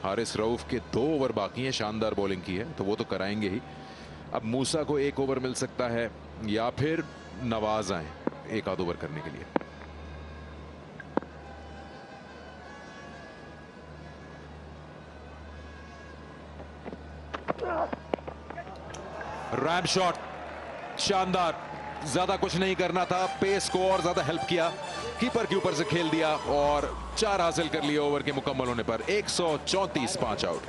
[SPEAKER 1] हारिस रऊफ के 2 ओवर बाकी हैं। शानदार बॉलिंग की है तो वो तो कराएंगे ही। अब मूसा को 1 ओवर मिल सकता है या फिर नवाज आए 1 आध ओवर करने के लिए। रैम शॉट शानदार, ज्यादा कुछ नहीं करना था, पेस को और ज्यादा हेल्प किया, कीपर के ऊपर से खेल दिया और 4 हासिल कर लिए ओवर के मुकम्मल होने पर। 134, 5 out.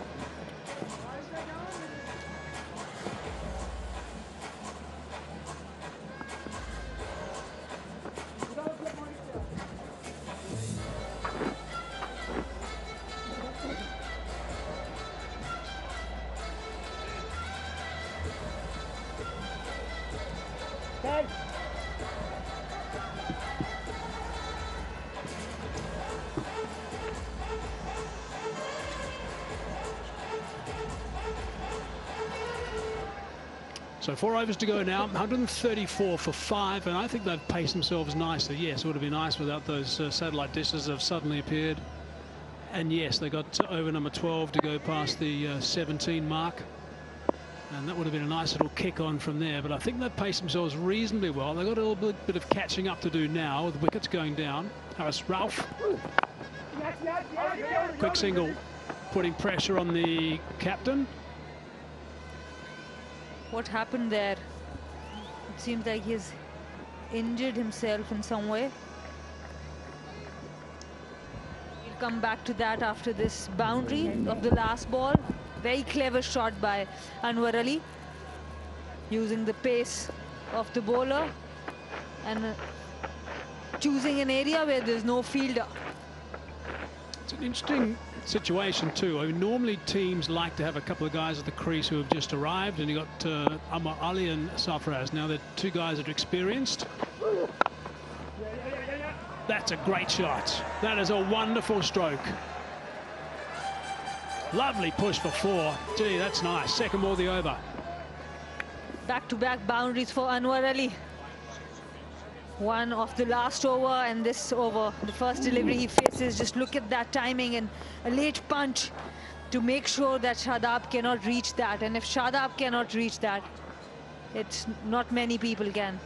[SPEAKER 4] So 4 overs to go now, 134 for 5, and I think they've paced themselves nicely. Yes, it would have been nice without those satellite dishes that have suddenly appeared. And yes, they got over number 12 to go past the 17 mark. And that would have been a nice little kick on from there. But I think they've paced themselves reasonably well. They've got a little bit of catching up to do now with the wickets going down. Harris Ralph. Quick single, putting pressure on the captain.
[SPEAKER 8] What happened there? It seems like he's injured himself in some way. We'll come back to that after this boundary of the last ball. Very clever shot by Anwar Ali, using the pace of the bowler and choosing an area where there's no fielder.
[SPEAKER 4] It's an interesting situation too. I mean, normally teams like to have a couple of guys at the crease who have just arrived, and you got Anwar Ali and Sarfaraz. Now they're two guys that are experienced. That's a great shot. That is a wonderful stroke. Lovely push for 4. Gee, that's nice. Second ball of the over.
[SPEAKER 8] Back-to-back boundaries for Anwar Ali. One of the last over, and this over, the first delivery he faces. Just look at that timing and a late punch to make sure that Shadab cannot reach that. And if Shadab cannot reach that, it's not many people can.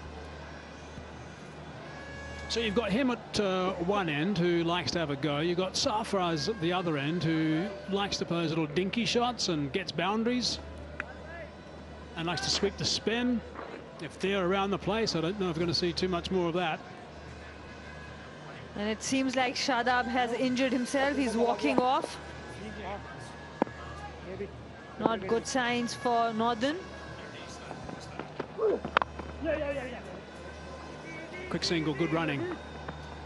[SPEAKER 4] So you've got him at one end who likes to have a go. You've got Sarfaraz at the other end who likes to pose little dinky shots and gets boundaries and likes to sweep the spin. If they're around the place, I don't know if we're going to see too much more of that.
[SPEAKER 8] And it seems like Shadab has injured himself. He's walking off. Not good signs for Northern.
[SPEAKER 4] Quick single, good running.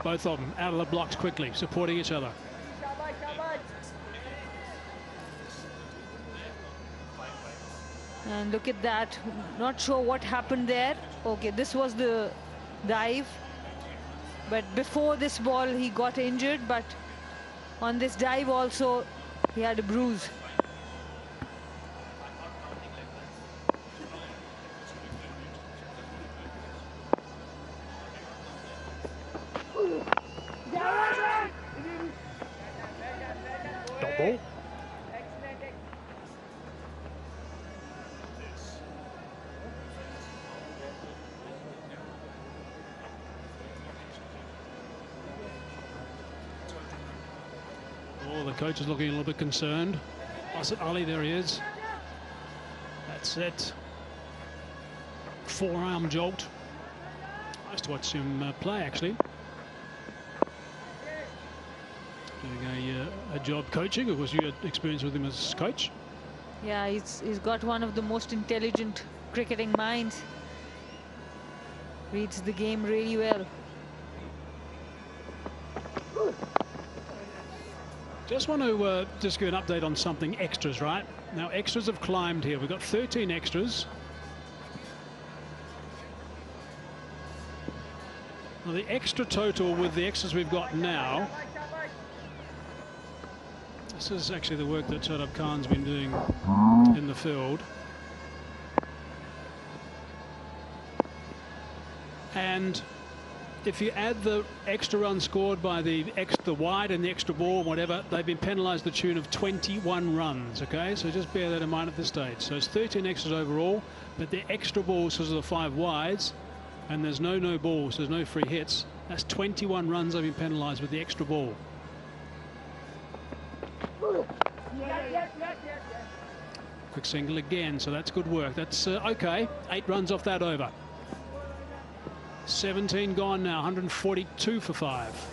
[SPEAKER 4] Both of them out of the blocks quickly, supporting each other.
[SPEAKER 8] And look at that. Not sure what happened there. Okay, this was the dive. But before this ball, he got injured. But on this dive also, he had a bruise.
[SPEAKER 4] Dot ball. Oh, the coach is looking a little bit concerned. Asad Ali, there he is. That's it. Forearm jolt. Nice to watch him play, actually. Doing a job coaching. Of course, you had experience with him as coach.
[SPEAKER 8] Yeah, he's got one of the most intelligent cricketing minds. Reads the game really well.
[SPEAKER 4] Just want to just give an update on something extras, right? Now, extras have climbed here. We've got 13 extras. Now, the extra total with the extras we've got now. This is actually the work that Shadab Khan's been doing in the field. And if you add the extra run scored by the wide and the extra ball, whatever, they've been penalised the tune of 21 runs, okay? So just bear that in mind at this stage. So it's 13 extras overall, but the extra balls because of the 5 wides, and there's no balls, there's no free hits. That's 21 runs they've been penalised with the extra ball. Quick single again, so that's good work. That's okay. 8 runs off that over. 17 gone now, 142 for 5.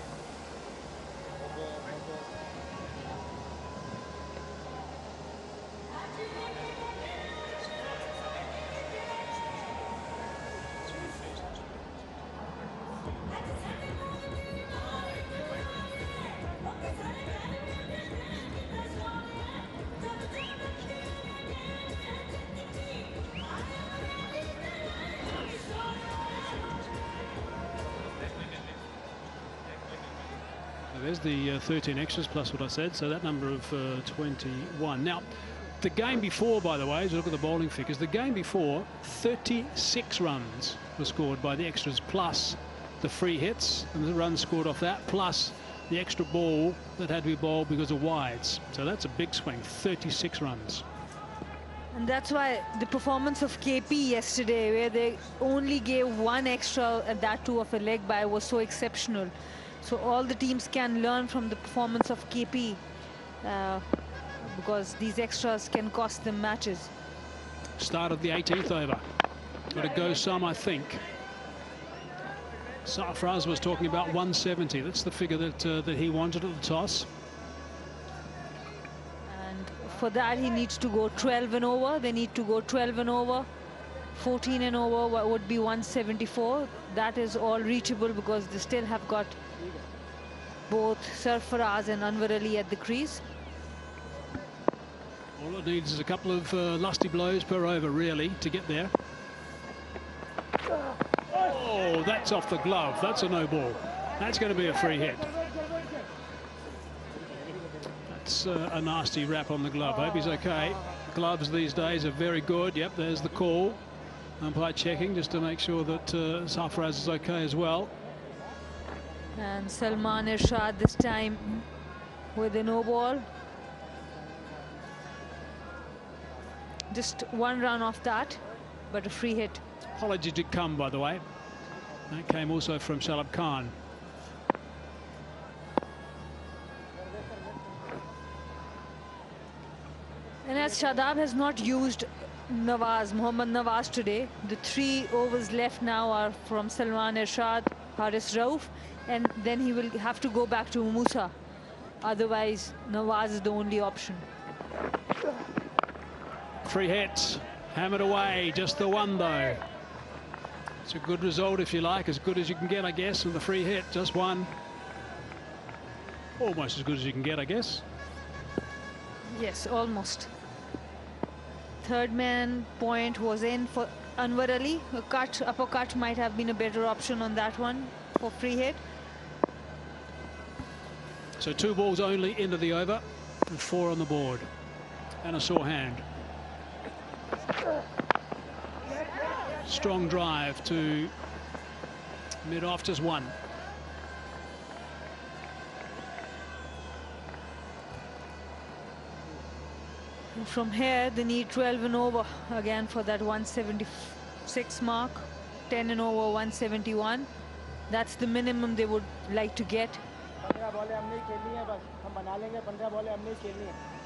[SPEAKER 4] There's the 13 extras plus what I said, so that number of 21. Now, The game before, by the way, as you look at the bowling figures, the game before, 36 runs were scored by the extras, plus the free hits and the runs scored off that, plus the extra ball that had to be bowled because of wides. So that's a big swing, 36 runs.
[SPEAKER 8] And that's why the performance of KP yesterday, where they only gave one extra, and that too of a leg by, was so exceptional. So all the teams can learn from the performance of KP, because these extras can cost them matches.
[SPEAKER 4] Start of the 18th over. Got to go some, I think. Sarfraz was talking about 170. That's the figure that he wanted at the toss.
[SPEAKER 8] For that, he needs to go 12 and over. They need to go 12 and over. 14 and over would be 174. That is all reachable because they still have got both Sarfaraz and Anwar Ali at the crease.
[SPEAKER 4] All it needs is a couple of lusty blows per over, really, to get there. Oh, that's off the glove. That's a no ball. That's going to be a free hit. That's a nasty wrap on the glove. Hope he's okay. Gloves these days are very good. Yep, there's the call. Umpire checking just to make sure that Sarfaraz is okay as well.
[SPEAKER 8] And Salman Irshad this time with a no ball. Just one run off that, but a free hit.
[SPEAKER 4] Apology did come, by the way. That came also from Shalab Khan.
[SPEAKER 8] And as Shadab has not used Mohammad Nawaz today, the 3 overs left now are from Salman Irshad, Haris Rauf, and then he will have to go back to Musa. Otherwise, Nawaz is the only option.
[SPEAKER 4] Free hit, hammered away, just the one though. It's a good result, if you like, as good as you can get, I guess, with the free hit, just one. Almost as good as you can get, I guess.
[SPEAKER 8] Yes, almost. Third man point was in for Anwar Ali. A cut, uppercut might have been a better option on that one for free hit.
[SPEAKER 4] So 2 balls only into the over and 4 on the board. And a sore hand. Strong drive to mid-off, just 1.
[SPEAKER 8] From here, they need 12 and over again for that 176 mark. 10 and over 171. That's the minimum they would like to get.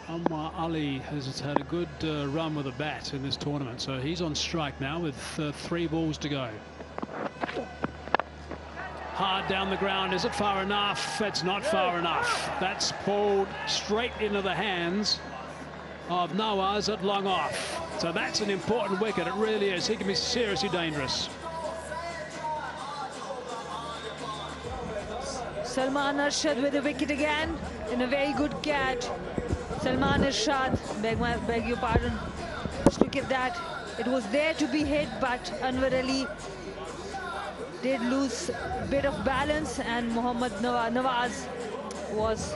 [SPEAKER 4] Anwar Ali has had a good run with a bat in this tournament, so he's on strike now with 3 balls to go. Hard down the ground. Is it far enough? It's not far enough. That's pulled straight into the hands of Nawaz at long off. So that's an important wicket. It really is. He can be seriously dangerous.
[SPEAKER 8] Salman Irshad with a wicket again in a very good catch. Salman Irshad, beg your pardon. Just look at that. It was there to be hit, but Anwar Ali did lose a bit of balance, and Mohammad Nawaz was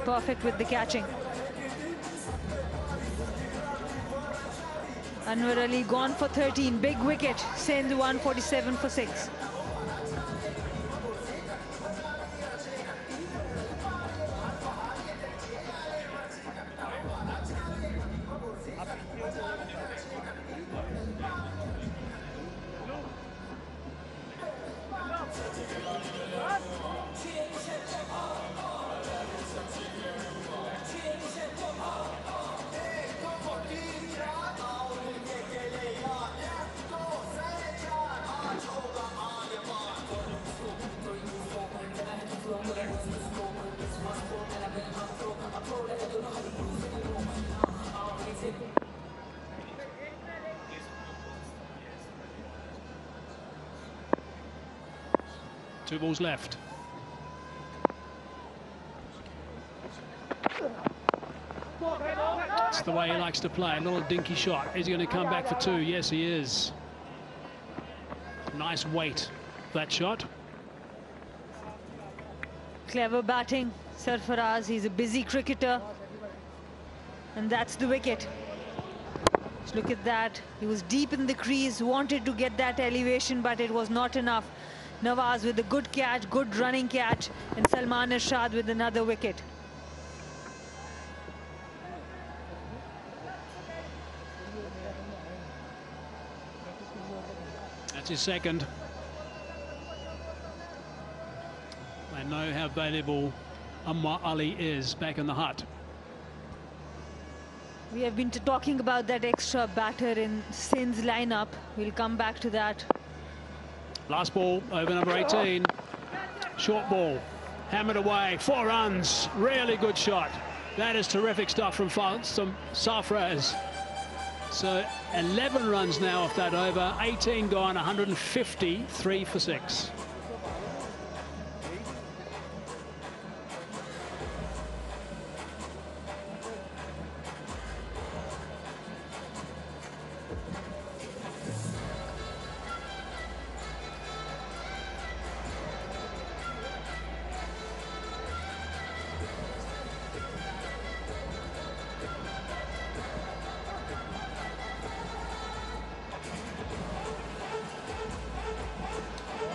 [SPEAKER 8] perfect with the catching. Anwar Ali gone for 13, big wicket. Sindh 147 for 6.
[SPEAKER 4] Two balls left. That's the way he likes to play. A little dinky shot. Is he going to come back for 2? Yes, he is. Nice weight, that shot.
[SPEAKER 8] Clever batting. Sarfaraz, he's a busy cricketer. And that's the wicket. Just look at that. He was deep in the crease, wanted to get that elevation, but it was not enough. Nawaz with a good catch, good running catch, and Salman Irshad with another wicket.
[SPEAKER 4] That's his second. They know how valuable Ammar Ali is back in the hut.
[SPEAKER 8] We have been talking about that extra batter in Sindh's lineup. We'll come back to that.
[SPEAKER 4] Last ball over number 18. Short ball. Hammered away. 4 runs. Really good shot. That is terrific stuff from Sarfraz. So 11 runs now off that over. 18 gone. 150. 3 for 6.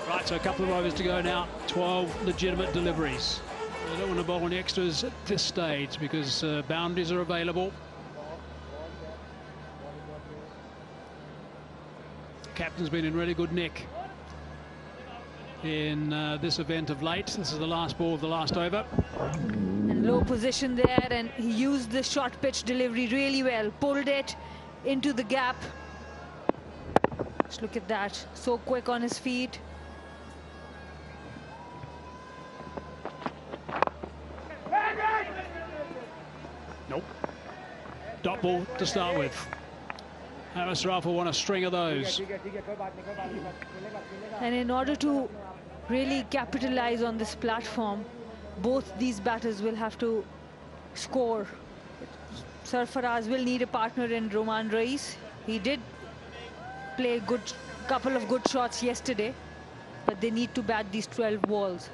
[SPEAKER 4] Right, so a couple of overs to go now. 12 legitimate deliveries. They don't want to bowl any extras at this stage because boundaries are available. Captain's been in really good nick in this event of late. This is the last ball of the last over.
[SPEAKER 8] And low position there, and he used the short pitch delivery really well. Pulled it into the gap. Just look at that. So quick on his feet.
[SPEAKER 4] Nope. Dot ball to start with. Haris Rauf will want a string of those.
[SPEAKER 8] And in order to really capitalize on this platform, both these batters will have to score. Sarfaraz will need a partner in Roman Reis. He did play a couple of good shots yesterday, but they need to bat these 12 balls.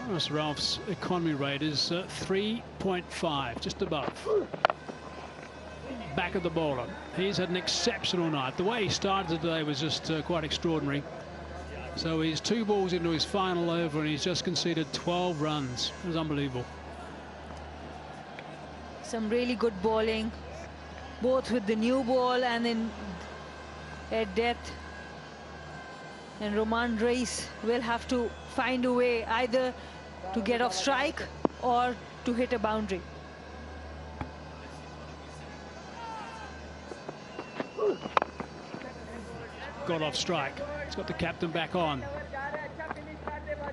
[SPEAKER 4] Haris Rauf's economy rate is 3.5, just above. Back of the bowler. He's had an exceptional night. The way he started today was just quite extraordinary. So he's 2 balls into his final over and he's just conceded 12 runs. It was unbelievable.
[SPEAKER 8] Some really good bowling, both with the new ball and in at death. And Roman Reis will have to find a way either to get off strike or to hit a boundary.
[SPEAKER 4] Got off strike. It's got the captain back on.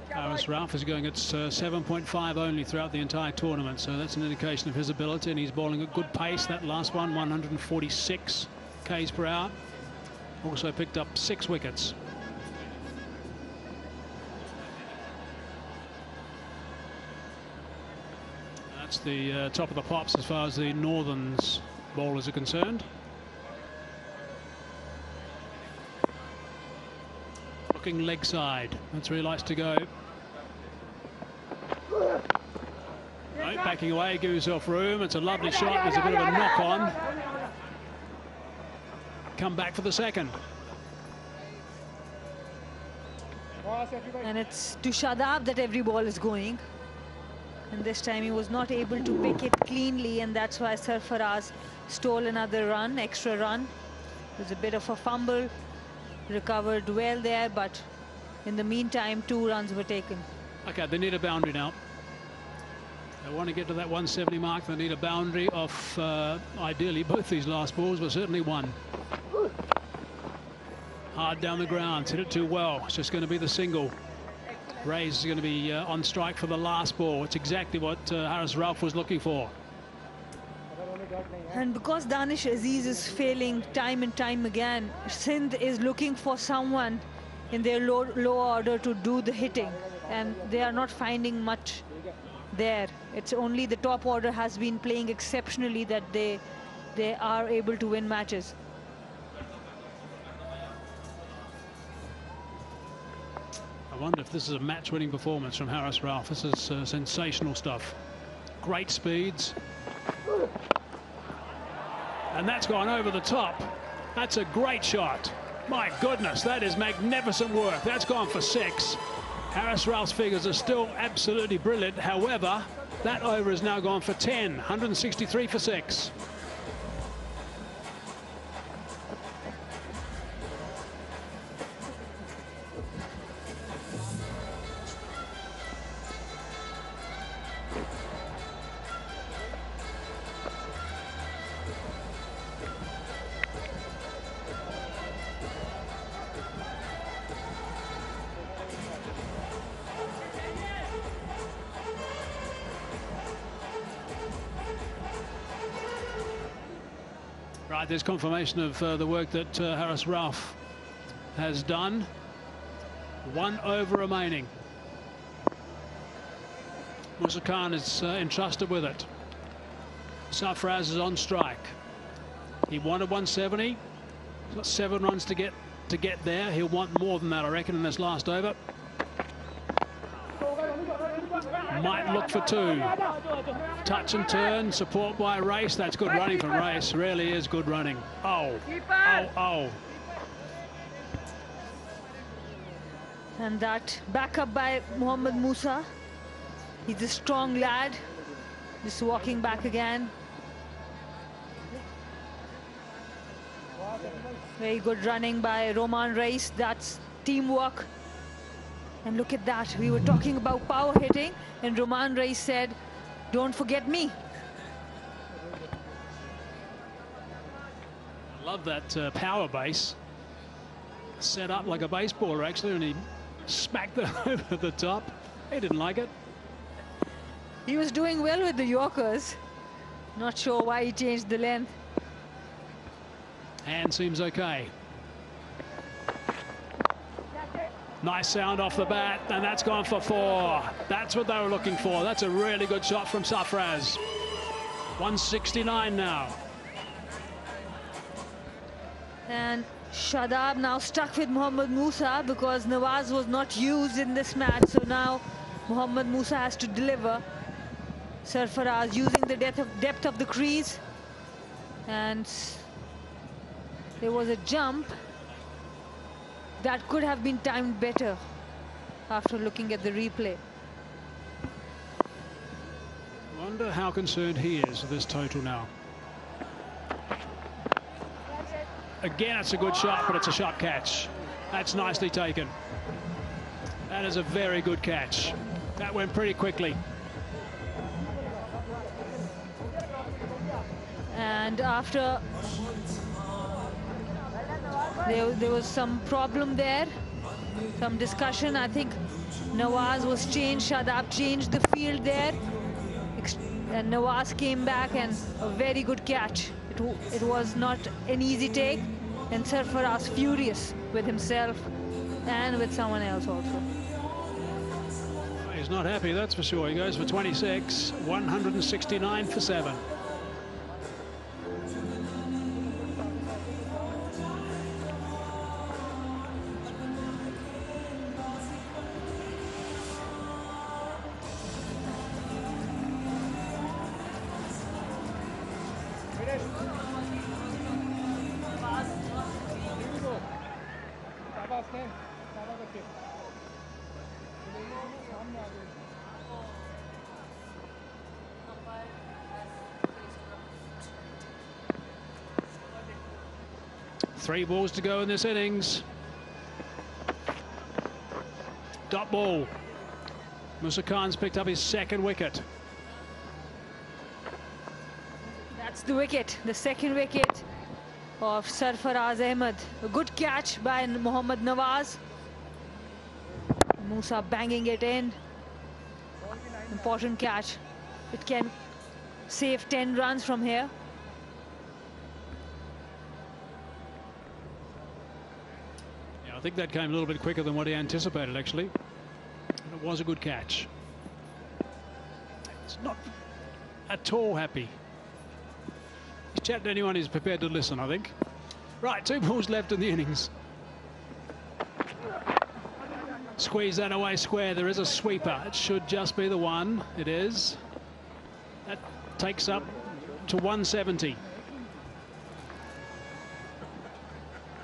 [SPEAKER 4] Haris Rauf is going at 7.5 only throughout the entire tournament, so that's an indication of his ability, and he's bowling at good pace. That last one, 146 k's per hour. Also picked up 6 wickets. That's the top of the pops as far as the Northerns bowlers are concerned. Looking leg side. That's where he likes to go. Right, backing away, give himself room. It's a lovely shot. There's a bit of a knock on. Come back for the second.
[SPEAKER 8] And it's to Shadab that every ball is going. And this time he was not able to pick it cleanly, and that's why Sarfaraz stole another run, extra run. It was a bit of a fumble. Recovered well there, but in the meantime 2 runs were taken.
[SPEAKER 4] Okay, they need a boundary now. They want to get to that 170 mark. They need a boundary off ideally both these last balls, but certainly one. Hard down the ground, hit it too well. It's just going to be the single. Reis is going to be on strike for the last ball. It's exactly what Haris Rauf was looking for.
[SPEAKER 8] And because Danish Aziz is failing time and time again, Sindh is looking for someone in their low order to do the hitting, and they are not finding much there. It's only the top order has been playing exceptionally that they are able to win matches.
[SPEAKER 4] I wonder if this is a match-winning performance from Haris Rauf. This is sensational stuff. Great speeds. And that's gone over the top. That's a great shot. My goodness, that is magnificent work. That's gone for 6. Haris Rauf's figures are still absolutely brilliant. However, that over has now gone for 10. 163 for 6. Right, there's confirmation of the work that Haris Rauf has done. 1 over remaining. Musa Khan is entrusted with it. Sarfaraz is on strike. He wanted 170. He's got 7 runs to get there. He'll want more than that, I reckon, in this last over. Might look for 2. Touch and turn, support by Race. That's good running from Race. Really is good running. Oh, oh, oh.
[SPEAKER 8] And that backup by Mohammad Musa. He's a strong lad. Just walking back again. Very good running by Roman Race. That's teamwork. And look at that. We were talking about power hitting, and Roman Race said, "Don't forget me."
[SPEAKER 4] I love that power base. Set up like a baseballer, actually, and he smacked it over the top. He didn't like it.
[SPEAKER 8] He was doing well with the Yorkers. Not sure why he changed the length.
[SPEAKER 4] Hand seems okay. Nice sound off the bat, and that's gone for 4. That's what they were looking for. That's a really good shot from Sarfaraz. 169 now.
[SPEAKER 8] And Shadab now stuck with Mohammad Musa because Nawaz was not used in this match. So now Mohammad Musa has to deliver. Sarfaraz using the depth of the crease. And there was a jump that could have been timed better after looking at the replay.
[SPEAKER 4] Wonder how concerned he is with this total now. Again, it's a good shot, but it's a shot catch. That's nicely taken. That is a very good catch. That went pretty quickly.
[SPEAKER 8] And after there was some problem there, some discussion. I think Nawaz was changed, Shadab changed the field there. And Nawaz came back, and a very good catch. It was not an easy take, and Sarfaraz furious with himself and with someone else also.
[SPEAKER 4] He's not happy, that's for sure. He goes for 26, 169 for 7. Three balls to go in this innings. Dot ball. Musa Khan's picked up his 2nd wicket.
[SPEAKER 8] That's the wicket, the 2nd wicket of Sarfaraz Ahmed. A good catch by Mohammad Nawaz. Musa banging it in. Important catch. It can save 10 runs from here.
[SPEAKER 4] I think that came a little bit quicker than what he anticipated, actually. And it was a good catch. It's not at all happy. He's chatting to anyone who's prepared to listen, I think. Right, 2 balls left in the innings. Squeeze that away square. There is a sweeper. It should just be the one. It is. That takes up to 170.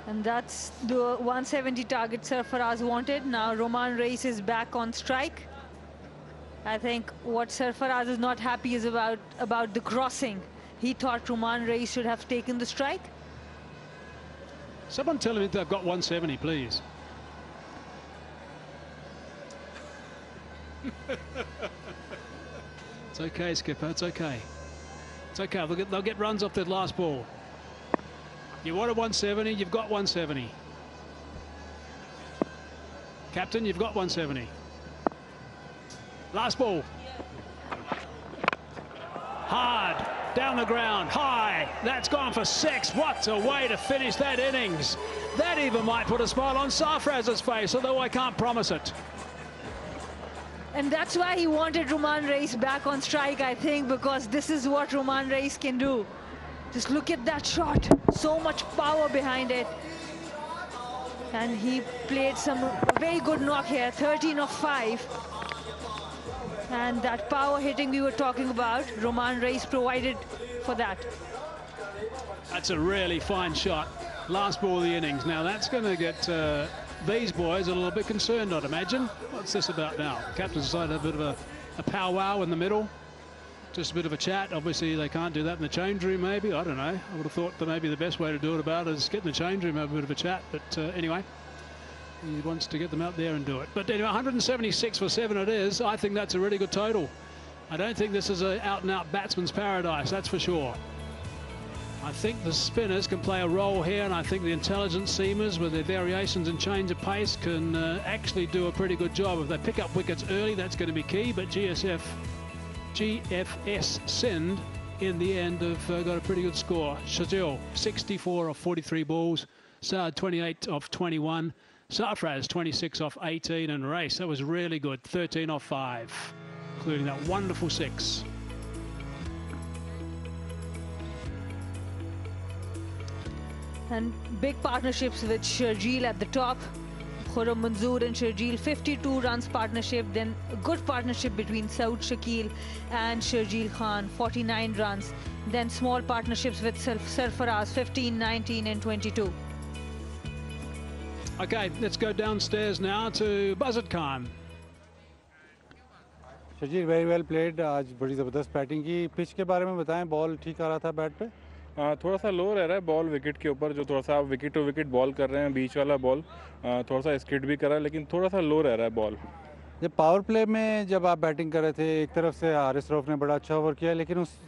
[SPEAKER 8] And that's the 170 target Sarfaraz wanted. Now Roman Reis is back on strike. I think what Sarfaraz is not happy is about the crossing. He thought Roman Reis should have taken the strike.
[SPEAKER 4] Someone tell him they've got 170, please. It's okay, Skipper. It's okay. It's okay. They'll get runs off that last ball. You wanted 170, you've got 170. Captain, you've got 170. Last ball. Hard. Down the ground. High. That's gone for 6. What a way to finish that innings. That even might put a smile on Sarfaraz's face, although I can't promise it.
[SPEAKER 8] And that's why he wanted Roman Reis back on strike, I think, because this is what Roman Reis can do. Just look at that shot. So much power behind it. And he played some very good knock here, 13 of 5. And that power hitting we were talking about, Roman Reis provided for that.
[SPEAKER 4] That's a really fine shot. Last ball of the innings. Now that's going to get these boys a little bit concerned, I'd imagine. What's this about now? The captain's decided a bit of a powwow in the middle. Just a bit of a chat. Obviously, they can't do that in the change room, maybe. I don't know. I would have thought that maybe the best way to do it about it is get in the change room, have a bit of a chat. But anyway, he wants to get them out there and do it. But anyway, 176 for 7 it is. I think that's a really good total. I don't think this is an out-and-out batsman's paradise, that's for sure. I think the spinners can play a role here, and I think the intelligent seamers with their variations and change of pace can actually do a pretty good job. If they pick up wickets early, that's going to be key. But GFS Sindh in the end have got a pretty good score. Shazil 64 off 43 balls, Saad 28 off 21, Sarfaraz 26 off 18, and Reis, that was really good, 13 off 5, including that wonderful 6.
[SPEAKER 8] And big partnerships with Sharjeel at the top. Khurram Manzoor and Sharjeel, 52 runs partnership. Then a good partnership between Saud Shakil and Sharjeel Khan, 49 runs. Then small partnerships with Sarfaraz, 15, 19 and 22.
[SPEAKER 4] Okay, let's go downstairs now to Buzzard Khan.
[SPEAKER 5] Sharjeel, very well played. आज बड़ी ज़बरदस्त batting की. Pitch के बारे में बताएं, ball ठीक आ रहा था बैट पे?
[SPEAKER 12] थोड़ा सा लो रह रहा है बॉल विकेट के ऊपर, जो थोड़ा सा आप विकेट टू विकेट बॉल कर रहे हैं, बीच वाला बॉल थोड़ा सा स्किड भी कर रहा है, लेकिन थोड़ा सा लो रह रहा है बॉल.
[SPEAKER 5] जब पावर प्ले में जब आप बैटिंग कर रहे थे, एक तरफ से हारिस रऊफ ने बड़ा अच्छा ओवर किया, लेकिन उस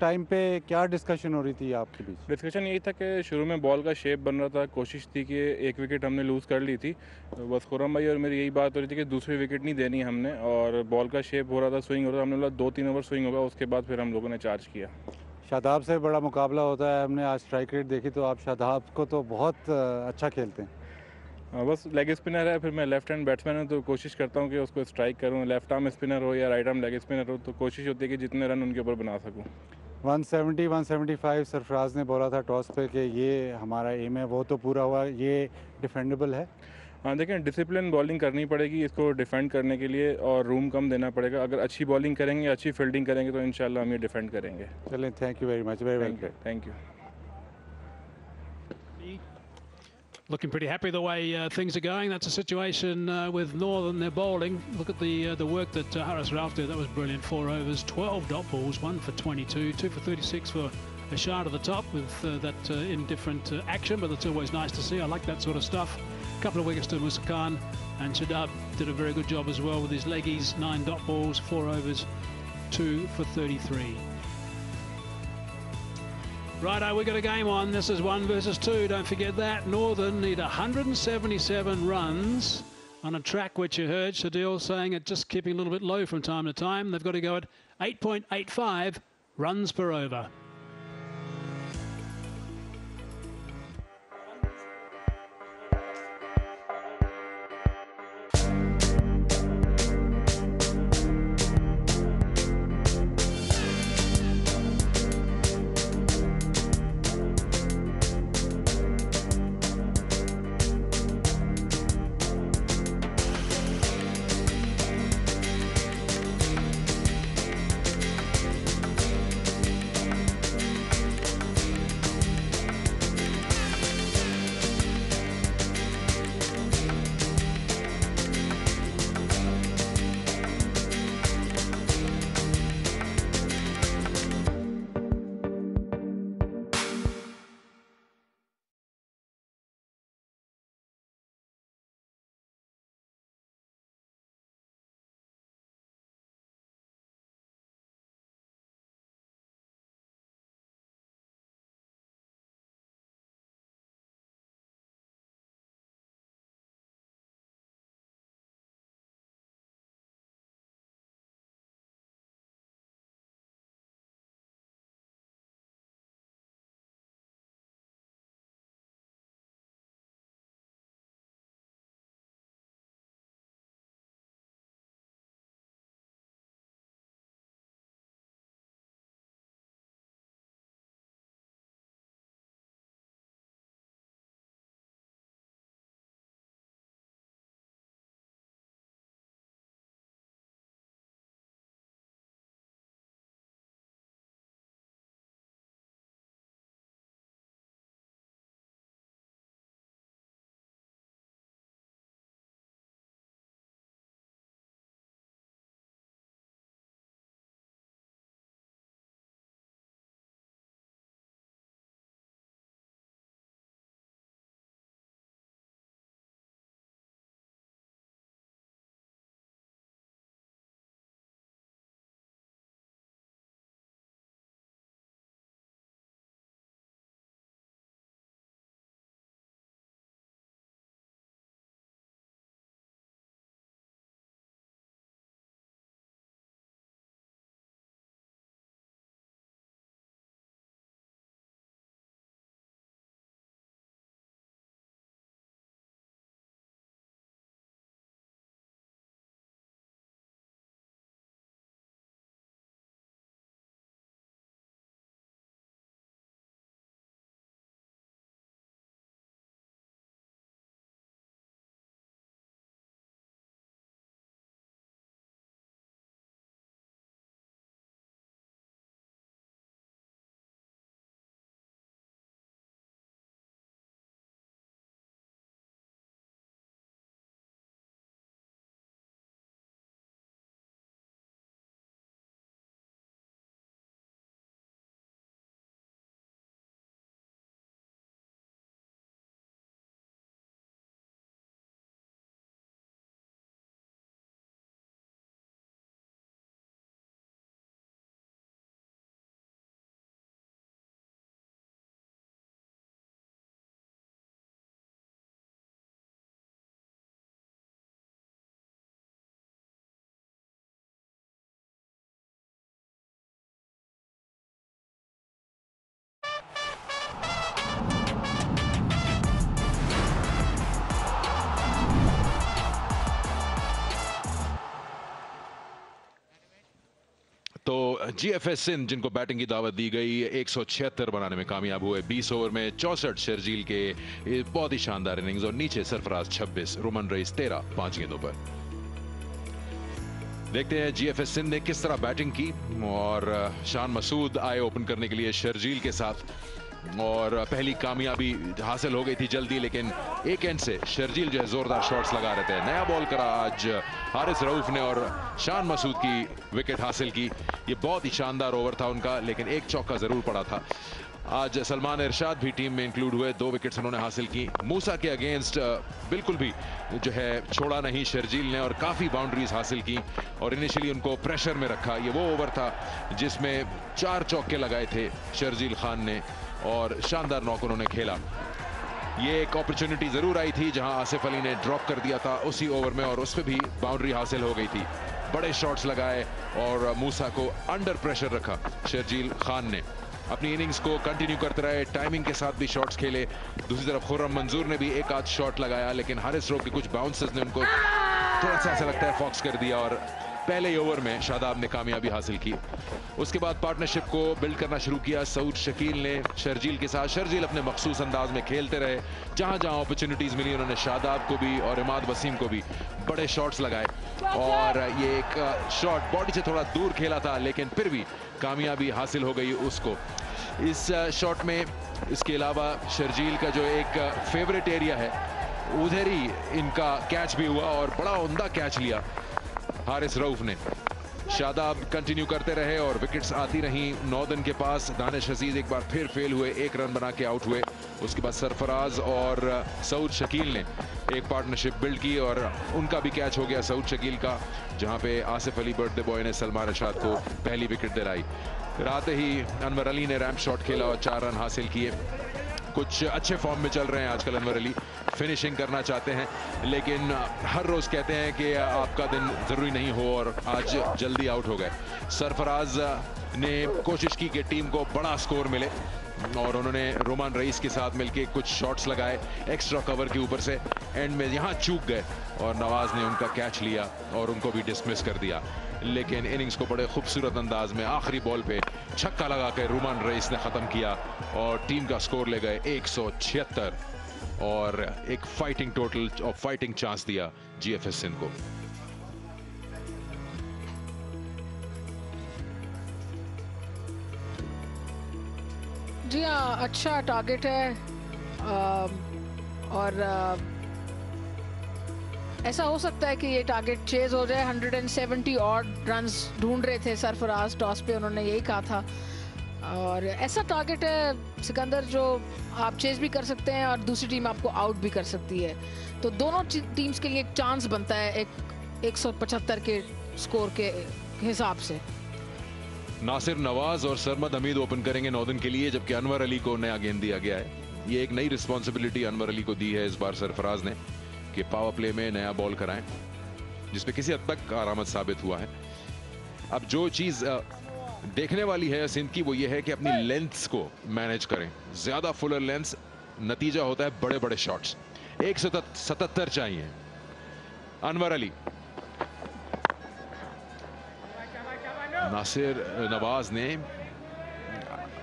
[SPEAKER 5] टाइम पे क्या डिस्कशन हो रही थी आपके बीच?
[SPEAKER 12] डिस्कशन यही था कि शुरू में बॉल का शेप बन रहा था, कोशिश थी कि एक विकेट हमने लूज़ कर ली थी, बस खुर्रम भाई और मेरी यही बात हो रही थी कि दूसरी विकेट नहीं देनी हमने, और बॉल का शेप हो रहा था, स्विंग हो रहा था, हमने बोला 2-3 ओवर स्विंग होगा, उसके बाद फिर हम लोगों ने चार्ज किया.
[SPEAKER 5] शादाब से बड़ा मुकाबला होता है, हमने आज स्ट्राइक रेट देखी तो आप शादाब को तो बहुत अच्छा खेलते हैं.
[SPEAKER 12] बस लेग स्पिनर है, फिर मैं लेफ्ट हैंड बैट्समैन हूँ तो कोशिश करता हूँ कि उसको स्ट्राइक करूँ. लेफ्ट आर्म स्पिनर हो या राइट आर्म लेग स्पिनर हो, तो कोशिश होती है कि जितने रन उनके ऊपर बना सकूँ.
[SPEAKER 5] 170 175 सरफराज ने बोला था टॉस पे कि ये हमारा एम है, वो तो पूरा हुआ. ये डिफेंडेबल है?
[SPEAKER 12] हाँ, देखें, डिसिप्लिन बॉलिंग करनी पड़ेगी इसको डिफेंड करने के लिए, और रूम कम देना पड़ेगा. अगर अच्छी बॉलिंग करेंगे, अच्छी फील्डिंग करेंगे तो इंशाल्लाह हम ये डिफेंड करेंगे.
[SPEAKER 5] चलें, thank you very much. Very well played.
[SPEAKER 12] Thank you.
[SPEAKER 4] Looking pretty happy the way things are going. That's a situation with Northern, their bowling. Look at the work that Haris Rauf did. That was brilliant. 4 overs, 12 dot balls, 1 for 22, 2 for 36 for a shot at the top with that indifferent action, but it's always nice to see. I like that sort of stuff. A couple of wickets to Musa Khan, and Shadab did a very good job as well with his leggies. 9 dot balls, 4 overs, 2 for 33. Righto, we've got a game on. This is 1 versus 2. Don't forget that. Northern need 177 runs on a track which you heard Shadil saying it just keeping a little bit low from time to time. They've got to go at 8.85 runs per over.
[SPEAKER 1] तो GFS Sindh जिनको batting की दावत दी गई 176 बनाने में कामयाब हुए। 20 over में 64 शर्जील के बहुत ही शानदार इनिंग्स और नीचे सरफराज 26, रोमन रईस 13 5 गेंदों पर। देखते हैं जीएफएस सिंध ने किस तरह बैटिंग की और शान मसूद आए ओपन करने के लिए शर्जील के साथ और पहली कामयाबी हासिल हो गई थी जल्दी, लेकिन एक एंड से शर्जील जो है जोरदार शॉट्स लगा रहे थे। नया बॉल करा आज हारिस रऊफ ने और शान मसूद की विकेट हासिल की। ये बहुत ही शानदार ओवर था उनका, लेकिन एक चौका जरूर पड़ा था। आज सलमान इरशाद भी टीम में इंक्लूड हुए, 2 विकेट्स उन्होंने हासिल की। मूसा के अगेंस्ट बिल्कुल भी जो है छोड़ा नहीं शर्जील ने और काफी बाउंड्रीज हासिल की और इनिशियली उनको प्रेशर में रखा। ये वो ओवर था जिसमें 4 चौके लगाए थे शर्जील खान ने और शानदार नॉक उन्होंने खेला। ये एक अपॉर्चुनिटी जरूर आई थी जहां आसिफ अली ने ड्रॉप कर दिया था उसी ओवर में और उस पर भी बाउंड्री हासिल हो गई थी। बड़े शॉट्स लगाए और मूसा को अंडर प्रेशर रखा शर्जील खान ने। अपनी इनिंग्स को कंटिन्यू करते रहे, टाइमिंग के साथ भी शॉट्स खेले। दूसरी तरफ खुर्रम मंजूर ने भी एक आध शॉट लगाया, लेकिन हारिस रऊफ के कुछ बाउंसर्स ने उनको थोड़ा सा ऐसा लगता है फॉक्स कर दिया और पहले ही ओवर में शादाब ने कामयाबी हासिल की। उसके बाद पार्टनरशिप को बिल्ड करना शुरू किया सऊद शकील ने शर्जील के साथ। शर्जील अपने मखसूस अंदाज में खेलते रहे, जहां जहां अपॉर्चुनिटीज मिली उन्होंने शादाब को भी और इमाद वसीम को भी बड़े शॉट्स लगाए और ये एक शॉट बॉडी से थोड़ा दूर खेला था, लेकिन फिर भी कामयाबी हासिल हो गई उसको इस शॉट में। इसके अलावा शर्जील का जो एक फेवरेट एरिया है उधर ही इनका कैच भी हुआ और बड़ा उम्दा कैच लिया हारिस रऊफ ने। शादाब कंटिन्यू करते रहे और विकेट्स आती रहीं नॉर्दर्न के पास। दानिश अजीज एक बार फिर फेल हुए, 1 रन बना के आउट हुए। उसके बाद सरफराज और सऊद शकील ने एक पार्टनरशिप बिल्ड की और उनका भी कैच हो गया सऊद शकील का, जहां पे आसिफ अली बर्थडे बॉय ने सलमान इरशाद को पहली विकेट दिलाई। रात ही अनवर अली ने रैंप शॉट खेला और 4 रन हासिल किए। कुछ अच्छे फॉर्म में चल रहे हैं आजकल अनवर अली, फिनिशिंग करना चाहते हैं, लेकिन हर रोज कहते हैं कि आपका दिन जरूरी नहीं हो और आज जल्दी आउट हो गए। सरफराज ने कोशिश की कि टीम को बड़ा स्कोर मिले और उन्होंने रोमान रईस के साथ मिलके कुछ शॉट्स लगाए एक्स्ट्रा कवर के ऊपर से। एंड में यहां चूक गए और नवाज ने उनका कैच लिया और उनको भी डिसमिस कर दिया, लेकिन इनिंग्स को बड़े खूबसूरत अंदाज में आखिरी बॉल पे छक्का लगाकर रोमान रईस ने खत्म किया और टीम का स्कोर ले गए 176 और एक फाइटिंग टोटल और फाइटिंग चांस दिया जीएफएस सिंध को।
[SPEAKER 11] जी हाँ, अच्छा टारगेट है और ऐसा हो सकता है कि ये टारगेट चेज हो जाए। 170 और रन्स ढूंढ रहे थे सरफराज, टॉस पे उन्होंने यही कहा था और ऐसा टारगेट है सिकंदर जो आप चेज भी कर सकते हैं और दूसरी टीम आपको आउट भी कर सकती है। तो दोनों टीम्स के लिए एक चांस बनता है एक 175 के स्कोर के हिसाब से।
[SPEAKER 1] नासिर नवाज और सरमद हमीद ओपन करेंगे नॉर्दर्न के लिए, जबकि अनवर अली को नया गेंद दिया गया है। ये एक नई रिस्पॉन्सिबिलिटी अनवर अली को दी है इस बार सरफराज ने कि पावर प्ले में नया बॉल कराएं, जिसपे किसी हद तक आरामद साबित हुआ है। अब जो चीज देखने वाली है सिंध की वो ये है कि अपनी लेंथ्स को मैनेज करें, ज्यादा फुलर लेंथ्स, नतीजा होता है बड़े बड़े शॉट्स। 177 चाहिए। अनवर अली, नासिर नवाज ने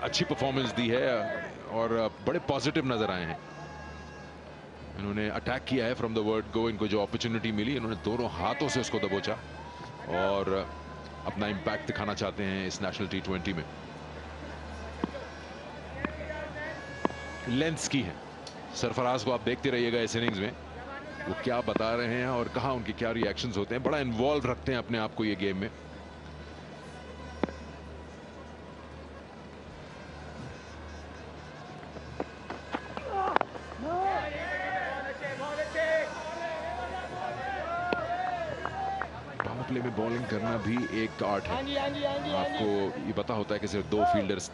[SPEAKER 1] अच्छी परफॉर्मेंस दी है और बड़े पॉजिटिव नजर आए हैं। इन्होंने अटैक किया है फ्रॉम द वर्ड गो, इनको जो अपॉर्चुनिटी मिली इन्होंने दोनों हाथों से उसको दबोचा और अपना इंपैक्ट दिखाना चाहते हैं इस नेशनल T20 में। लेंथ्स की है सरफराज को आप देखते रहिएगा इस इनिंग्स में वो क्या बता रहे हैं और कहां उनके क्या रिएक्शंस होते हैं। बड़ा इन्वॉल्व रखते हैं अपने आप को ये गेम में। प्ले में बॉलिंग करना भी एक आर्ट है। आपको ये पता होता है कि सिर्फ 2 फील्डर्स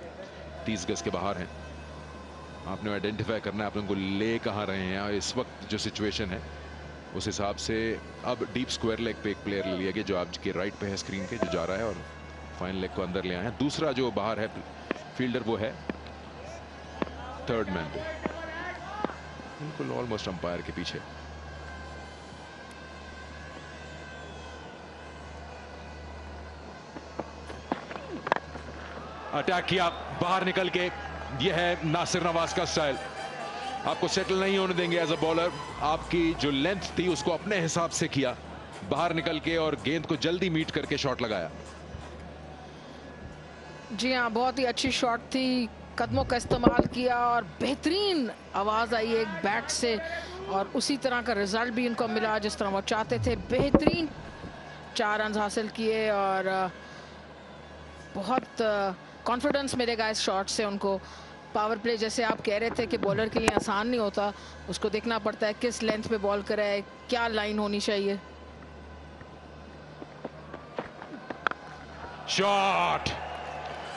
[SPEAKER 1] 30 गज के बाहर हैं। आपने आइडेंटिफाई करना है आप उनको ले कहाँ रहे हैं और इस वक्त जो सिचुएशन है उस हिसाब से अब डीप स्क्वायर लेग पे एक प्लेयर ले लिया गया जो आपके राइट पे है स्क्रीन के, जो जा रहा है और फाइन लेग को अंदर ले आए हैं। दूसरा जो बाहर है फील्डर वो है थर्ड मैन पे, बिल्कुल ऑलमोस्ट अंपायर के पीछे। अटैक किया बाहर निकल के। यह है नासिर नवाज का स्टाइल। आपको सेटल नहीं होने देंगे एज अ बॉलर। आपकी जो लेंथ थी उसको अपने हिसाब से किया, बाहर निकल के और गेंद को जल्दी मीट करके शॉट लगाया।
[SPEAKER 11] जी हाँ, बहुत ही अच्छी शॉट थी, कदमों का इस्तेमाल किया और बेहतरीन आवाज आई एक बैट से, और उसी तरह का रिजल्ट भी इनको मिला जिस तरह वो चाहते थे। बेहतरीन 4 रन हासिल किए और बहुत कॉन्फिडेंस मिलेगा इस शॉट से उनको। पावर प्ले जैसे आप कह रहे थे कि बॉलर के लिए आसान नहीं होता, उसको देखना पड़ता है किस लेंथ पे बॉल करे, क्या लाइन होनी चाहिए।
[SPEAKER 1] शॉट,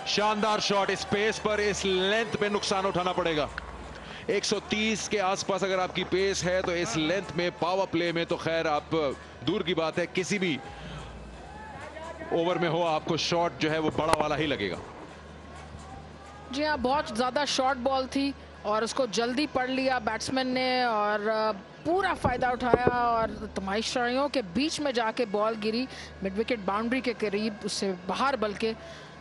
[SPEAKER 1] शानदार शॉट। इस पेस पर, इस लेंथ पे नुकसान उठाना पड़ेगा। 130 के आसपास अगर आपकी पेस है तो इस लेंथ में, पावर प्ले में तो खैर आप दूर की बात है, किसी भी ओवर में हो आपको शॉट जो है वो बड़ा वाला ही लगेगा।
[SPEAKER 11] जी हाँ, बहुत ज़्यादा शॉर्ट बॉल थी और उसको जल्दी पढ़ लिया बैट्समैन ने और पूरा फ़ायदा उठाया और तमाशाइयों के बीच में जाके बॉल गिरी मिड विकेट बाउंड्री के करीब, उससे बाहर बल्कि।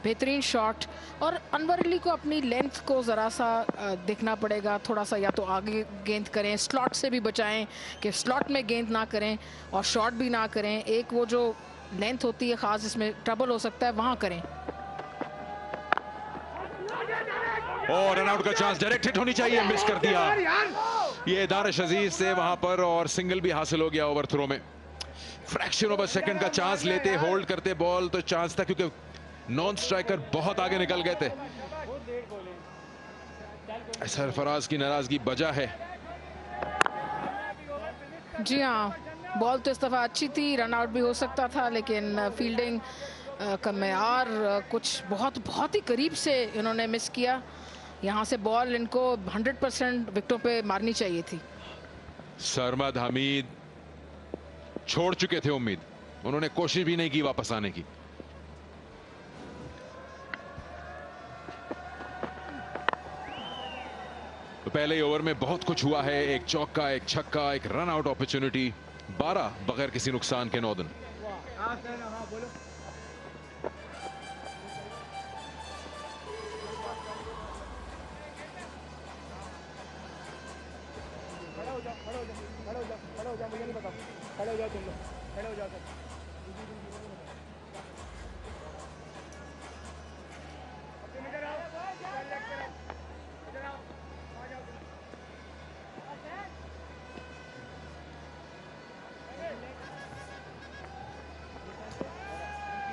[SPEAKER 11] बेहतरीन शॉट। और अनवर अली को अपनी लेंथ को ज़रा सा देखना पड़ेगा, थोड़ा सा या तो आगे गेंद करें, स्लॉट से भी बचाएं कि स्लॉट में गेंद ना करें और शॉट भी ना करें। एक वो जो लेंथ होती है ख़ास जिसमें ट्रबल हो सकता है, वहाँ करें।
[SPEAKER 1] और रन आउट का चांस, डायरेक्ट हिट होनी चाहिए, मिस कर दिया ये दानिश अजीज से वहां पर, और सिंगल भी हासिल हो गया ओवर थ्रो में। फ्रैक्शन ऑफ अ सेकंड का चांस लेते, होल्ड करते बॉल तो चांस था, क्योंकि नॉन स्ट्राइकर बहुत आगे निकल गए थे। सरफराज की नाराजगी बजा है।
[SPEAKER 11] जी हाँ, बॉल तो इस दफा अच्छी थी, रन आउट भी हो सकता था, लेकिन फील्डिंग का मेयार कुछ बहुत ही करीब से इन्होंने मिस किया। यहाँ से बॉल इनको 100% विकेटों पे मारनी चाहिए थी।
[SPEAKER 1] सरमद हमीद छोड़ चुके थे उम्मीद, उन्होंने कोशिश भी नहीं की वापस आने की। तो पहले ही ओवर में बहुत कुछ हुआ है, एक चौका, एक छक्का, एक रन आउट अपॉर्चुनिटी, 12 बगैर किसी नुकसान के नॉर्दर्न।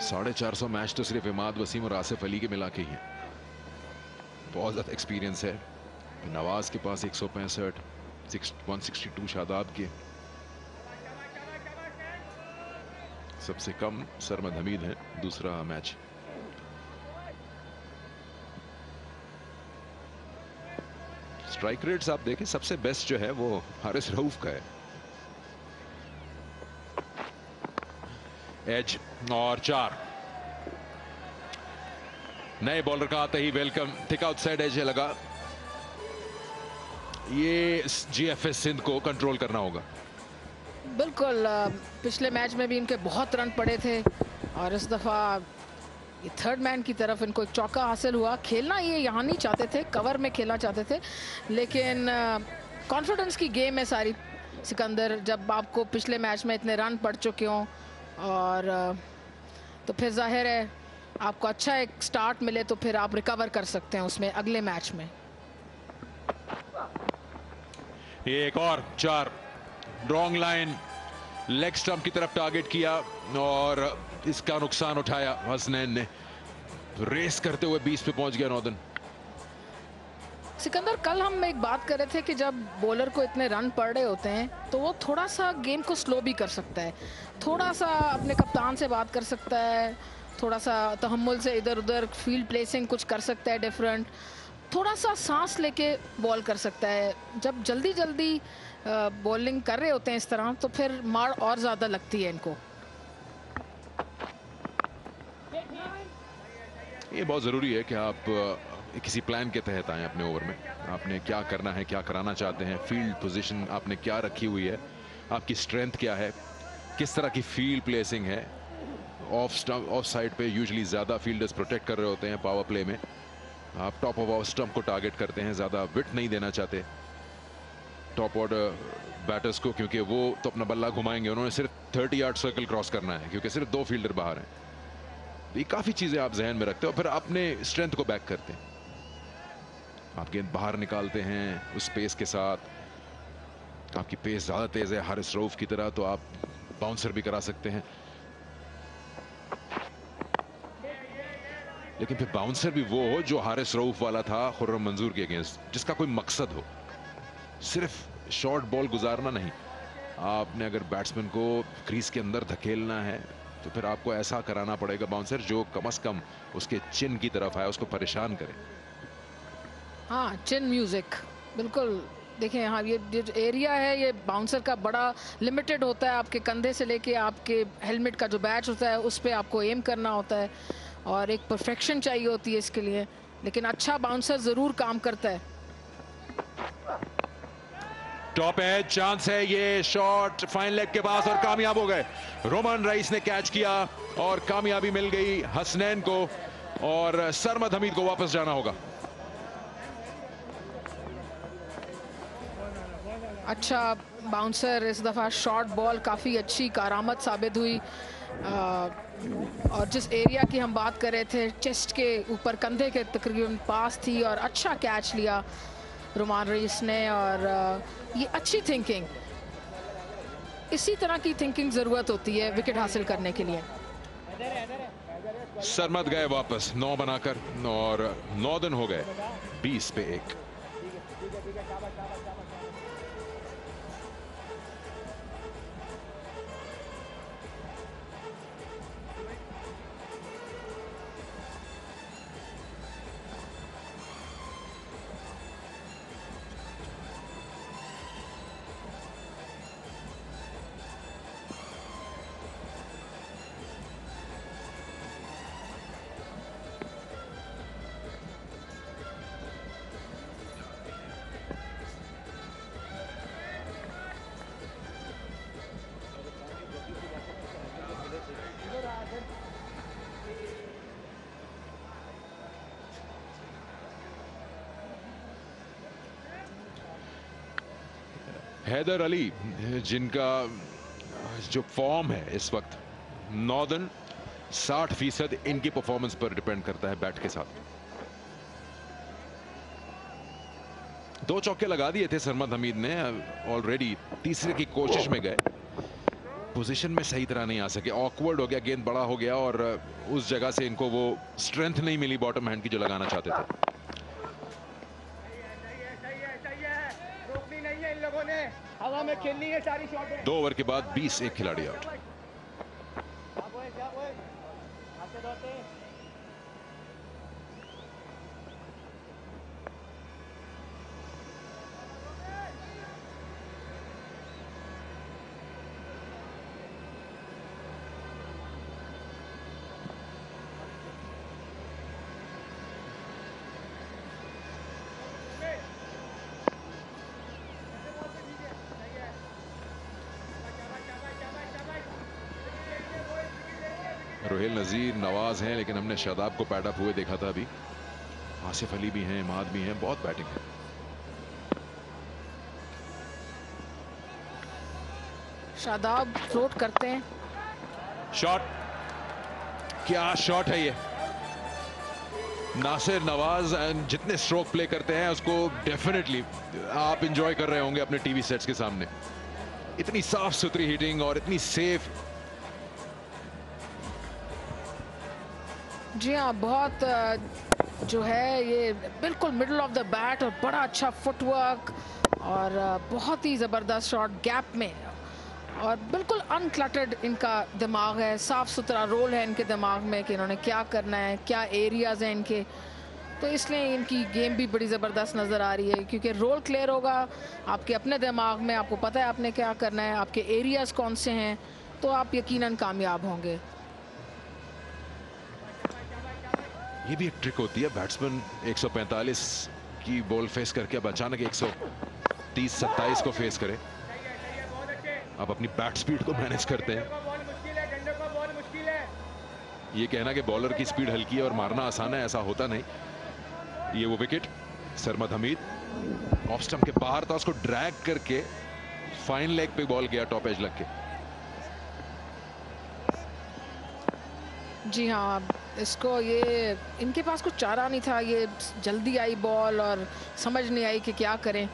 [SPEAKER 1] साढ़े 400 मैच तो सिर्फ इमाद वसीम और आसिफ अली के मिला के ही हैं। बहुत ज़्यादा एक्सपीरियंस है नवाज के पास, 165, 162 शादाब के, सबसे कम सरमद हमीद है। दूसरा मैच स्ट्राइक रेट्स आप देखें, सबसे बेस्ट जो है वो हारिस रऊफ का है। एज और 4, नए बॉलर का आते ही वेलकम, थिक आउटसाइड एज लगा। ये जीएफएस सिंध को कंट्रोल करना होगा।
[SPEAKER 11] बिल्कुल, पिछले मैच में भी इनके बहुत रन पड़े थे और इस दफा ये थर्ड मैन की तरफ इनको एक चौका हासिल हुआ। खेलना ये यहाँ नहीं चाहते थे, कवर में खेलना चाहते थे, लेकिन कॉन्फिडेंस की गेम है सारी सिकंदर। जब आपको पिछले मैच में इतने रन पड़ चुके हों और तो फिर जाहिर है आपको अच्छा एक स्टार्ट मिले तो फिर आप रिकवर कर सकते हैं उसमें अगले मैच में।
[SPEAKER 1] एक और 4, रॉन्ग लाइन, लेग स्टंप की तरफ टारगेट किया और इसका नुकसान उठाया हसनैन ने। रेस करते हुए 20 पे पहुंच गया नॉर्दर्न।
[SPEAKER 11] सिकंदर, कल हम एक बात कर रहे थे कि जब बॉलर को इतने रन पड़ रहे होते हैं तो वो थोड़ा सा गेम को स्लो भी कर सकता है, थोड़ा सा अपने कप्तान से बात कर सकता है, थोड़ा सा तहम्मुल से इधर उधर फील्ड प्लेसिंग कुछ कर सकता है डिफरेंट, थोड़ा सा सांस लेके बॉल कर सकता है। जब जल्दी जल्दी बॉलिंग कर रहे होते हैं इस तरह तो फिर मार और ज़्यादा लगती है इनको।
[SPEAKER 1] ये बहुत ज़रूरी है कि आप किसी प्लान के तहत आए अपने ओवर में। आपने क्या करना है, क्या कराना चाहते हैं, फील्ड पोजीशन आपने क्या रखी हुई है, आपकी स्ट्रेंथ क्या है, किस तरह की फील्ड प्लेसिंग है, ऑफ साइड पे यूजुअली ज़्यादा फील्डर्स प्रोटेक्ट कर रहे होते हैं पावर प्ले में। आप टॉप ऑफ ऑफ स्टंप को टारगेट करते हैं, ज़्यादा विड्थ नहीं देना चाहते टॉप ऑर्डर बैटर्स को, क्योंकि वो तो अपना बल्ला घुमाएंगे। उन्होंने सिर्फ 30 यार्ड सर्कल क्रॉस करना है क्योंकि सिर्फ 2 फील्डर बाहर हैं। ये काफ़ी चीज़ें आप जहन में रखते हो, फिर अपने स्ट्रेंथ को बैक करते हैं। आप गेंद बाहर निकालते हैं उस पेस के साथ, आपकी पेस ज़्यादा तेज़ है हारिस रऊफ की तरह, तो आप बाउंसर भी करा सकते हैं। लेकिन फिर बाउंसर भी वो हो जो हारिस रऊफ वाला था खुर्रम मंजूर के अगेंस्ट, जिसका कोई मकसद हो, सिर्फ शॉर्ट बॉल गुजारना नहीं। आपने अगर बैट्समैन को क्रीज के अंदर धकेलना है तो फिर आपको ऐसा कराना पड़ेगा बाउंसर जो कम से कम उसके चिन की तरफ आए, उसको परेशान करे।
[SPEAKER 11] हाँ, चिन म्यूजिक बिल्कुल। देखें, हाँ, ये एरिया है ये बाउंसर का बड़ा लिमिटेड होता है। आपके कंधे से लेके आपके हेलमेट का जो बैच होता है उस पर आपको एम करना होता है और एक परफेक्शन चाहिए होती है इसके लिए। लेकिन अच्छा बाउंसर जरूर काम करता है।
[SPEAKER 1] टॉप है, चांस है, ये शॉट फाइन लेग के पास और कामयाब हो गए। रोमन रईस ने कैच किया और कामयाबी मिल गई हसनैन को और सरमद हमीद को वापस जाना होगा।
[SPEAKER 11] अच्छा बाउंसर इस दफा, शॉर्ट बॉल काफी अच्छी कारामद साबित हुई। और जिस एरिया की हम बात कर रहे थे, चेस्ट के ऊपर कंधे के तकरीबन पास थी और अच्छा कैच लिया रोमान रईस ने। और ये अच्छी थिंकिंग, इसी तरह की थिंकिंग जरूरत होती है विकेट हासिल करने के लिए।
[SPEAKER 1] सरमद गए वापस 9 बनाकर और नॉर्दर्न हो गए 20 पे 1। हैदर अली, जिनका जो फॉर्म है इस वक्त, नॉर्दर्न 60% इनकी परफॉर्मेंस पर डिपेंड करता है बैट के साथ। 2 चौके लगा दिए थे सरमद हमीद ने, ऑलरेडी तीसरे की कोशिश में गए, पोजीशन में सही तरह नहीं आ सके, ऑकवर्ड हो गया, गेंद बड़ा हो गया और उस जगह से इनको वो स्ट्रेंथ नहीं मिली बॉटम हैंड की जो लगाना चाहते थे।
[SPEAKER 7] हवा में खेलनी है सारी शॉट।
[SPEAKER 1] 2 ओवर के बाद 20, 1 खिलाड़ी आउट। रोहिल नजीर, नवाज हैं, लेकिन हमने शादाब को पैड अप हुए देखा था अभी। आसिफ अली भी हैं, इमाद भी हैं, बहुत बैटिंग है।
[SPEAKER 11] शादाब फ्लोट करते हैं।
[SPEAKER 1] शॉट, क्या शॉट है ये। नासिर नवाज जितने स्ट्रोक प्ले करते हैं उसको डेफिनेटली आप इंजॉय कर रहे होंगे अपने टीवी सेट्स के सामने। इतनी साफ सुथरी हिटिंग और इतनी सेफ।
[SPEAKER 11] जी हाँ, बहुत जो है ये बिल्कुल मिडल ऑफ द बैट और बड़ा अच्छा फुटवर्क और बहुत ही ज़बरदस्त शॉट गैप में और बिल्कुल अनक्लटर्ड इनका दिमाग है, साफ सुथरा रोल है इनके दिमाग में कि इन्होंने क्या करना है, क्या एरियाज हैं इनके। तो इसलिए इनकी गेम भी बड़ी ज़बरदस्त नज़र आ रही है क्योंकि रोल क्लियर होगा आपके अपने दिमाग में, आपको पता है आपने क्या करना है, आपके एरियाज कौन से हैं, तो आप यकीनन कामयाब होंगे।
[SPEAKER 1] ये भी एक ट्रिक होती है, बैट्समैन 145 की बॉल फेस करके अब अचानक 130-27 को फेस करे। अब अपनी बैट स्पीड को मैनेज करते हैं। ये कहना कि बॉलर की स्पीड हल्की है और मारना आसान है, ऐसा होता नहीं। ये वो wicket, Sarmad Hamid off stump के बाहर था, उसको ड्रैग करके फाइन लेग पे बॉल गया टॉप एज लग के।
[SPEAKER 11] जी हाँ, इसको ये इनके पास कुछ चारा नहीं था, ये जल्दी आई बॉल और समझ नहीं आई कि क्या करें।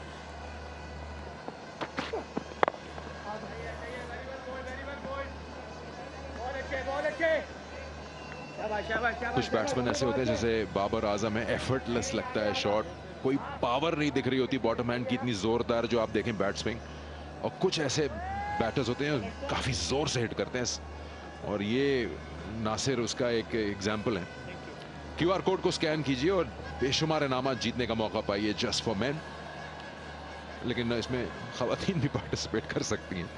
[SPEAKER 1] कुछ बैट्समैन ऐसे होते हैं जैसे बाबर आजम है, एफर्टलेस लगता है शॉट, कोई पावर नहीं दिख रही होती बॉटम हैंड की इतनी जोरदार जो आप देखें बैट स्विंग। और कुछ ऐसे बैटर्स होते हैं काफी जोर से हिट करते हैं, और ये नासिर उसका एक एग्जाम्पल है। QR कोड को स्कैन कीजिए और बेशुमार इनामात जीतने का मौका पाइए जस्ट फॉर मैन, लेकिन इसमें खवातीन भी पार्टिसिपेट कर सकती हैं।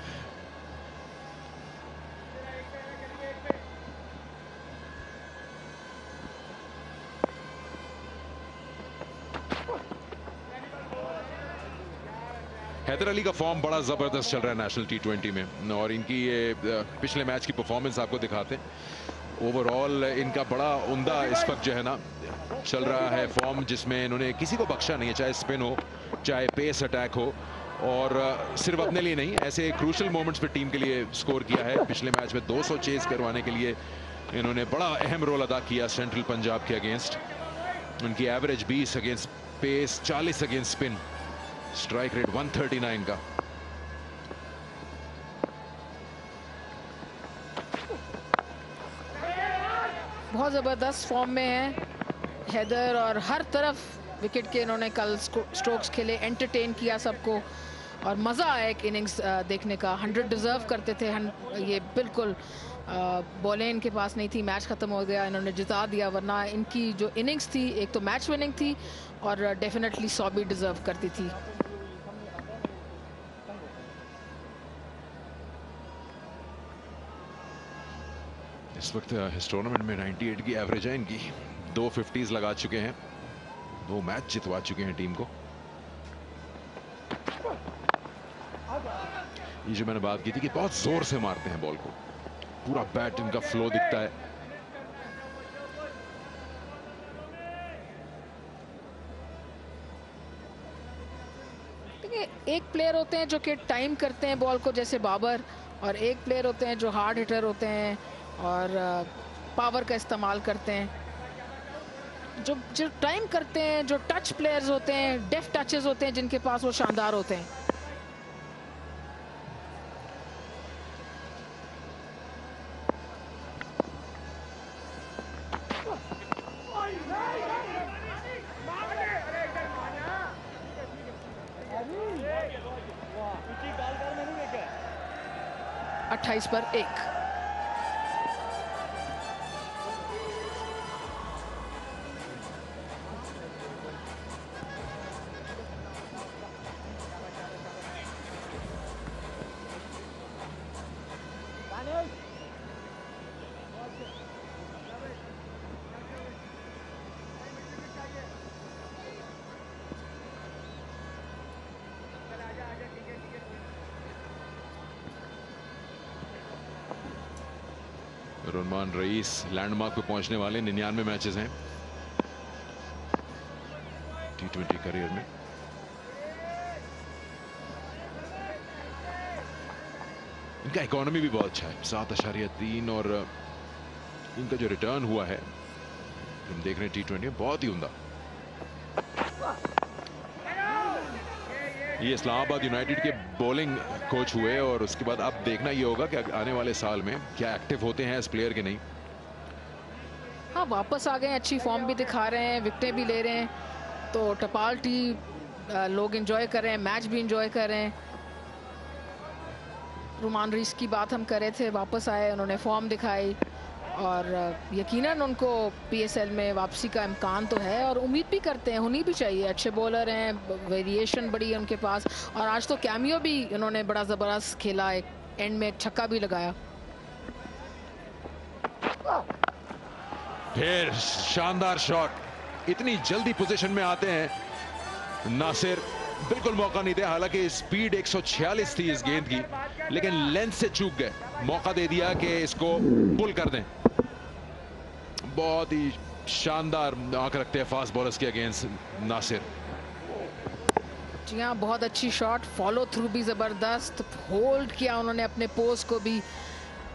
[SPEAKER 1] हैदर अली का फॉर्म बड़ा जबरदस्त चल रहा है नेशनल T20 में, और इनकी ये पिछले मैच की परफॉर्मेंस आपको दिखाते हैं। ओवरऑल इनका बड़ा उम्दा इस वक्त जो है ना चल रहा है फॉर्म, जिसमें इन्होंने किसी को बख्शा नहीं है, चाहे स्पिन हो चाहे पेस अटैक हो, और सिर्फ अपने लिए नहीं, ऐसे क्रूशल मोमेंट्स पे टीम के लिए स्कोर किया है। पिछले मैच में 200 चेज करवाने के लिए इन्होंने बड़ा अहम रोल अदा किया सेंट्रल पंजाब के अगेंस्ट। उनकी average 20 against pace, 40 against spin, strike rate 139 का।
[SPEAKER 11] बहुत जबरदस्त फॉर्म में है हैदर, और हर तरफ विकेट के इन्होंने कल स्ट्रोक्स खेले, एंटरटेन किया सबको, और मजा आया एक इनिंग्स देखने का। 100 डिजर्व करते थे ये, बिल्कुल बॉलें इनके पास नहीं थी, मैच खत्म हो गया, इन्होंने जिता दिया, वरना इनकी जो इनिंग्स थी एक तो मैच विनिंग थी और डेफिनेटली 100 भी डिजर्व करती थी।
[SPEAKER 1] इस वक्त इस टूर्नामेंट में 98 की एवरेज है इनकी, 2 50s लगा चुके हैं, 2 मैच जितवा चुके हैं टीम को। ये जो मैंने बात की थी कि बहुत जोर से मारते हैं बॉल को, पूरा बैट इनका फ्लो दिखता है।
[SPEAKER 11] एक प्लेयर होते हैं जो कि टाइम करते हैं बॉल को जैसे बाबर, और एक प्लेयर होते हैं जो हार्ड हिटर होते हैं और पावर का इस्तेमाल करते हैं। जो टाइम करते हैं, जो टच प्लेयर्स होते हैं, डेफ टचेस होते हैं जिनके पास, वो शानदार होते हैं।
[SPEAKER 2] Yeah.
[SPEAKER 11] 28 पर 1।
[SPEAKER 1] रुनमान रईस लैंडमार्क पे पहुंचने वाले, 99 मैचेस हैं T20 करियर में। इनका इकोनॉमी भी बहुत अच्छा है, 7.3, और इनका जो रिटर्न हुआ है हम देख रहे हैं T20 में, बहुत ही उम्दा। ये इस्लामाबाद यूनाइटेड के बॉलिंग कोच हुए, और उसके बाद अब देखना ये होगा कि आने वाले साल में क्या एक्टिव होते हैं इस प्लेयर के नहीं।
[SPEAKER 11] हाँ, वापस आ गए, अच्छी फॉर्म भी दिखा रहे हैं, विकेटें भी ले रहे हैं, तो टपाल टी लोग एंजॉय कर रहे हैं, मैच भी एंजॉय कर रहे हैं। रुमान रईस की बात हम कर रहे थे, वापस आए, उन्होंने फॉर्म दिखाई, और यकीनन उनको PSL में वापसी का इम्कान तो है, और उम्मीद भी करते हैं, होनी भी चाहिए। अच्छे बॉलर हैं, वेरिएशन बड़ी है उनके पास, और आज तो कैमियो भी इन्होंने बड़ा ज़बरदस्त खेला, एक एंड में एक छक्का भी लगाया।
[SPEAKER 1] फिर शानदार शॉट, इतनी जल्दी पोजीशन में आते हैं नासिर, बिल्कुल मौका नहीं दिया। हालांकि स्पीड 146 थी इस गेंद की, लेकिन लेंथ से चूक गए, मौका दे दिया कि इसको पुल कर दें। बहुत ही शानदार आंख रखते हैं फास्ट बॉलर्स के अगेंस्ट नासिर।
[SPEAKER 11] जी हाँ, बहुत अच्छी शॉट, फॉलो थ्रू भी जबरदस्त, होल्ड किया उन्होंने अपने पोज को भी,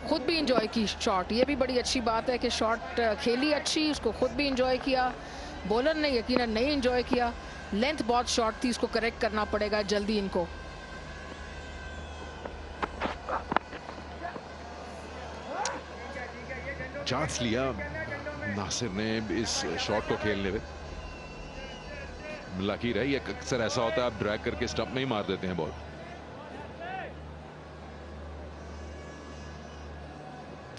[SPEAKER 11] खुद भी इंजॉय की शॉट। ये भी बड़ी अच्छी बात है कि शॉट खेली अच्छी, उसको खुद भी इंजॉय किया। बॉलर ने यकीनन नहीं इंजॉय किया, लेंथ बहुत शॉर्ट थी, इसको करेक्ट करना पड़ेगा जल्दी इनको।
[SPEAKER 1] चांस लिया नासिर ने इस शॉट को खेलने में, लकी रही। अक्सर ऐसा होता है, आप ड्रैग करके स्टंप में ही मार देते हैं बॉल।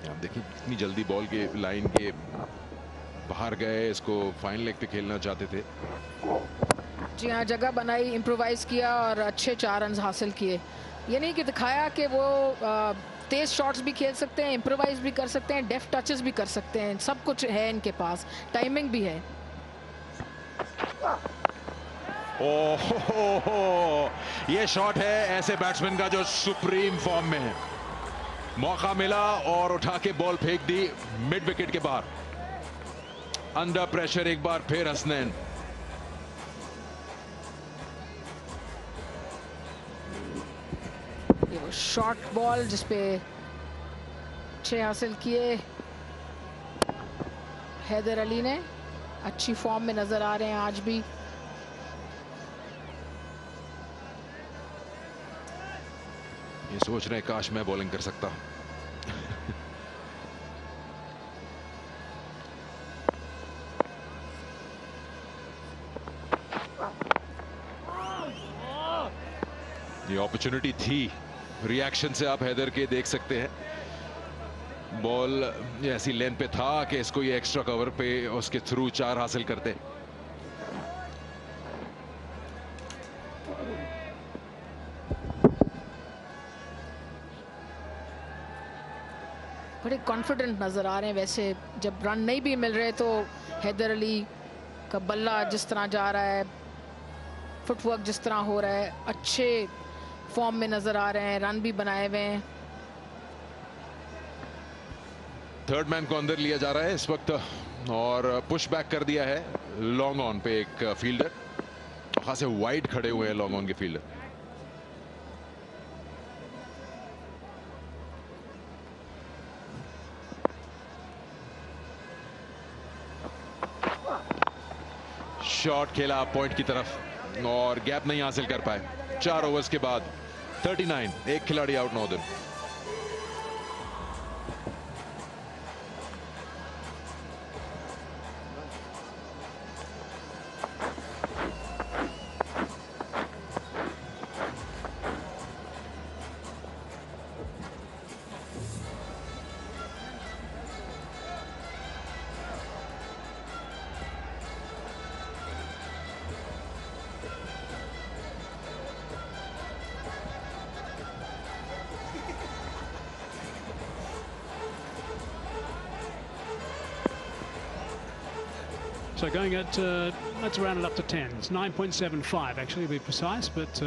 [SPEAKER 1] आप देखिए इतनी जल्दी बॉल के लाइन के बाहर गए, इसको फाइन लेग पे खेलना चाहते थे।
[SPEAKER 11] जी हाँ, जगह बनाई, इम्प्रोवाइज किया और अच्छे 4 रन हासिल किए। ये नहीं कि दिखाया कि वो तेज शॉट्स भी खेल सकते हैं, इम्प्रोवाइज भी कर सकते हैं, डेफ्ट टचेस भी कर सकते हैं, सब कुछ है इनके पास, टाइमिंग भी है।
[SPEAKER 1] ओहो, ये शॉट है ऐसे बैट्समैन का जो सुप्रीम फॉर्म में है। मौका मिला और उठा के बॉल फेंक दी मिड विकेट के बाहर। अंडर प्रेशर एक बार फिर हसनैन।
[SPEAKER 11] ये वो शॉर्ट बॉल जिसपे 6 हासिल किए हैदर अली ने, अच्छी फॉर्म में नजर आ रहे हैं आज भी।
[SPEAKER 1] ये सोच रहे हैं काश मैं बॉलिंग कर सकता। ये अपॉर्चुनिटी थी, रिएक्शन से आप हैदर के देख सकते हैं। बॉल ऐसी लेंथ पे था कि इसको ये एक्स्ट्रा कवर पे उसके थ्रू 4 हासिल करते।
[SPEAKER 11] बड़े कॉन्फिडेंट नजर आ रहे हैं। वैसे जब रन नहीं भी मिल रहे तो हैदर अली का बल्ला जिस तरह जा रहा है, फुटवर्क जिस तरह हो रहा है, अच्छे फॉर्म में नजर आ रहे हैं, रन भी बनाए हुए हैं।
[SPEAKER 1] थर्ड मैन को अंदर लिया जा रहा है इस वक्त और पुश बैक कर दिया है लॉन्ग ऑन पे एक फील्डर। खासे वाइड खड़े हुए हैं लॉन्ग ऑन के फील्डर। शॉट खेला पॉइंट की तरफ और गैप नहीं हासिल कर पाए। 4 ओवर्स के बाद 39, एक खिलाड़ी out northern.
[SPEAKER 4] So going at, let's round it up to 10. It's 9.75 actually, to be precise, but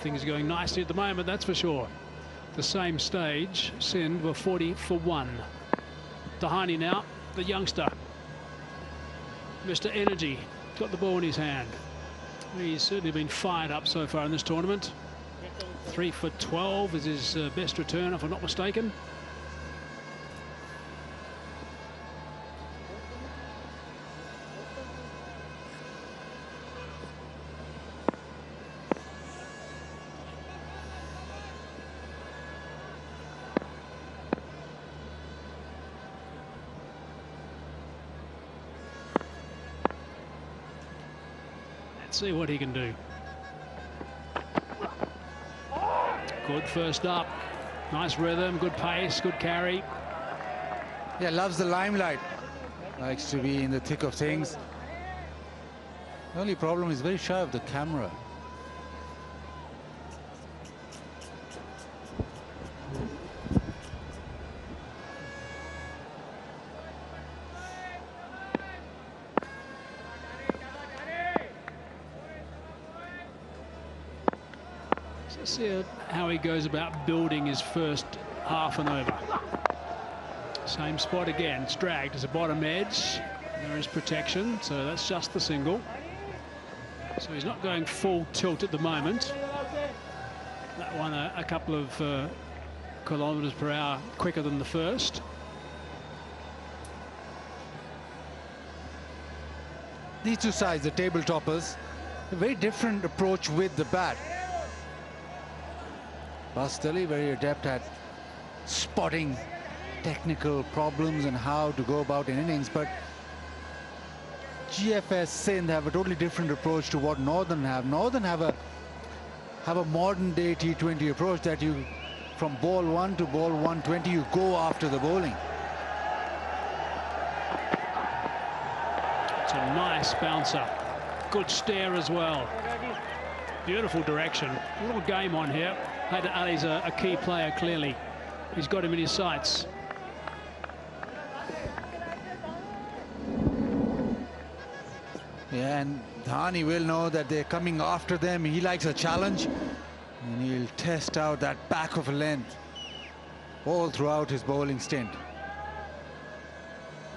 [SPEAKER 4] things are going nicely at the moment, that's for sure. The same stage, Sindh were 40 for 1. Dahani now, the youngster. Mr. Energy, got the ball in his hand. He's certainly been fired up so far in this tournament. 3 for 12 is his best return, if I'm not mistaken. See what he can do. Good first up, nice rhythm, good pace, good carry.
[SPEAKER 5] Yeah, loves the limelight, likes to be in the thick of things. The only problem is very shy of the camera.
[SPEAKER 4] See how he goes about building his first half an over. Same spot again. It's dragged as a bottom edge. There is protection, so that's just the single. So he's not going full tilt at the moment. That one a couple of kilometres per hour quicker than the first.
[SPEAKER 5] These two sides, the table toppers, a very different approach with the bat. Bastali very adept at spotting technical problems and how to go about an innings, but GFS Sindh have a totally different approach to what Northern have. Northern have a modern day T20 approach that you, from ball 1 to ball 120, you go after the bowling.
[SPEAKER 4] It's a nice bouncer. Good stare as well. Beautiful direction. A little game on here. Haider Ali's a key player, clearly. He's got him in his sights.
[SPEAKER 5] Yeah, and Dhani will know that they're coming after them. He likes a challenge, and he'll test out that back of a length all throughout his bowling stint.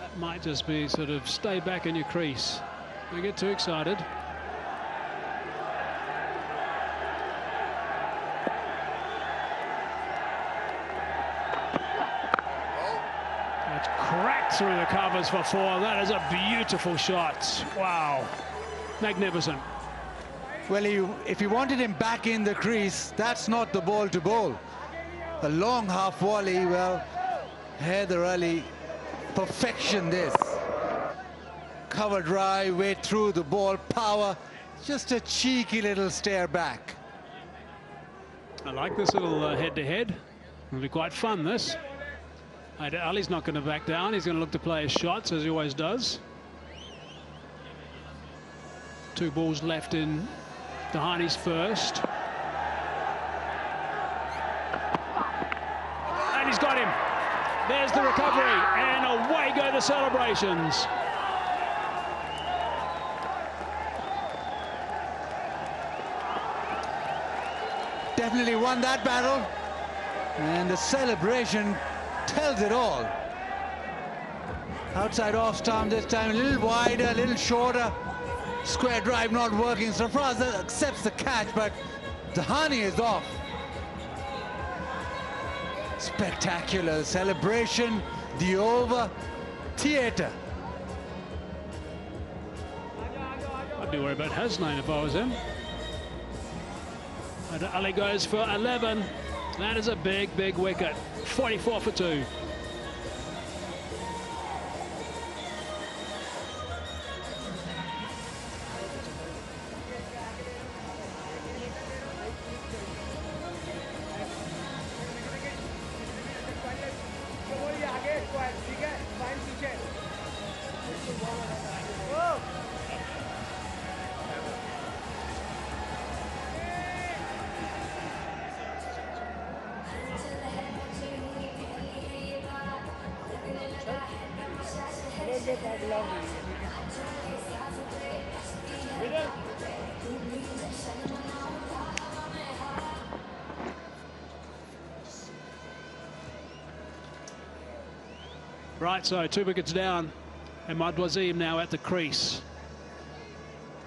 [SPEAKER 4] That might just be sort of stay back in your crease. Don't get too excited. It's cracked through the covers for 4. That is a beautiful shot. Wow. Magnificent.
[SPEAKER 5] Well, if you wanted him back in the crease, that's not the ball to bowl. A long half volley, well, Haider Ali, perfection this. Cover drive, way through the ball, power, just a cheeky little stare back.
[SPEAKER 4] I like this little head-to-head. It'll be quite fun, this. Haider Ali's not going to back down. He's going to look to play his shots, as he always does. 2 balls left in Dhani's first. And he's got him. There's the recovery. And away go the celebrations.
[SPEAKER 5] Definitely won that battle. And the celebration tells it all. Outside off stump this time, a little wider, a little shorter. Square drive not working. Sarfraz accepts the catch, but Dhani is off. Spectacular celebration, the over, theatre.
[SPEAKER 4] I'd be worried about Hasnain if I was him. And Ali goes for 11. That is a big, big wicket. 44 for 2. Right, so 2 wickets down, and Ahmad Wasim now at the crease.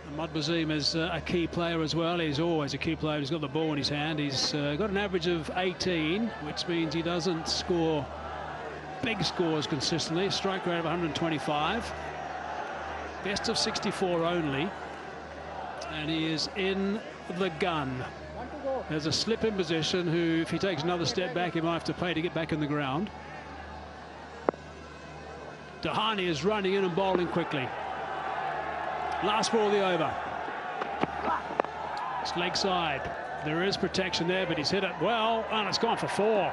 [SPEAKER 4] Ahmad Wasim is a key player as well. He's always a key player. He's got the ball in his hand. He's got an average of 18, which means he doesn't score big scores consistently. Strike rate of 125. Best of 64 only. And he is in the gun. There's a slip in position who, if he takes another step back, he might have to pay to get back in the ground. Dhani is running in and bowling quickly. Last ball of the over. It's leg side. There is protection there, but he's hit it well, and it's gone for 4.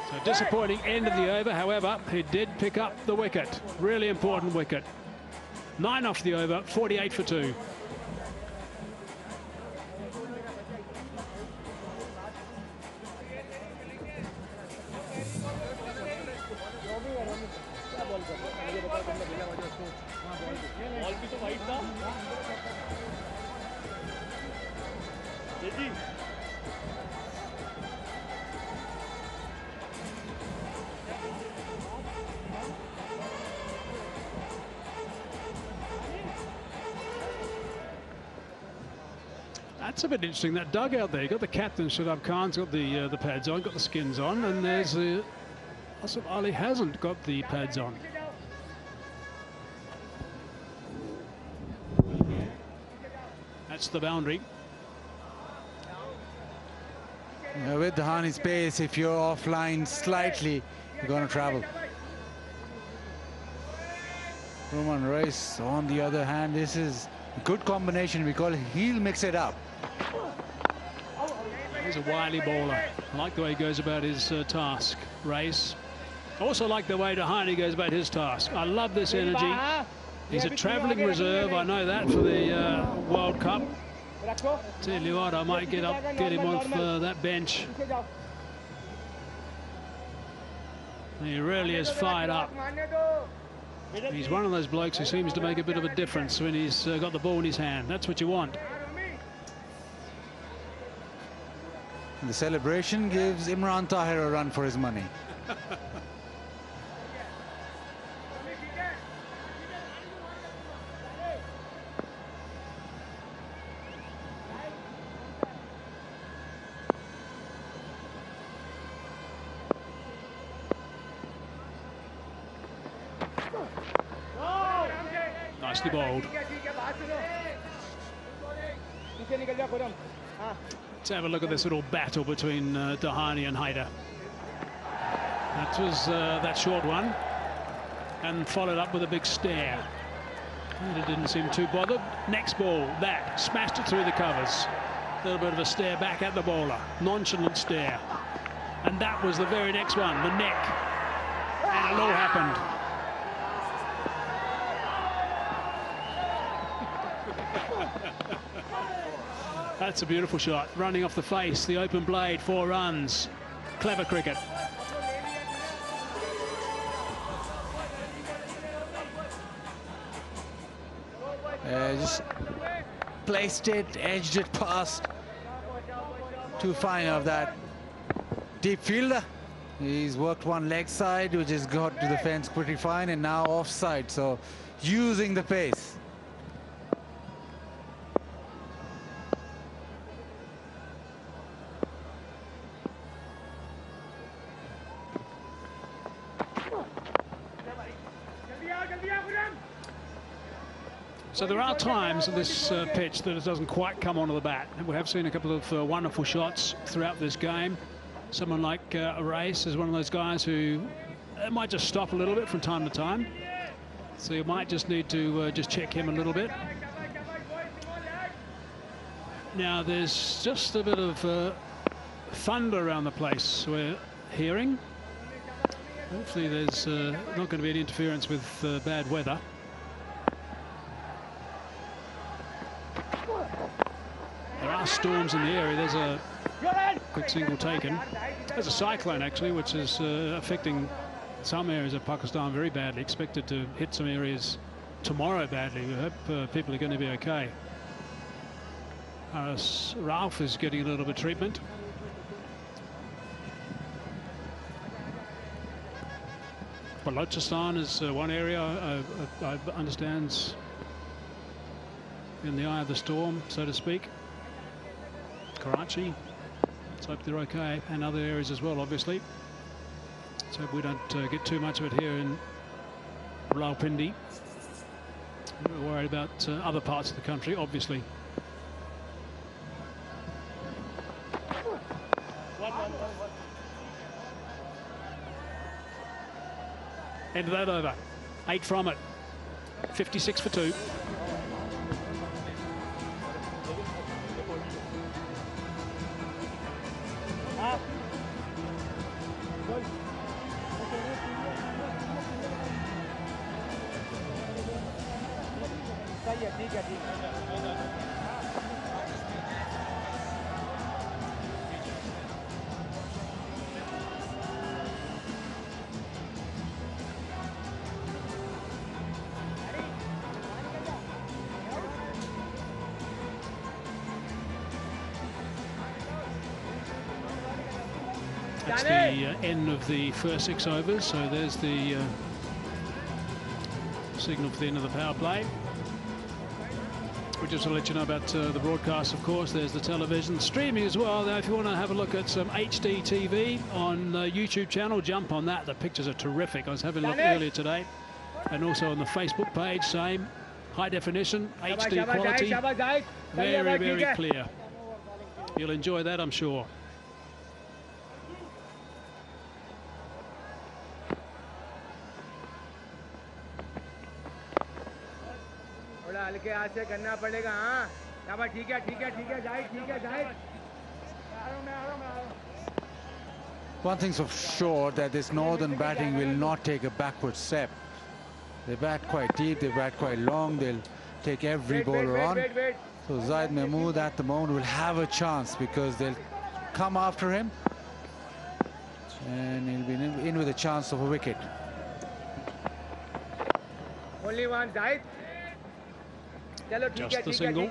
[SPEAKER 4] So disappointing end of the over. However, he did pick up the wicket. Really important wicket. 9 off the over, 48 for 2. That's a bit interesting, that dugout there. You've got the captain, Shadab Khan's got the pads on, got the skins on, and there's Asif Ali hasn't got the pads on. That's the boundary.
[SPEAKER 5] With Dhani's pace, if you're offline slightly, you're going to travel. Roman Reis, on the other hand, this is a good combination because he'll mix it up.
[SPEAKER 4] He's a wily bowler. I like the way he goes about his task. Reis. I also like the way Dhani goes about his task. I love this energy. He's a travelling reserve. I know that for the World Cup. Tell you what, I might get him off that bench. He really is fired up. He's one of those blokes who seems to make a bit of a difference when he's got the ball in his hand. That's what you want.
[SPEAKER 5] The celebration gives Imran Tahir a run for his money.
[SPEAKER 4] Nicely bowled. Let's have a look at this little battle between Dhani and Haider. That was that short one, and followed up with a big stare. Haider didn't seem too bothered. Next ball, that smashed it through the covers. A little bit of a stare back at the bowler, nonchalant stare. And that was the very next one, the neck, and it all happened. That's a beautiful shot. Running off the face, the open blade, 4 runs. Clever cricket.
[SPEAKER 5] Just placed it, edged it past. Too fine of that deep fielder. He's worked one leg side, which has got to the fence pretty fine, and now offside. So using the pace.
[SPEAKER 4] So there are times on this pitch that it doesn't quite come onto the bat. And we have seen a couple of wonderful shots throughout this game. Someone like Reis is one of those guys who might just stop a little bit from time to time. So you might just need to just check him a little bit. Now there's just a bit of thunder around the place we're hearing. Hopefully there's not going to be any interference with bad weather. There are storms in the area. There's a quick single taken. There's a cyclone actually, which is affecting some areas of Pakistan very badly. Expected to hit some areas tomorrow badly. We hope people are going to be okay. Ralph is getting a little bit of treatment. Balochistan is one area I understand in the eye of the storm, so to speak. Karachi, let's hope they're okay, and other areas as well, obviously. Let's hope we don't get too much of it here in Rawalpindi. We're worried about other parts of the country, obviously. End of that over. 8 from it. 56 for 2. That's the end of the first 6 overs, so there's the signal for the end of the power play. We just want to let you know about the broadcast, of course. There's the television streaming as well. Now, if you want to have a look at some HD TV on the YouTube channel, jump on that. The pictures are terrific. I was having a look earlier today. And also on the Facebook page, same. High definition, HD quality. Very, very clear. You'll enjoy that, I'm sure.
[SPEAKER 7] हल्के हाथ से करना पड़ेगा हाँ शाबाश ठीक है ठीक है ठीक है जाहिद ठीक है Zahid
[SPEAKER 5] One thing's for sure, that this northern batting will not take a backward step. They bat quite deep, they bat quite long, they'll take every bowler on. So Zaid Mahmood at the moment will have a chance because they'll come after him and he'll be in with a chance of a wicket.
[SPEAKER 7] Only one, Zaid.
[SPEAKER 4] Just the single.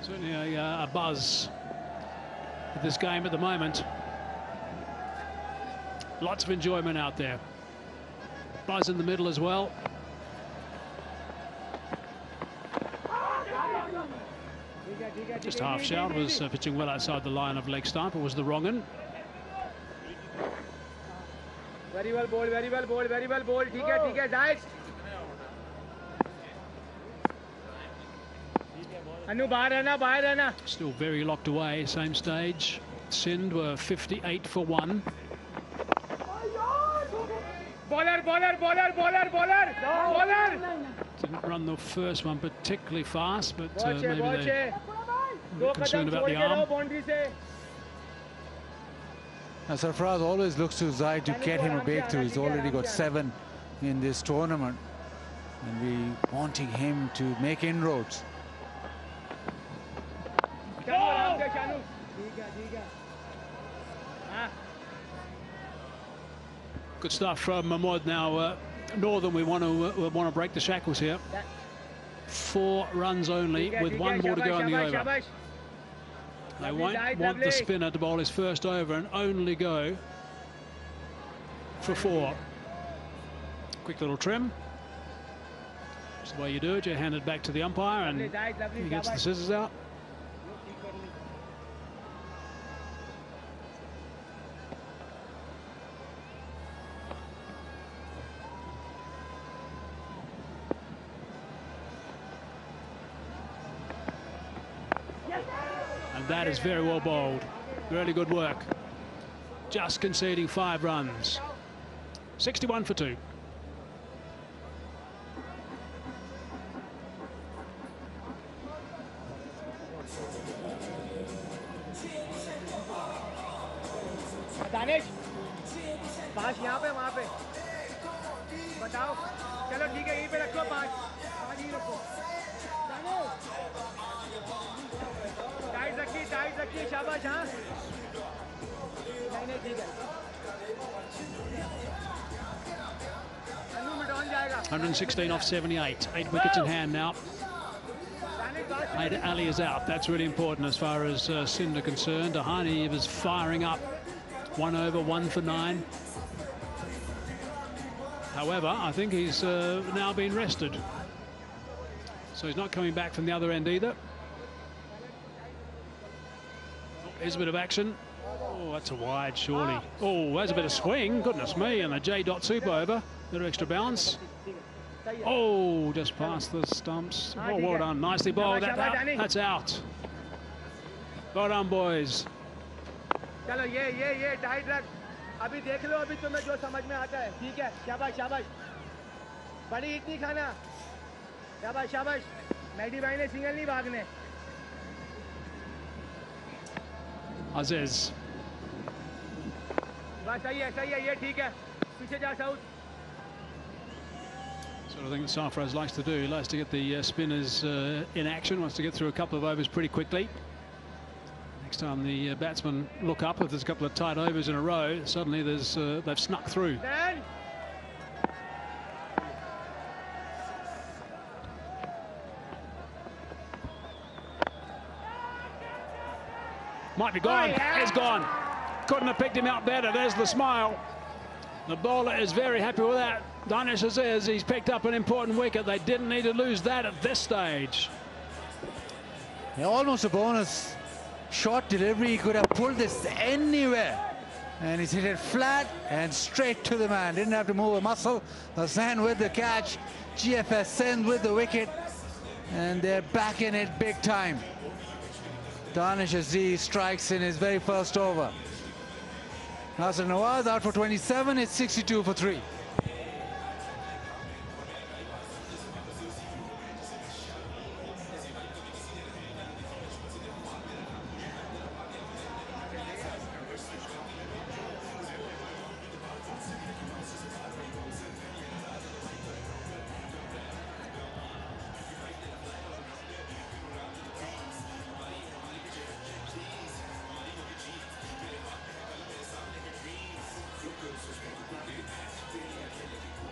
[SPEAKER 4] Certainly a buzz with this game at the moment. Lots of enjoyment out there. Buzz in the middle as well. Just half shout, was pitching well outside the line of leg stump. It was the wrong one.
[SPEAKER 7] Very well bowled, very well bowled, very well bowled. ठीक है, Zaid. Anu, bahar रहना.
[SPEAKER 4] Still very locked away, same stage. Sindh were 58 for 1.
[SPEAKER 7] Bowler.
[SPEAKER 4] Didn't run the first one particularly fast, but maybe they're concerned about the arm.
[SPEAKER 5] Now Sarfraz always looks to Zaid to get him a breakthrough. He's already got 7 in this tournament, and we wanting him to make inroads.
[SPEAKER 4] Good stuff from Mahmood. Now Northern, we want to break the shackles here. 4 runs only with 1 more to go in the over. They won't want the spinner to bowl his first over and only go for 4. Quick little trim. That's the way you do it. You hand it back to the umpire and he gets the scissors out. That is very well bowled. Really good work. Just conceding 5 runs. 61 for 2.
[SPEAKER 7] Danish 5 यहाँ पे वहाँ पे बताओ चलो ठीक है यहीं पे रखो 5 यहीं रखो टाइट रखिए शाबाश हाँ नहीं ठीक है
[SPEAKER 4] 116 off 78. 8 wickets in hand now. Haider Ali is out. That's really important as far as Sindh are concerned. Ahani was firing up. 1 over, 1 for 9. However, I think he's now been rested. So he's not coming back from the other end either. Here's a bit of action. Oh, that's a wide, surely. Oh, there's a bit of swing. Goodness me. And a J. Super over. Bit of extra bounce. Oh, just past the stumps. Oh, well done. Nicely bowled. That's out. Well done, boys.
[SPEAKER 7] चलो ये tight रख अभी देख लो अभी तुम्हें जो समझ में आता है ठीक है शाबाश बड़ी हिट नहीं खाना शाबाश मैडी भाई ने सिंगल नहीं भागने
[SPEAKER 4] Aziz.
[SPEAKER 7] बस सही है ये ठीक है पीछे जा south
[SPEAKER 4] Sort of thing that Sarfraz likes to do. He likes to get the spinners in action, wants to get through a couple of overs pretty quickly. Next time the batsmen look up, if there's a couple of tight overs in a row, suddenly they've snuck through. Might be gone. It's gone. Couldn't have picked him out better. There's the smile. The bowler is very happy with that. Danish says he's picked up an important wicket. They didn't need to lose that at this stage.
[SPEAKER 5] Yeah, almost a bonus. Short delivery, he could have pulled this anywhere. And he's hit it flat and straight to the man. Didn't have to move a muscle. Hassan with the catch. GFS Sindh with the wicket. And they're back in it big time. Danish Aziz strikes in his very first over. Nasser Nawaz out for 27. It's 62 for 3.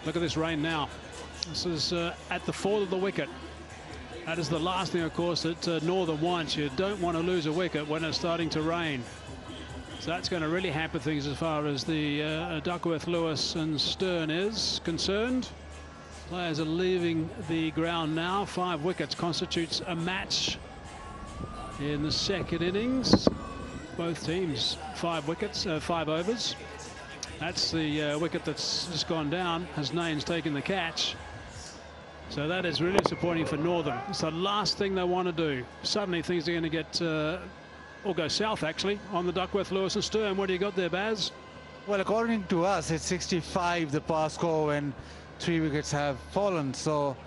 [SPEAKER 4] Look at this rain now. This is at the fourth of the wicket. That is the last thing, of course, that Northern wants. You don't want to lose a wicket when it's starting to rain. So that's going to really hamper things as far as the Duckworth, Lewis and Stern is concerned. Players are leaving the ground now. 5 wickets constitutes a match in the second innings. Both teams 5 wickets, 5 overs. That's the wicket that's just gone down. Hasnain's taken the catch. So that is really disappointing for Northern. It's the last thing they want to do. Suddenly things are going to get, or go south actually, on the Duckworth, Lewis and Stern. What do you got there, Baz?
[SPEAKER 5] Well, according to us, it's 65 the past score when 3 wickets have fallen. So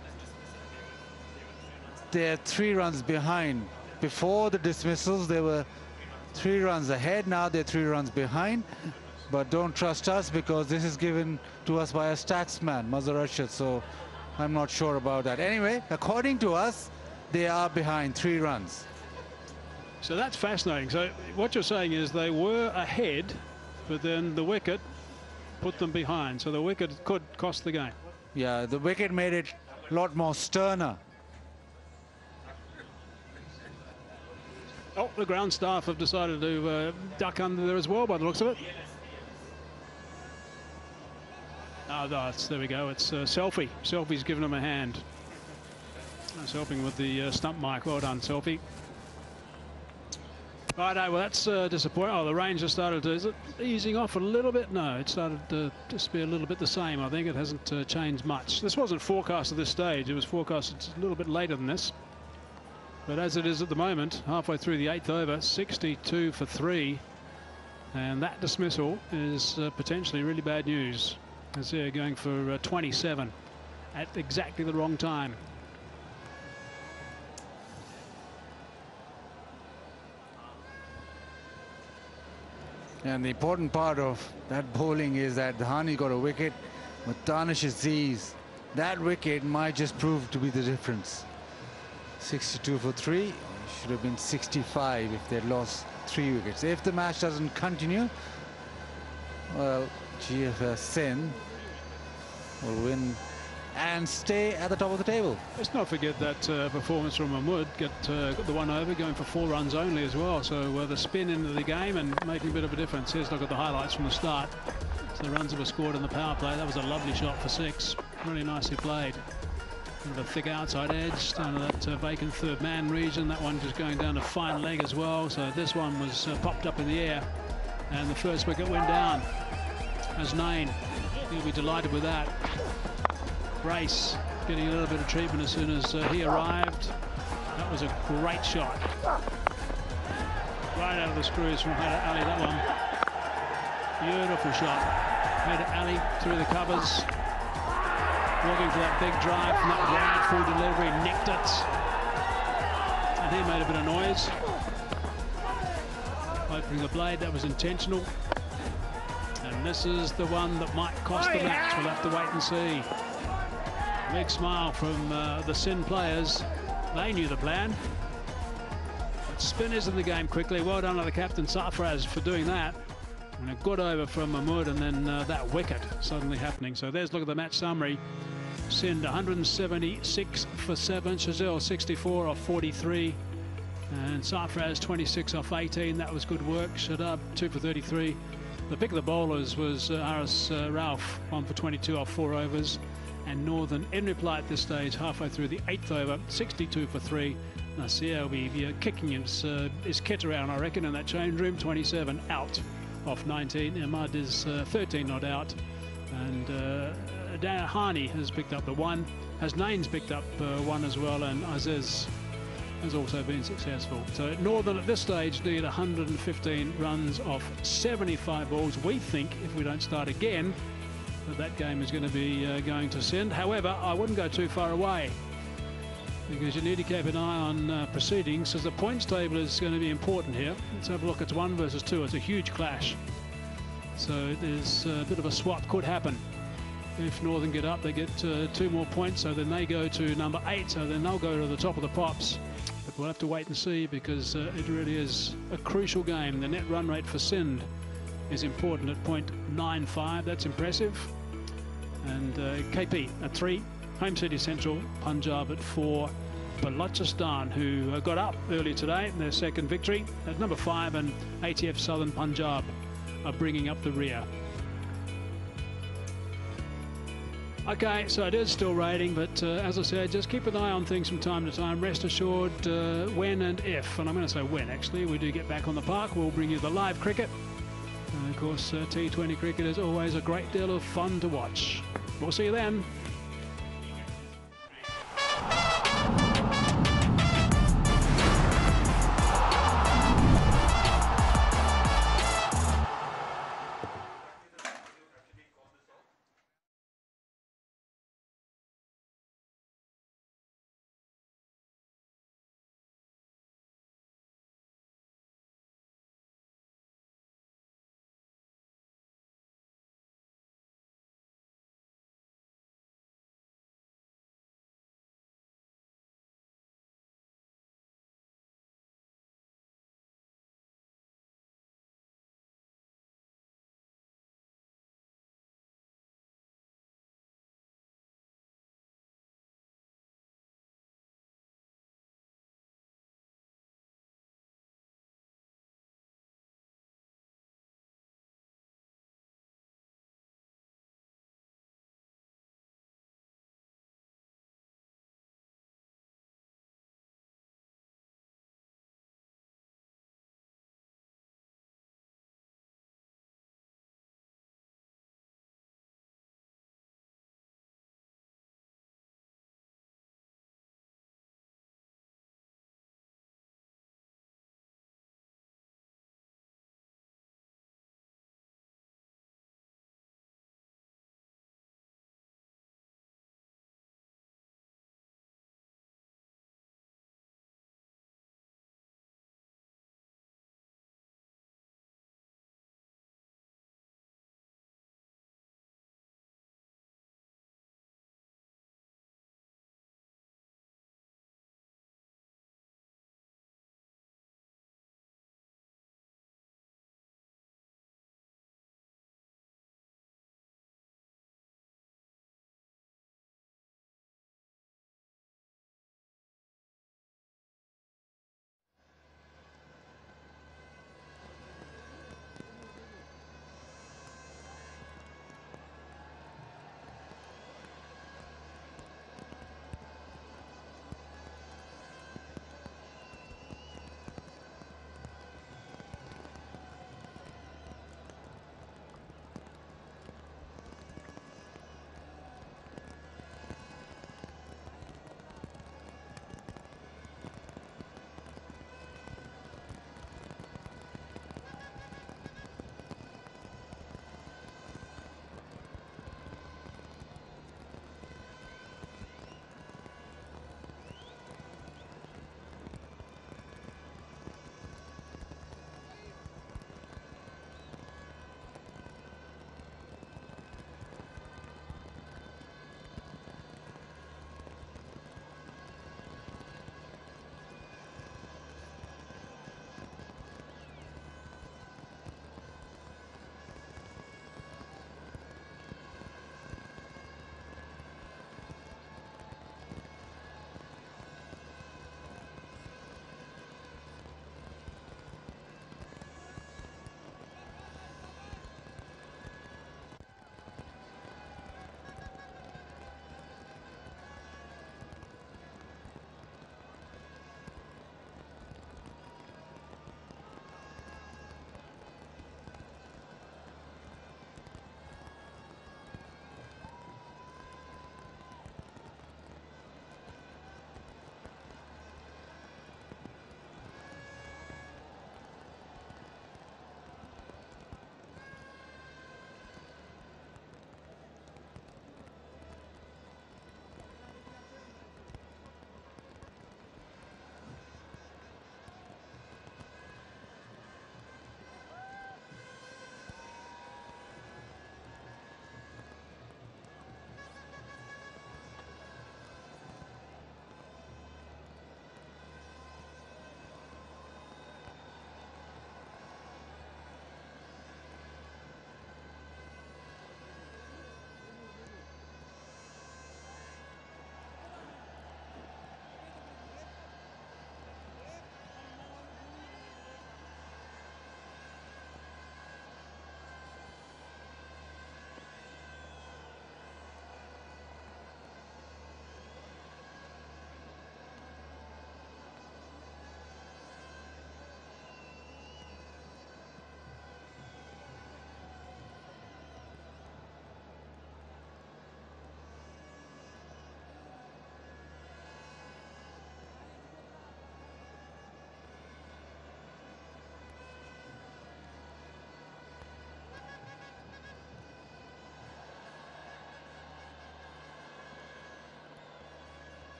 [SPEAKER 5] they're 3 runs behind. Before the dismissals, they were 3 runs ahead. Now they're 3 runs behind. But don't trust us because this is given to us by a statsman, Mazhar Arshad. So I'm not sure about that. Anyway, according to us, they are behind 3 runs.
[SPEAKER 4] So that's fascinating. So what you're saying is they were ahead, but then the wicket put them behind. So the wicket could cost the game.
[SPEAKER 5] Yeah, the wicket made it a lot more sterner.
[SPEAKER 4] Oh, the ground staff have decided to duck under there as well by the looks of it. Oh, there we go. It's Selfie. Selfie's giving him a hand. That's helping with the stump mic. Well done, Selfie. Right, well, that's disappointing. Oh, the rain just started to... Is it easing off a little bit? No, it started to just be a little bit the same. I think it hasn't changed much. This wasn't forecast at this stage. It was forecasted a little bit later than this. But as it is at the moment, halfway through the 8th over, 62 for 3. And that dismissal is potentially really bad news. As they're going for 27 at exactly the wrong time.
[SPEAKER 5] And the important part of that bowling is that Dhani got a wicket with Danish Aziz. That wicket might just prove to be the difference. 62 for 3. Should have been 65 if they'd lost 3 wickets. If the match doesn't continue, well, GFS Sindh will win and stay at the top of the table.
[SPEAKER 4] Let's not forget that performance from Mahmood. Got the 1 over, going for 4 runs only as well. So the spin into the game and making a bit of a difference. Here's a look at the highlights from the start. So the runs that were scored in the power play. That was a lovely shot for 6. Really nicely played. The thick outside edge down to that vacant third man region. That one just going down to fine leg as well. So this one was popped up in the air. And the first wicket went down. Hasnain, he'll be delighted with that. Grace getting a little bit of treatment as soon as he arrived. That was a great shot. Right out of the screws from Haider Ali, that one. Beautiful shot. Haider Ali through the covers. Looking for that big drive from that wide full delivery, nicked it. And he made a bit of noise. Opening the blade, that was intentional. And this is the one that might cost the match. We'll have to wait and see. Big smile from the Sindh players. They knew the plan. But spinners in the game quickly. Well done to the captain Sarfraz for doing that. And a good over from Mahmood, and then that wicket suddenly happening. So there's a look at the match summary. Sindh 176 for 7. Shazil 64 off 43. And Sarfraz 26 off 18. That was good work. Shadab 2 for 33. The pick of the bowlers was Aris Ralph, 1 for 22 off 4 overs. And Northern in reply at this stage, halfway through the 8th over, 62 for 3. Nasir will be kicking his kit around, I reckon, in that change room. 27 out off 19. Ahmad is 13 not out. And Hani has picked up the 1. Hasnain's picked up 1 as well. And Aziz has also been successful. So Northern at this stage need 115 runs off 75 balls. We think if we don't start again, that game is going to be going to Sindh. However, I wouldn't go too far away because you need to keep an eye on proceedings, because the points table is going to be important here. Let's have a look. It's 1 versus 2. It's a huge clash. So there's a bit of a swap could happen. If Northern get up, they get 2 more points, so then they go to number 8, so then they'll go to the top of the pops. But we'll have to wait and see, because it really is a crucial game. The net run rate for Sindh is important at 0.95. That's impressive. And KP at 3, Home City Central, Punjab at 4, Balochistan, who got up early today in their second victory, at number 5, and ATF Southern Punjab are bringing up the rear. Okay, so it is still raining, but as I said, just keep an eye on things from time to time. Rest assured, when and if, and I'm going to say when actually, we do get back on the park, we'll bring you the live cricket. And of course, T20 cricket is always a great deal of fun to watch. We'll see you then.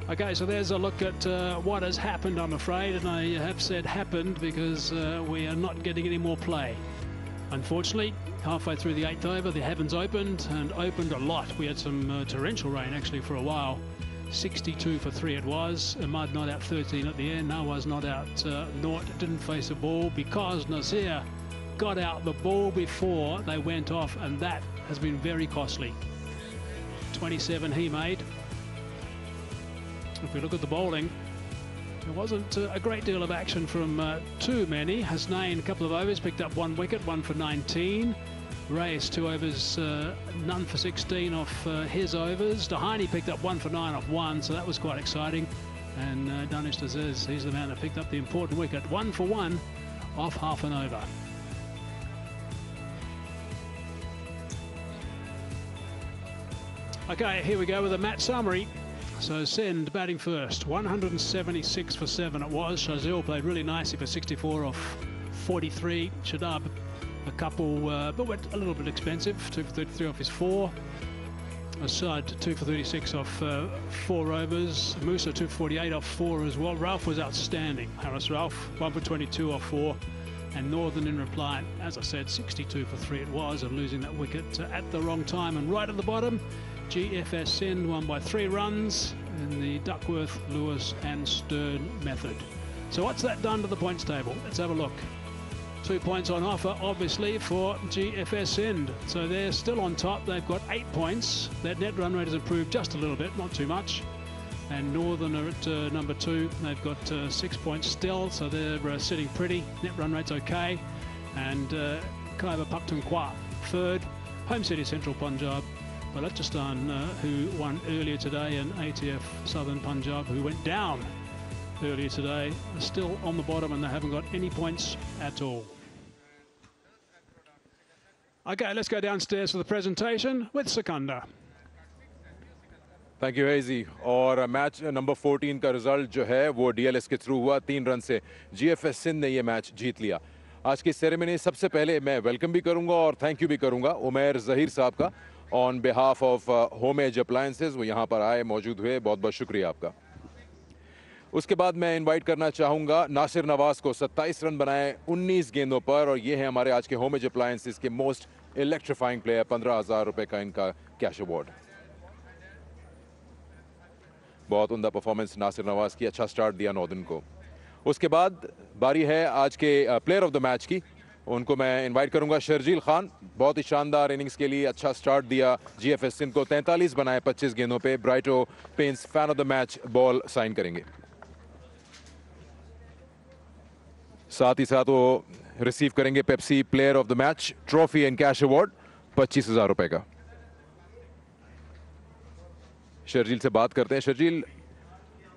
[SPEAKER 4] Okay, so there's a look at what has happened, I'm afraid, and I have said happened because we are not getting any more play. Unfortunately, halfway through the 8th over, the heavens opened and opened a lot. We had some torrential rain actually for a while. 62 for 3 it was. Ahmad not out 13 at the end. Nawaz not out naught. Didn't face a ball because Nasir got out the ball before they went off, and that has been very costly. 27 he made. If we look at the bowling, there wasn't a great deal of action from too many. Hasnain, a couple of overs, picked up 1 wicket, 1 for 19. Reyes, 2 overs, none for 16 off his overs. Dahani picked up 1 for 9 off 1, so that was quite exciting. And Danish Aziz, he's the man that picked up the important wicket, 1 for 1 off half an over. Okay, here we go with a match summary. So Sindh batting first, 176 for 7 it was. Shazil played really nicely for 64 off 43. Shadab, a couple, but went a little bit expensive, 2 for 33 off his 4. Asad, 2 for 36 off 4 overs. Musa, 2 for 48 off 4 as well. Ralph was outstanding. Harris Ralph, 1 for 22 off 4. And Northern in reply, as I said, 62 for 3 it was, and losing that wicket at the wrong time. And right at the bottom, GFS Sindh won by 3 runs in the Duckworth, Lewis and Stern method. So what's that done to the points table? Let's have a look. 2 points on offer, obviously, for GFS Sindh. So they're still on top. They've got 8 points. Their net run rate has improved just a little bit, not too much. And Northern are at number 2. They've got 6 points still, so they're sitting pretty. Net run rate's okay. And Khyber Pakhtunkhwa third. Home City Central Punjab. Balochistan, who won earlier today, and ATF Southern Punjab, who went down earlier today, are still on the bottom, and they haven't got any points at all. Okay, let's go downstairs for the presentation with Sikandar.
[SPEAKER 1] Thank you hazy. और match number 14 का result जो है वो DLS के through हुआ, 3 run से GFS Sindh ने ये मैच जीत लिया। आज की सेरेमनी सबसे पहले मैं वेलकम भी करूंगा और थैंक यू भी करूंगा उमैर जहीर साहब का on behalf of home edge appliances. वो यहाँ पर आए, मौजूद हुए, बहुत बहुत शुक्रिया आपका। उसके बाद मैं इनवाइट करना चाहूँगा नासिर नवाज को। 27 रन बनाए 19 गेंदों पर, और ये है हमारे आज के होम एज अप्लायंसेज के मोस्ट इलेक्ट्रीफाइंग प्लेयर। 15,000 रुपये का इनका कैश अवार्ड। बहुत उम्दा परफॉर्मेंस नासिर नवाज की, अच्छा स्टार्ट दिया नॉर्दर्न को। उसके बाद बारी है आज के प्लेयर ऑफ द मैच की। उनको मैं इनवाइट करूंगा शर्जील खान। बहुत ही शानदार इनिंग्स के लिए अच्छा स्टार्ट दिया जीएफएस सिंध को। 43 बनाए 25 गेंदों पे। Brighto paints fan of the match ball sign करेंगे। साथ ही साथ वो रिसीव करेंगे Pepsi player of the match trophy and cash award 25,000 रुपए का। शर्जील से बात करते हैं। शर्जील,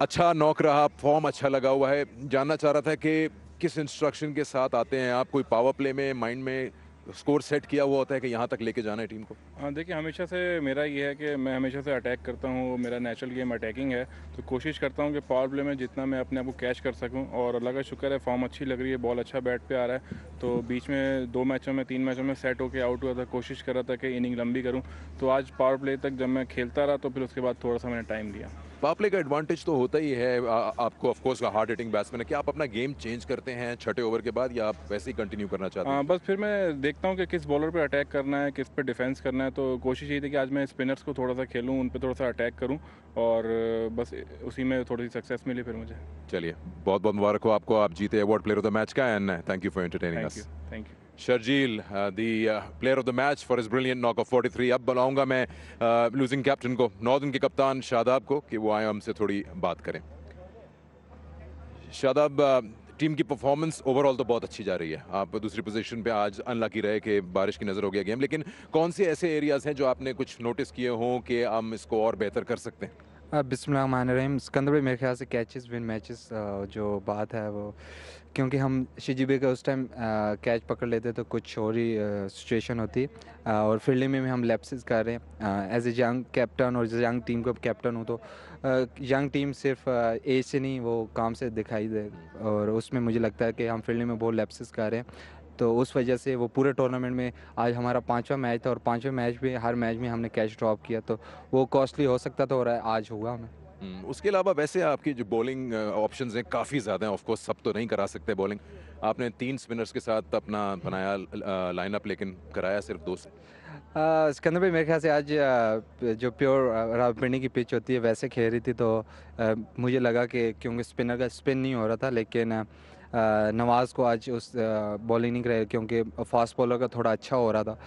[SPEAKER 1] अच्छा नॉक रहा, फॉर्म अच्छा लगा हुआ है। जानना चाह रहा था कि किस इंस्ट्रक्शन के साथ आते हैं आप? कोई पावर प्ले में माइंड में स्कोर सेट किया हुआ होता है कि यहाँ तक लेके जाना है टीम को?
[SPEAKER 12] हाँ, देखिए, हमेशा से मेरा ये है कि मैं हमेशा से अटैक करता हूँ। मेरा नेचुरल गेम अटैकिंग है, तो कोशिश करता हूँ कि पावर प्ले में जितना मैं अपने आप को कैच कर सकूँ। और अल्लाह का शुक्र है, फॉर्म अच्छी लग रही है, बॉल अच्छा बैट पे आ रहा है। तो बीच में 2 मैचों में 3 मैचों में सेट होकर आउट हुआ था, कोशिश कर रहा था कि इनिंग लंबी करूँ। तो आज पावर प्ले तक जब मैं खेलता रहा तो फिर उसके बाद थोड़ा सा मैंने टाइम लिया।
[SPEAKER 1] पावर प्ले का एडवांटेज तो होता ही है आपको, of course, hard hitting batsman है। क्या आप अपना गेम चेंज करते हैं 6ठे ओवर के बाद, या आप वैसे ही कंटिन्यू करना चाहते हैं?
[SPEAKER 12] बस फिर मैं देखता हूँ कि किस बॉलर पे अटैक करना है, किस पे डिफेंस करना है। तो कोशिश ये थी कि आज मैं स्पिनर्स को थोड़ा सा खेलूँ, उन पे थोड़ा सा अटैक करूँ, और बस उसी में थोड़ी सी सक्सेस मिली फिर मुझे।
[SPEAKER 1] चलिए, बहुत बहुत मुबारक हो आपको, आप जीते award player of the match का, and thank you for entertaining us.
[SPEAKER 12] Thank you.
[SPEAKER 1] Sharjeel, the player of the match for his brilliant knock of 43। अब बुलाऊंगा मैं लूजिंग कैप्टन को, नॉर्दर्न के कप्तान शादाब को, कि वो आए हमसे थोड़ी बात करें। शादाब, टीम की परफॉर्मेंस ओवरऑल तो बहुत अच्छी जा रही है। आप दूसरी पोजीशन पे आज अनलकी रहे कि बारिश की नज़र हो गया गेम, लेकिन कौन से ऐसे एरियाज़ हैं जो आपने कुछ नोटिस किए हों कि हम इसको और बेहतर कर सकते हैं?
[SPEAKER 6] बिस्मिल्लाहिर्रहमानिर्रहीम। सिकंदर भाई, मेरे ख्याल से कैचेस विन मैचेस जो बात है वो, क्योंकि हम शिजीबे का उस टाइम कैच पकड़ लेते तो कुछ और ही सिचुएशन होती, और फील्डिंग में भी हम लैप्सेस कर रहे हैं। एज ए यंग कैप्टन और यंग टीम का कैप्टन हूँ, तो यंग टीम सिर्फ एज से नहीं, वो काम से दिखाई दे, और उसमें मुझे लगता है कि हम फील्डिंग में बहुत लैप्सेस कर रहे हैं। तो उस वजह से वो पूरे टूर्नामेंट में आज हमारा 5वां मैच था, और 5वें मैच में हर मैच में हमने कैच ड्रॉप किया, तो वो कॉस्टली हो सकता था और आज हुआ हमें।
[SPEAKER 1] उसके अलावा वैसे आपकी जो बॉलिंग ऑप्शंस हैं काफ़ी ज़्यादा हैं। ऑफ कोर्स सब तो नहीं करा सकते बॉलिंग। आपने 3 स्पिनर्स के साथ अपना बनाया लाइनअप, लेकिन कराया सिर्फ 2 से।
[SPEAKER 6] सिकंदर भाई, मेरे ख्याल से आज जो प्योर रावलपिंडी की पिच होती है वैसे खेल रही थी, तो मुझे लगा कि क्योंकि स्पिनर का स्पिन नहीं हो रहा था, लेकिन नवाज़ को आज उस बॉलिंग नहीं कराई क्योंकि फास्ट बॉलर का थोड़ा अच्छा हो रहा था।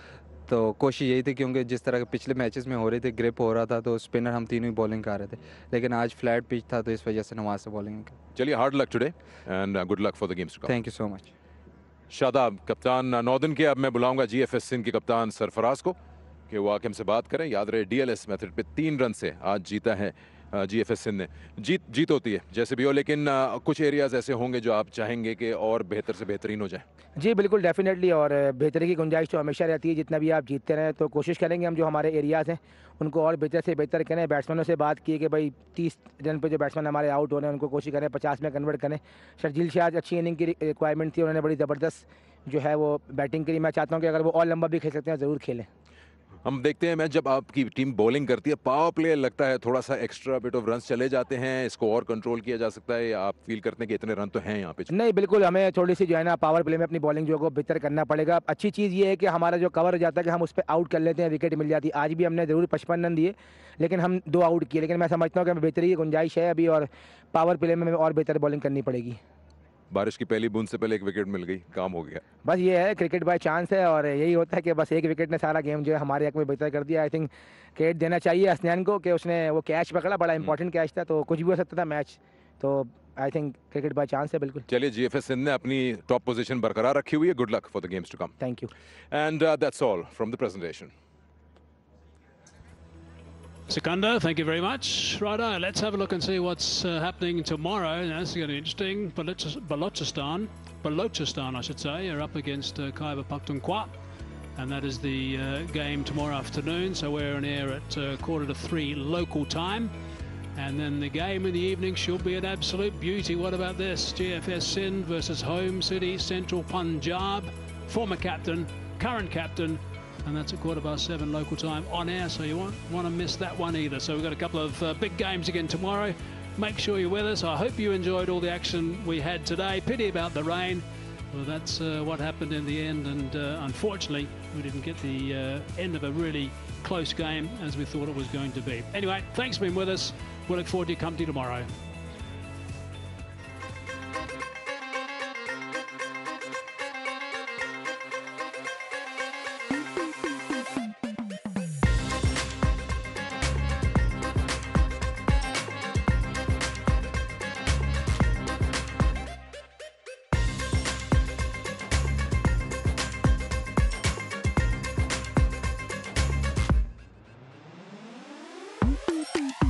[SPEAKER 6] तो कोशिश यही थी, क्योंकि जिस तरह के पिछले मैचेस में हो रही थी, ग्रिप हो रहा था, तो स्पिनर हम तीनों ही बॉलिंग कर रहे थे, लेकिन आज फ्लैट पिच था तो इस वजह से नवाज से बॉलिंग।
[SPEAKER 1] चलिए, hard luck today and good luck for the games to come.
[SPEAKER 6] Thank you so much.
[SPEAKER 1] Shadab कप्तान नॉर्दर्न के, अब मैं बुलाऊंगा जीएफएस सिंध के कप्तान सरफराज को कि वो आके हमसे बात करें। याद रहे डीएलएस मेथड पे 3 रन से आज जीता है जीएफएस सिंध ने। जीत होती है जैसे भी हो, लेकिन कुछ एरियाज ऐसे होंगे जो आप चाहेंगे कि और बेहतर से बेहतरीन हो जाए।
[SPEAKER 7] जी बिल्कुल, डेफिनेटली, और बेहतरी की गुंजाइश तो हमेशा रहती है। जितना भी आप जीतते रहें तो कोशिश करेंगे हम जो हमारे एरियाज़ हैं उनको और बेहतर से बेहतर करें। बैट्समैनों से बात की कि भाई 30 रन पे जो बैट्समैन हमारे आउट हो रहे हैं उनको कोशिश करें 50 में कन्वर्ट करें। शर्जील से आज अच्छी इनिंग की रिक्वायरमेंट थी, उन्होंने बड़ी ज़बरदस्त जो है वो बैटिंग करी। मैं चाहता हूँ कि अगर वो ऑल लंबा भी खेल सकते हैं ज़रूर खेलें।
[SPEAKER 1] हम देखते हैं मैच जब आपकी टीम बॉलिंग करती है, पावर प्ले लगता है थोड़ा सा एक्स्ट्रा बिट ऑफ रन चले जाते हैं, इसको और कंट्रोल किया जा सकता है, या आप फील करते हैं कि इतने रन तो हैं यहाँ पे?
[SPEAKER 7] नहीं, बिल्कुल, हमें थोड़ी सी जो है ना पावर प्ले में अपनी बॉलिंग जो है बेहतर करना पड़ेगा। अच्छी चीज़ ये है कि हमारा जो कवर हो जाता है कि हम उस पर आउट कर लेते हैं, विकेट मिल जाती है। आज भी हमने ज़रूर 55 रन दिए, लेकिन हम 2 आउट किए। लेकिन मैं समझता हूँ कि हमें बेहतरी की गुंजाइश है अभी, और पावर प्ले में हमें और बेहतर बॉलिंग करनी पड़ेगी।
[SPEAKER 1] बारिश की पहली बूंद से पहले 1 विकेट मिल गई, काम हो गया।
[SPEAKER 7] बस ये है, क्रिकेट बाय चांस है, और यही होता है कि बस 1 विकेट ने सारा गेम जो है हमारे हक में बेहतर कर दिया। आई थिंक क्रेडिट देना चाहिए हसनैन को कि उसने वो कैच पकड़ा, बड़ा इंपॉर्टेंट कैच था, तो कुछ भी हो सकता था मैच। तो I think cricket by chance है बिल्कुल।
[SPEAKER 1] चलिए, जीएफएस सिंध ने अपनी टॉप पोजीशन बरकरार रखी हुई है। Good luck for the games to come.
[SPEAKER 7] Thank you
[SPEAKER 1] and that's all from the presentation.
[SPEAKER 4] Sikandar, thank you very much. Righto, let's have a look and see what's happening tomorrow. Now, this is going to be interesting. Balochistan, I should say, are up against Khyber Pakhtunkhwa, and that is the game tomorrow afternoon. So we're on air at 2:45 local time, and then the game in the evening should be an absolute beauty. What about this? GFS Sindh versus Home City Central Punjab. Former captain, current captain. And that's at 7:15 local time on air, so you won't want to miss that one either. So we've got a couple of big games again tomorrow. Make sure you're with us. I hope you enjoyed all the action we had today. Pity about the rain. Well, that's what happened in the end, and unfortunately we didn't get the end of a really close game as we thought it was going to be. Anyway, thanks for being with us. We'll look forward to your company tomorrow.
[SPEAKER 13] Thank you.